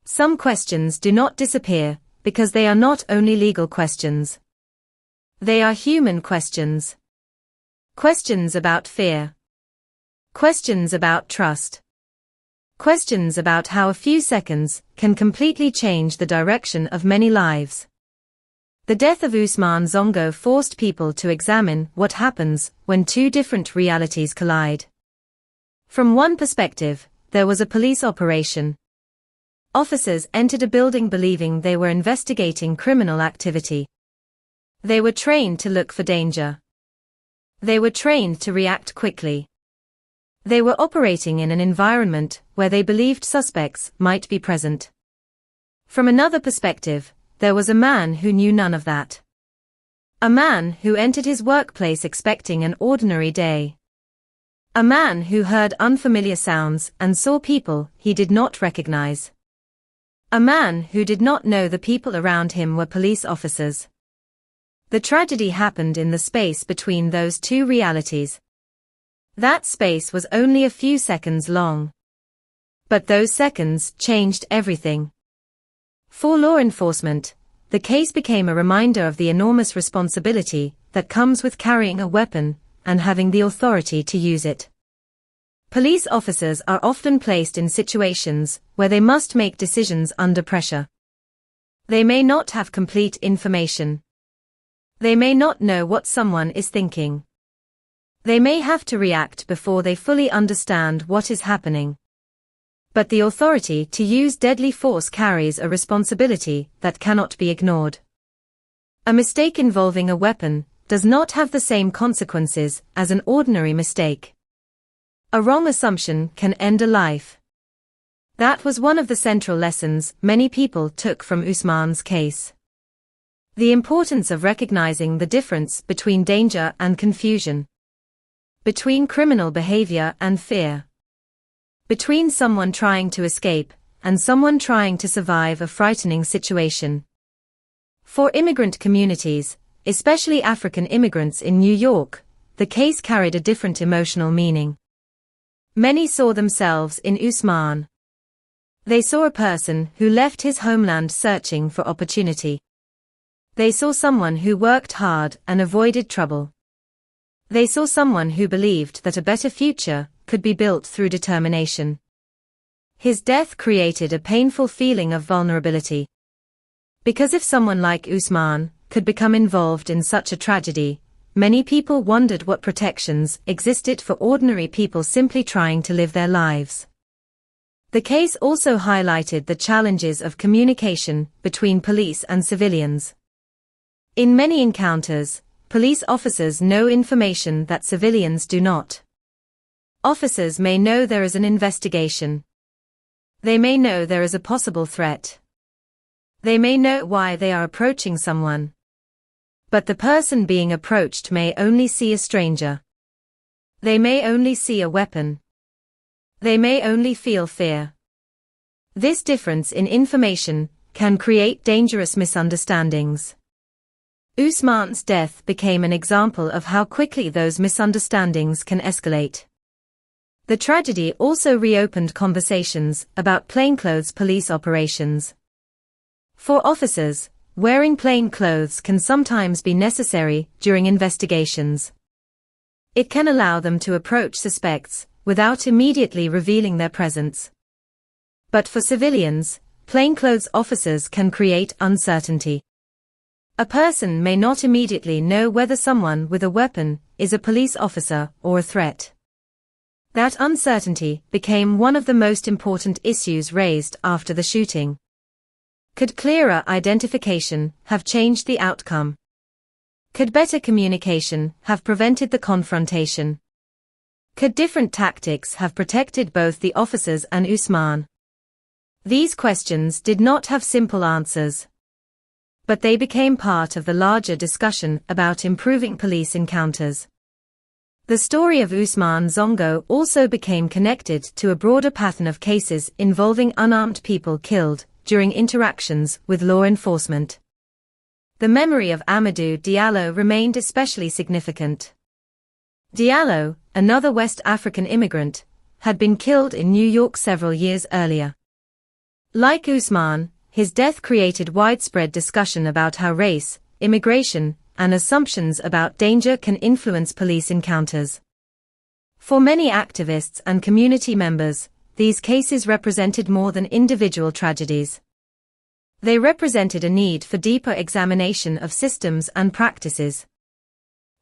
Some questions do not disappear because they are not only legal questions. They are human questions. Questions about fear. Questions about trust. Questions about how a few seconds can completely change the direction of many lives. The death of Ousmane Sonko forced people to examine what happens when two different realities collide. From one perspective, there was a police operation. Officers entered a building believing they were investigating criminal activity. They were trained to look for danger. They were trained to react quickly. They were operating in an environment where they believed suspects might be present. From another perspective, there was a man who knew none of that. A man who entered his workplace expecting an ordinary day. A man who heard unfamiliar sounds and saw people he did not recognize. A man who did not know the people around him were police officers. The tragedy happened in the space between those two realities. That space was only a few seconds long. But those seconds changed everything. For law enforcement, the case became a reminder of the enormous responsibility that comes with carrying a weapon and having the authority to use it. Police officers are often placed in situations where they must make decisions under pressure. They may not have complete information. They may not know what someone is thinking. They may have to react before they fully understand what is happening. But the authority to use deadly force carries a responsibility that cannot be ignored. A mistake involving a weapon does not have the same consequences as an ordinary mistake. A wrong assumption can end a life. That was one of the central lessons many people took from Ousmane's case. The importance of recognizing the difference between danger and confusion. Between criminal behavior and fear. Between someone trying to escape and someone trying to survive a frightening situation. For immigrant communities, especially African immigrants in New York, the case carried a different emotional meaning. Many saw themselves in Usman. They saw a person who left his homeland searching for opportunity. They saw someone who worked hard and avoided trouble. They saw someone who believed that a better future could be built through determination. His death created a painful feeling of vulnerability. Because if someone like Usman could become involved in such a tragedy, many people wondered what protections existed for ordinary people simply trying to live their lives. The case also highlighted the challenges of communication between police and civilians. In many encounters, police officers know information that civilians do not. Officers may know there is an investigation. They may know there is a possible threat. They may know why they are approaching someone. But the person being approached may only see a stranger. They may only see a weapon. They may only feel fear. This difference in information can create dangerous misunderstandings. Usman's death became an example of how quickly those misunderstandings can escalate. The tragedy also reopened conversations about plainclothes police operations. For officers, wearing plain clothes can sometimes be necessary during investigations. It can allow them to approach suspects without immediately revealing their presence. But for civilians, plainclothes officers can create uncertainty. A person may not immediately know whether someone with a weapon is a police officer or a threat. That uncertainty became one of the most important issues raised after the shooting. Could clearer identification have changed the outcome? Could better communication have prevented the confrontation? Could different tactics have protected both the officers and Usman? These questions did not have simple answers. But they became part of the larger discussion about improving police encounters. The story of Usman Zongo also became connected to a broader pattern of cases involving unarmed people killed during interactions with law enforcement. The memory of Amadou Diallo remained especially significant. Diallo, another West African immigrant, had been killed in New York several years earlier. Like Usman, his death created widespread discussion about how race, immigration, and assumptions about danger can influence police encounters. For many activists and community members, these cases represented more than individual tragedies. They represented a need for deeper examination of systems and practices.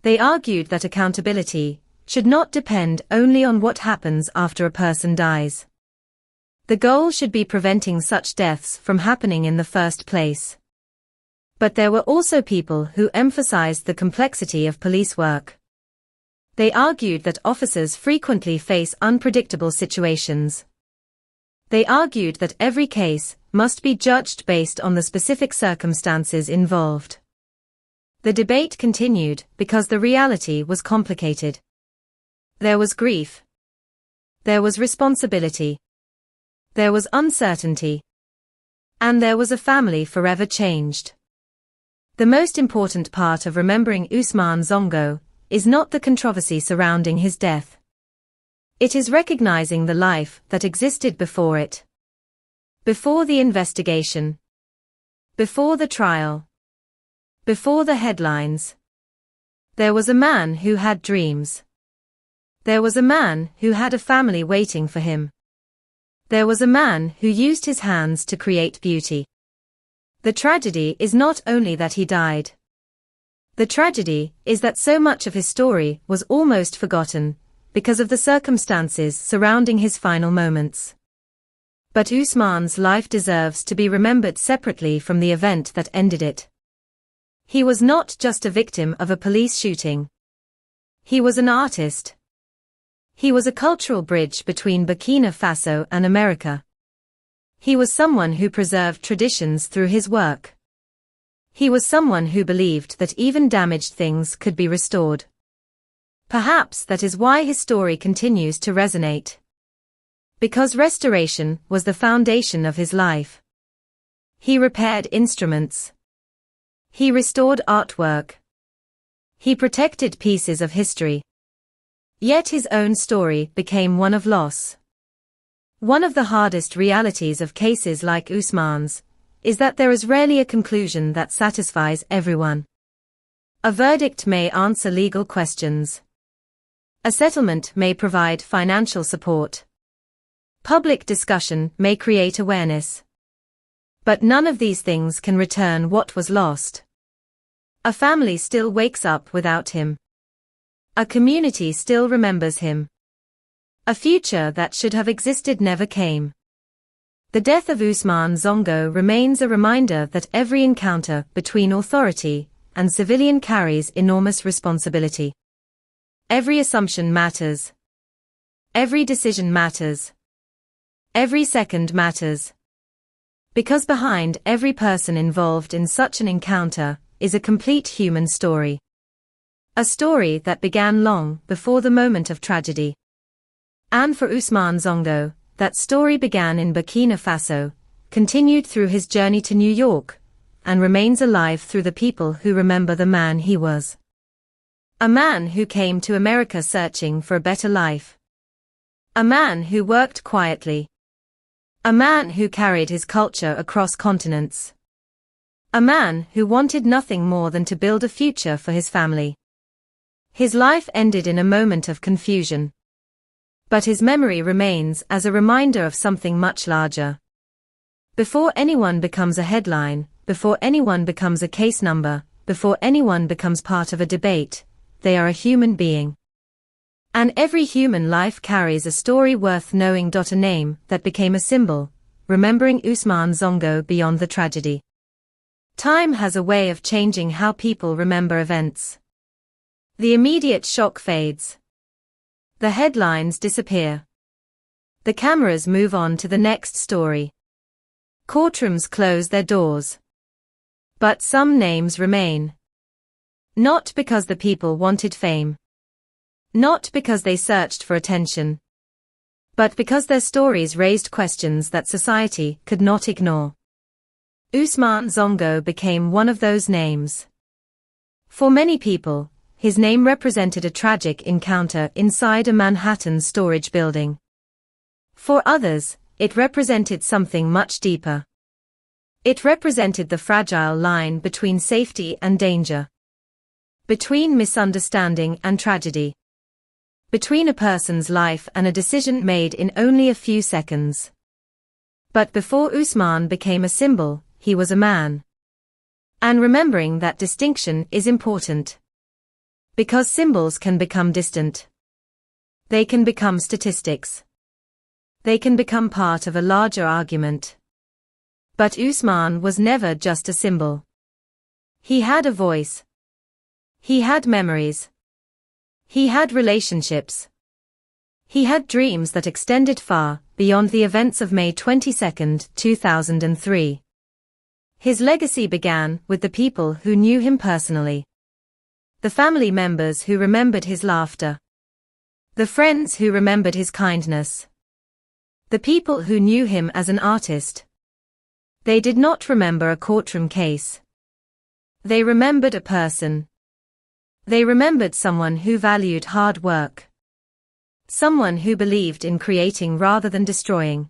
They argued that accountability should not depend only on what happens after a person dies. The goal should be preventing such deaths from happening in the first place. But there were also people who emphasized the complexity of police work. They argued that officers frequently face unpredictable situations. They argued that every case must be judged based on the specific circumstances involved. The debate continued because the reality was complicated. There was grief. There was responsibility. There was uncertainty. And there was a family forever changed. The most important part of remembering Usman Zongo is not the controversy surrounding his death. It is recognizing the life that existed before it. Before the investigation. Before the trial. Before the headlines. There was a man who had dreams. There was a man who had a family waiting for him. There was a man who used his hands to create beauty. The tragedy is not only that he died. The tragedy is that so much of his story was almost forgotten, because of the circumstances surrounding his final moments. But Usman's life deserves to be remembered separately from the event that ended it. He was not just a victim of a police shooting. He was an artist. He was a cultural bridge between Burkina Faso and America. He was someone who preserved traditions through his work. He was someone who believed that even damaged things could be restored. Perhaps that is why his story continues to resonate. Because restoration was the foundation of his life. He repaired instruments. He restored artwork. He protected pieces of history. Yet his own story became one of loss. One of the hardest realities of cases like Usman's is that there is rarely a conclusion that satisfies everyone. A verdict may answer legal questions. A settlement may provide financial support. Public discussion may create awareness. But none of these things can return what was lost. A family still wakes up without him. A community still remembers him. A future that should have existed never came. The death of Usman Zongo remains a reminder that every encounter between authority and civilian carries enormous responsibility. Every assumption matters. Every decision matters. Every second matters. Because behind every person involved in such an encounter is a complete human story. A story that began long before the moment of tragedy. And for Usman Zongo, that story began in Burkina Faso, continued through his journey to New York, and remains alive through the people who remember the man he was. A man who came to America searching for a better life. A man who worked quietly. A man who carried his culture across continents. A man who wanted nothing more than to build a future for his family. His life ended in a moment of confusion. But his memory remains as a reminder of something much larger. Before anyone becomes a headline, before anyone becomes a case number, before anyone becomes part of a debate, they are a human being. And every human life carries a story worth knowing. A name that became a symbol, remembering Usman Zongo beyond the tragedy. Time has a way of changing how people remember events. The immediate shock fades. The headlines disappear. The cameras move on to the next story. Courtrooms close their doors. But some names remain. Not because the people wanted fame. Not because they searched for attention. But because their stories raised questions that society could not ignore. Usman Zongo became one of those names. For many people, his name represented a tragic encounter inside a Manhattan storage building. For others, it represented something much deeper. It represented the fragile line between safety and danger. Between misunderstanding and tragedy. Between a person's life and a decision made in only a few seconds. But before Usman became a symbol, he was a man. And remembering that distinction is important. Because symbols can become distant. They can become statistics. They can become part of a larger argument. But Usman was never just a symbol. He had a voice. He had memories. He had relationships. He had dreams that extended far beyond the events of May 22, 2003. His legacy began with the people who knew him personally. The family members who remembered his laughter. The friends who remembered his kindness. The people who knew him as an artist. They did not remember a courtroom case. They remembered a person. They remembered someone who valued hard work. Someone who believed in creating rather than destroying.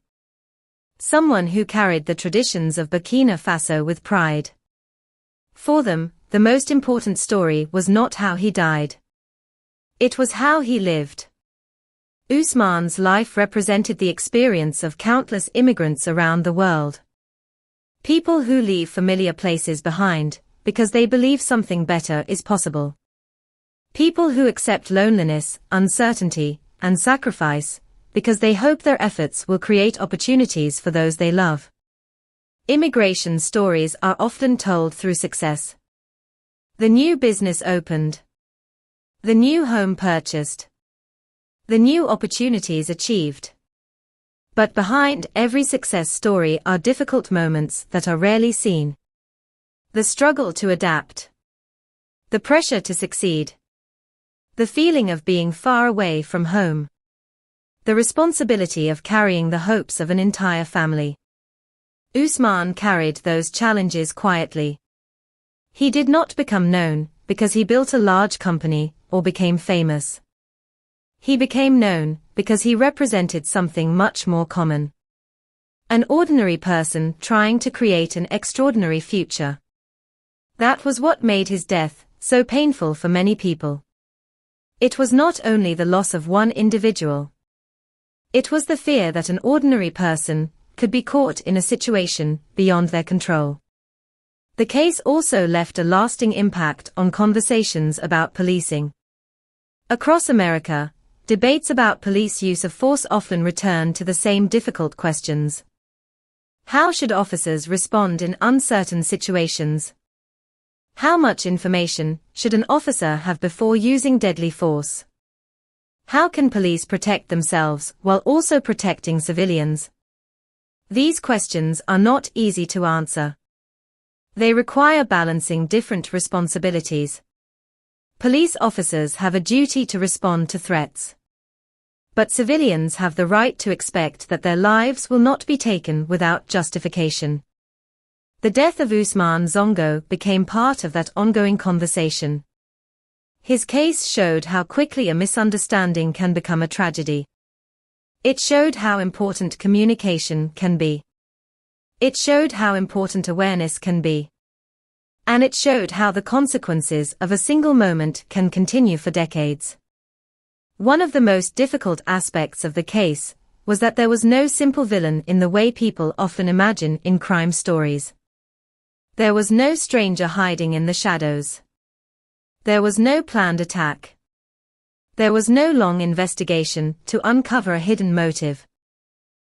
Someone who carried the traditions of Burkina Faso with pride. For them, the most important story was not how he died. It was how he lived. Usman's life represented the experience of countless immigrants around the world. People who leave familiar places behind, because they believe something better is possible. People who accept loneliness, uncertainty, and sacrifice, because they hope their efforts will create opportunities for those they love. Immigration stories are often told through success. The new business opened. The new home purchased. The new opportunities achieved. But behind every success story are difficult moments that are rarely seen. The struggle to adapt. The pressure to succeed. The feeling of being far away from home. The responsibility of carrying the hopes of an entire family. Usman carried those challenges quietly. He did not become known because he built a large company or became famous. He became known because he represented something much more common. An ordinary person trying to create an extraordinary future. That was what made his death so painful for many people. It was not only the loss of one individual. It was the fear that an ordinary person could be caught in a situation beyond their control. The case also left a lasting impact on conversations about policing. Across America, debates about police use of force often return to the same difficult questions. How should officers respond in uncertain situations? How much information should an officer have before using deadly force? How can police protect themselves while also protecting civilians? These questions are not easy to answer. They require balancing different responsibilities. Police officers have a duty to respond to threats. But civilians have the right to expect that their lives will not be taken without justification. The death of Ousmane Sonko became part of that ongoing conversation. His case showed how quickly a misunderstanding can become a tragedy. It showed how important communication can be. It showed how important awareness can be. And it showed how the consequences of a single moment can continue for decades. One of the most difficult aspects of the case was that there was no simple villain in the way people often imagine in crime stories. There was no stranger hiding in the shadows. There was no planned attack. There was no long investigation to uncover a hidden motive.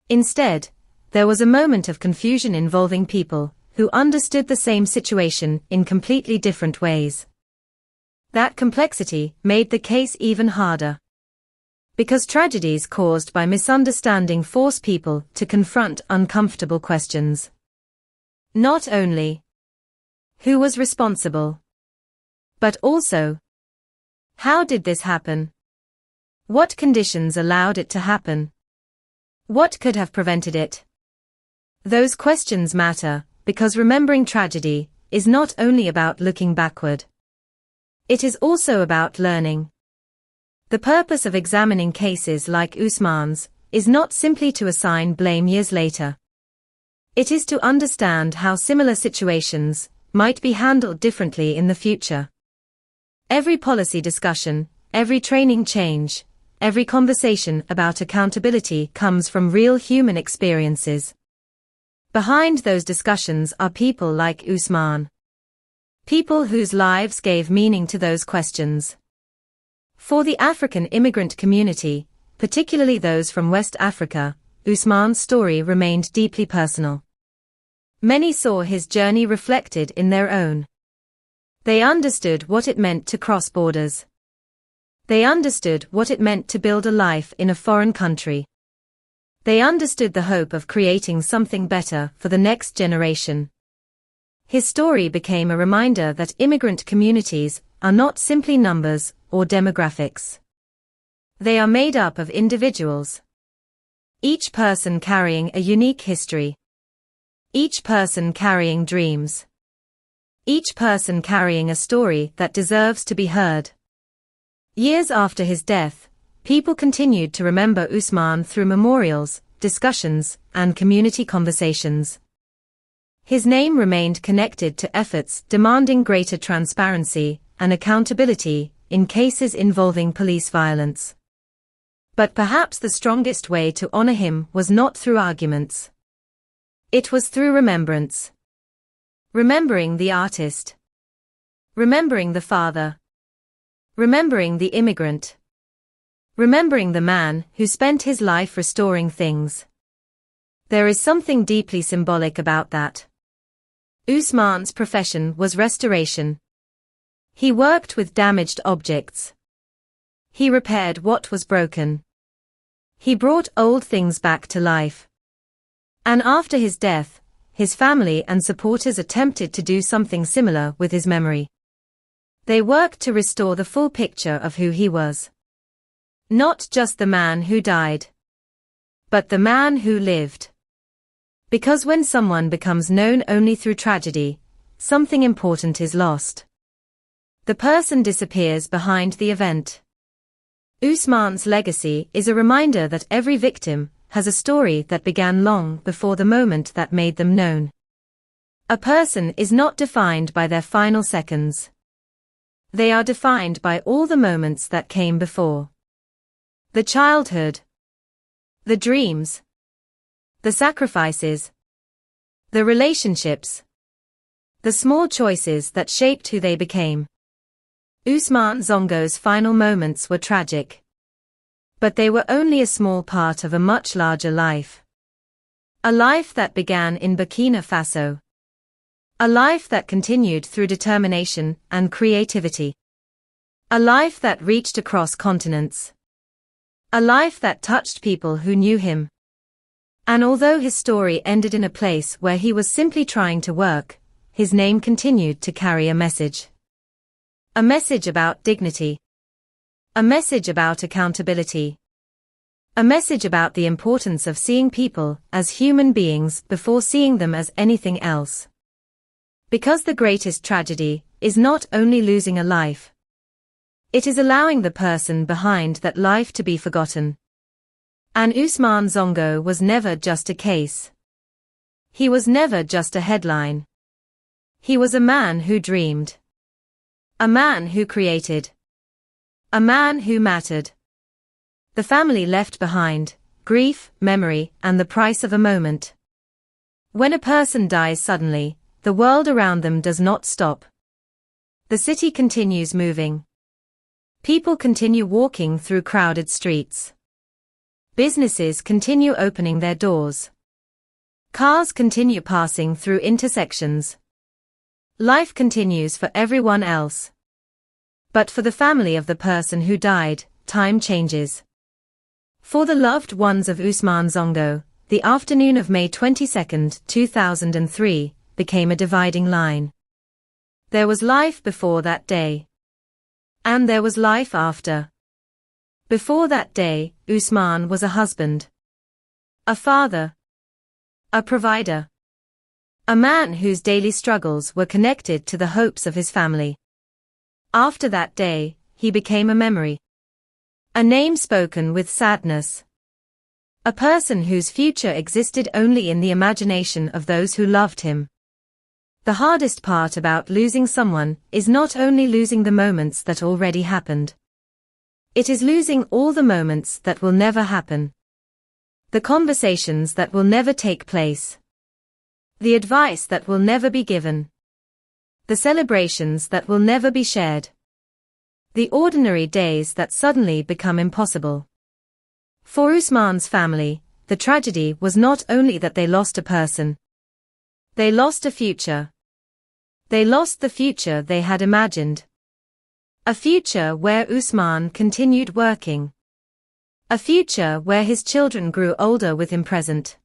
Instead, there was a moment of confusion involving people who understood the same situation in completely different ways. That complexity made the case even harder. Because tragedies caused by misunderstanding force people to confront uncomfortable questions. Not only who was responsible, but also how did this happen? What conditions allowed it to happen? What could have prevented it? Those questions matter because remembering tragedy is not only about looking backward. It is also about learning. The purpose of examining cases like Ousmane's is not simply to assign blame years later. It is to understand how similar situations might be handled differently in the future. Every policy discussion, every training change, every conversation about accountability comes from real human experiences. Behind those discussions are people like Ousmane. People whose lives gave meaning to those questions. For the African immigrant community, particularly those from West Africa, Ousmane's story remained deeply personal. Many saw his journey reflected in their own. They understood what it meant to cross borders. They understood what it meant to build a life in a foreign country. They understood the hope of creating something better for the next generation. His story became a reminder that immigrant communities are not simply numbers or demographics. They are made up of individuals. Each person carrying a unique history. Each person carrying dreams. Each person carrying a story that deserves to be heard. Years after his death, people continued to remember Ousmane through memorials, discussions, and community conversations. His name remained connected to efforts demanding greater transparency and accountability in cases involving police violence. But perhaps the strongest way to honor him was not through arguments. It was through remembrance. Remembering the artist. Remembering the father. Remembering the immigrant. Remembering the man who spent his life restoring things. There is something deeply symbolic about that. Ousmane's profession was restoration. He worked with damaged objects. He repaired what was broken. He brought old things back to life. And after his death, his family and supporters attempted to do something similar with his memory. They worked to restore the full picture of who he was. Not just the man who died, but the man who lived. Because when someone becomes known only through tragedy, something important is lost. The person disappears behind the event. Usman's legacy is a reminder that every victim has a story that began long before the moment that made them known. A person is not defined by their final seconds. They are defined by all the moments that came before. The childhood, the dreams, the sacrifices, the relationships, the small choices that shaped who they became. Usman Zongo's final moments were tragic. But they were only a small part of a much larger life. A life that began in Burkina Faso. A life that continued through determination and creativity. A life that reached across continents. A life that touched people who knew him. And although his story ended in a place where he was simply trying to work, his name continued to carry a message. A message about dignity. A message about accountability. A message about the importance of seeing people as human beings before seeing them as anything else. Because the greatest tragedy is not only losing a life. It is allowing the person behind that life to be forgotten. And Usman Zongo was never just a case. He was never just a headline. He was a man who dreamed. A man who created. A man who mattered. The family left behind grief, memory, and the price of a moment. When a person dies suddenly, the world around them does not stop. The city continues moving. People continue walking through crowded streets. Businesses continue opening their doors. Cars continue passing through intersections. Life continues for everyone else. But for the family of the person who died, time changes. For the loved ones of Usman Zongo, the afternoon of May 22, 2003, became a dividing line. There was life before that day. And there was life after. Before that day, Usman was a husband. A father. A provider. A man whose daily struggles were connected to the hopes of his family. After that day, he became a memory. A name spoken with sadness. A person whose future existed only in the imagination of those who loved him. The hardest part about losing someone is not only losing the moments that already happened. It is losing all the moments that will never happen. The conversations that will never take place. The advice that will never be given. The celebrations that will never be shared. The ordinary days that suddenly become impossible. For Usman's family, the tragedy was not only that they lost a person. They lost a future. They lost the future they had imagined. A future where Usman continued working. A future where his children grew older with him present.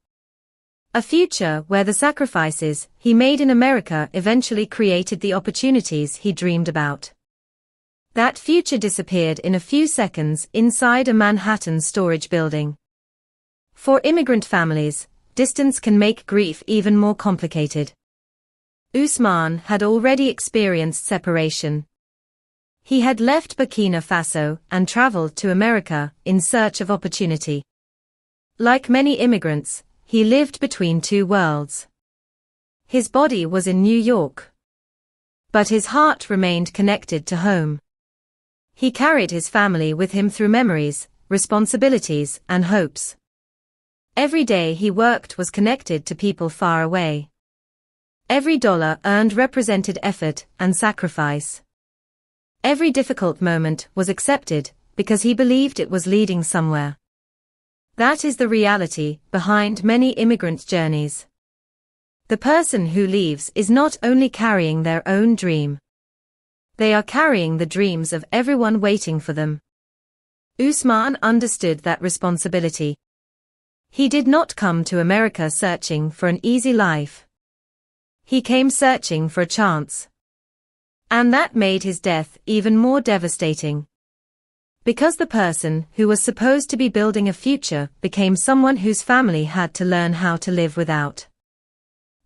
A future where the sacrifices he made in America eventually created the opportunities he dreamed about. That future disappeared in a few seconds inside a Manhattan storage building. For immigrant families, distance can make grief even more complicated. Usman had already experienced separation. He had left Burkina Faso and traveled to America in search of opportunity. Like many immigrants, he lived between two worlds. His body was in New York. But his heart remained connected to home. He carried his family with him through memories, responsibilities, and hopes. Every day he worked was connected to people far away. Every dollar earned represented effort and sacrifice. Every difficult moment was accepted because he believed it was leading somewhere. That is the reality behind many immigrant journeys. The person who leaves is not only carrying their own dream. They are carrying the dreams of everyone waiting for them. Usman understood that responsibility. He did not come to America searching for an easy life. He came searching for a chance. And that made his death even more devastating. Because the person who was supposed to be building a future became someone whose family had to learn how to live without.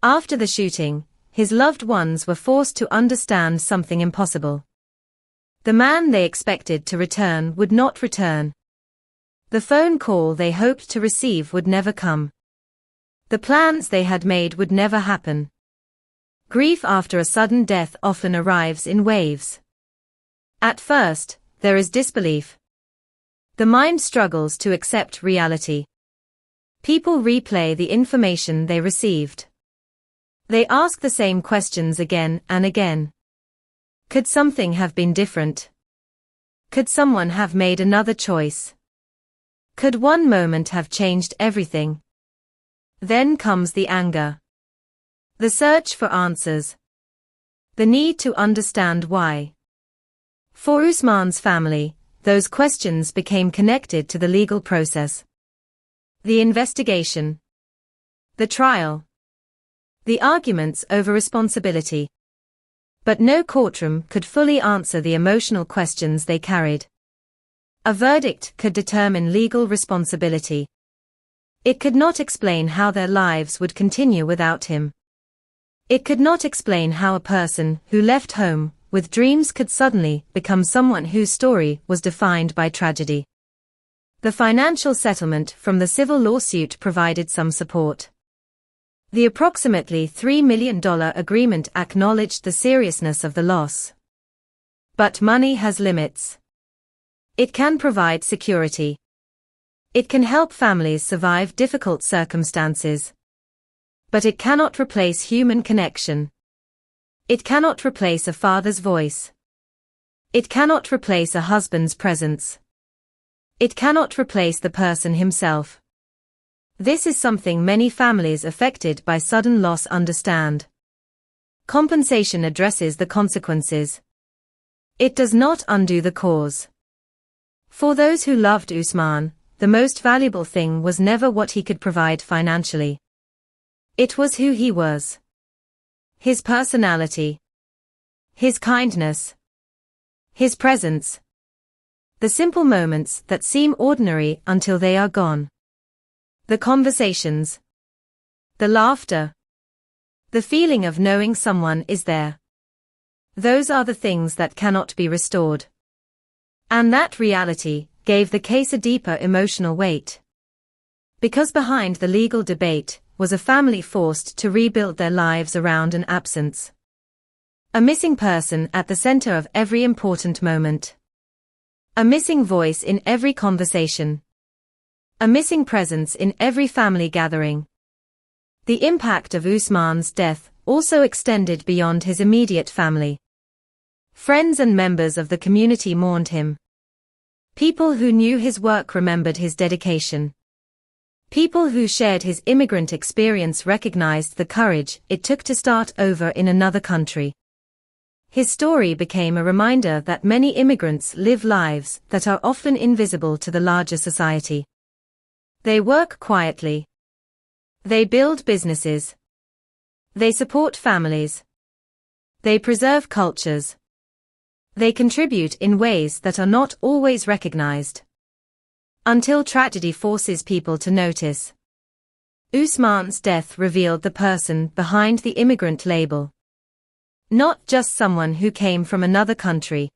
After the shooting, his loved ones were forced to understand something impossible. The man they expected to return would not return. The phone call they hoped to receive would never come. The plans they had made would never happen. Grief after a sudden death often arrives in waves. At first, there is disbelief. The mind struggles to accept reality. People replay the information they received. They ask the same questions again and again. Could something have been different? Could someone have made another choice? Could one moment have changed everything? Then comes the anger. The search for answers. The need to understand why. For Usman's family, those questions became connected to the legal process. The investigation. The trial. The arguments over responsibility. But no courtroom could fully answer the emotional questions they carried. A verdict could determine legal responsibility. It could not explain how their lives would continue without him. It could not explain how a person who left home with dreams could suddenly become someone whose story was defined by tragedy. The financial settlement from the civil lawsuit provided some support. The approximately $3 million agreement acknowledged the seriousness of the loss. But money has limits. It can provide security. It can help families survive difficult circumstances. But it cannot replace human connection. It cannot replace a father's voice. It cannot replace a husband's presence. It cannot replace the person himself. This is something many families affected by sudden loss understand. Compensation addresses the consequences. It does not undo the cause. For those who loved Usman, the most valuable thing was never what he could provide financially. It was who he was. His personality. His kindness. His presence. The simple moments that seem ordinary until they are gone. The conversations. The laughter. The feeling of knowing someone is there. Those are the things that cannot be restored. And that reality gave the case a deeper emotional weight. Because behind the legal debate was a family forced to rebuild their lives around an absence. A missing person at the center of every important moment. A missing voice in every conversation. A missing presence in every family gathering. The impact of Usman's death also extended beyond his immediate family. Friends and members of the community mourned him. People who knew his work remembered his dedication. People who shared his immigrant experience recognized the courage it took to start over in another country. His story became a reminder that many immigrants live lives that are often invisible to the larger society. They work quietly. They build businesses. They support families. They preserve cultures. They contribute in ways that are not always recognized. Until tragedy forces people to notice. Usman's death revealed the person behind the immigrant label. Not just someone who came from another country.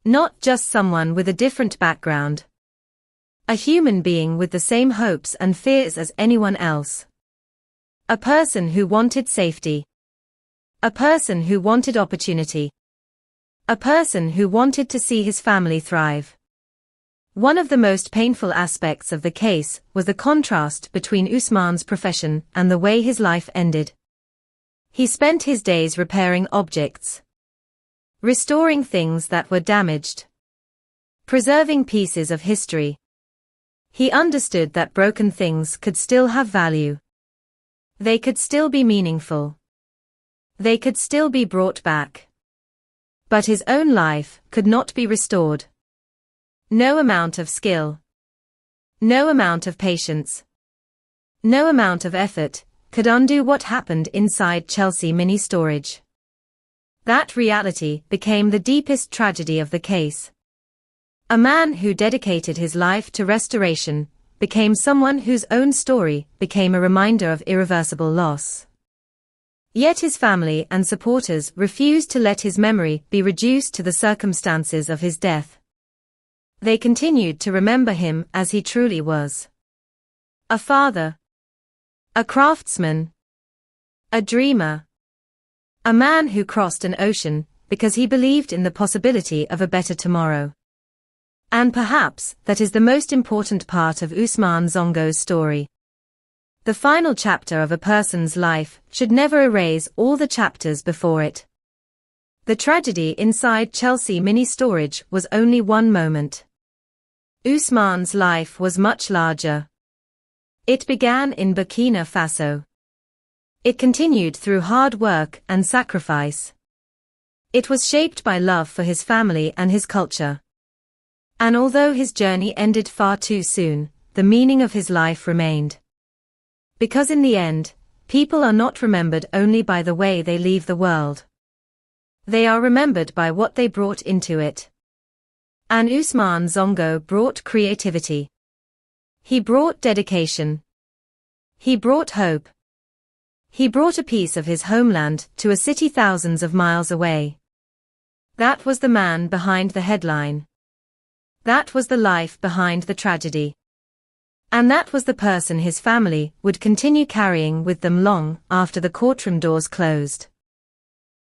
Not just someone with a different background. A human being with the same hopes and fears as anyone else. A person who wanted safety. A person who wanted opportunity. A person who wanted to see his family thrive. One of the most painful aspects of the case was the contrast between Usman's profession and the way his life ended. He spent his days repairing objects. Restoring things that were damaged. Preserving pieces of history. He understood that broken things could still have value. They could still be meaningful. They could still be brought back. But his own life could not be restored. No amount of skill. No amount of patience. No amount of effort could undo what happened inside Chelsea Mini Storage. That reality became the deepest tragedy of the case. A man who dedicated his life to restoration became someone whose own story became a reminder of irreversible loss. Yet his family and supporters refused to let his memory be reduced to the circumstances of his death. They continued to remember him as he truly was. A father. A craftsman. A dreamer. A man who crossed an ocean because he believed in the possibility of a better tomorrow. And perhaps that is the most important part of Ousmane Sonko's story. The final chapter of a person's life should never erase all the chapters before it. The tragedy inside Chelsea Mini Storage was only one moment. Ousmane's life was much larger. It began in Burkina Faso. It continued through hard work and sacrifice. It was shaped by love for his family and his culture. And although his journey ended far too soon, the meaning of his life remained. Because in the end, people are not remembered only by the way they leave the world. They are remembered by what they brought into it. And Ousmane Sonko brought creativity. He brought dedication. He brought hope. He brought a piece of his homeland to a city thousands of miles away. That was the man behind the headline. That was the life behind the tragedy. And that was the person his family would continue carrying with them long after the courtroom doors closed.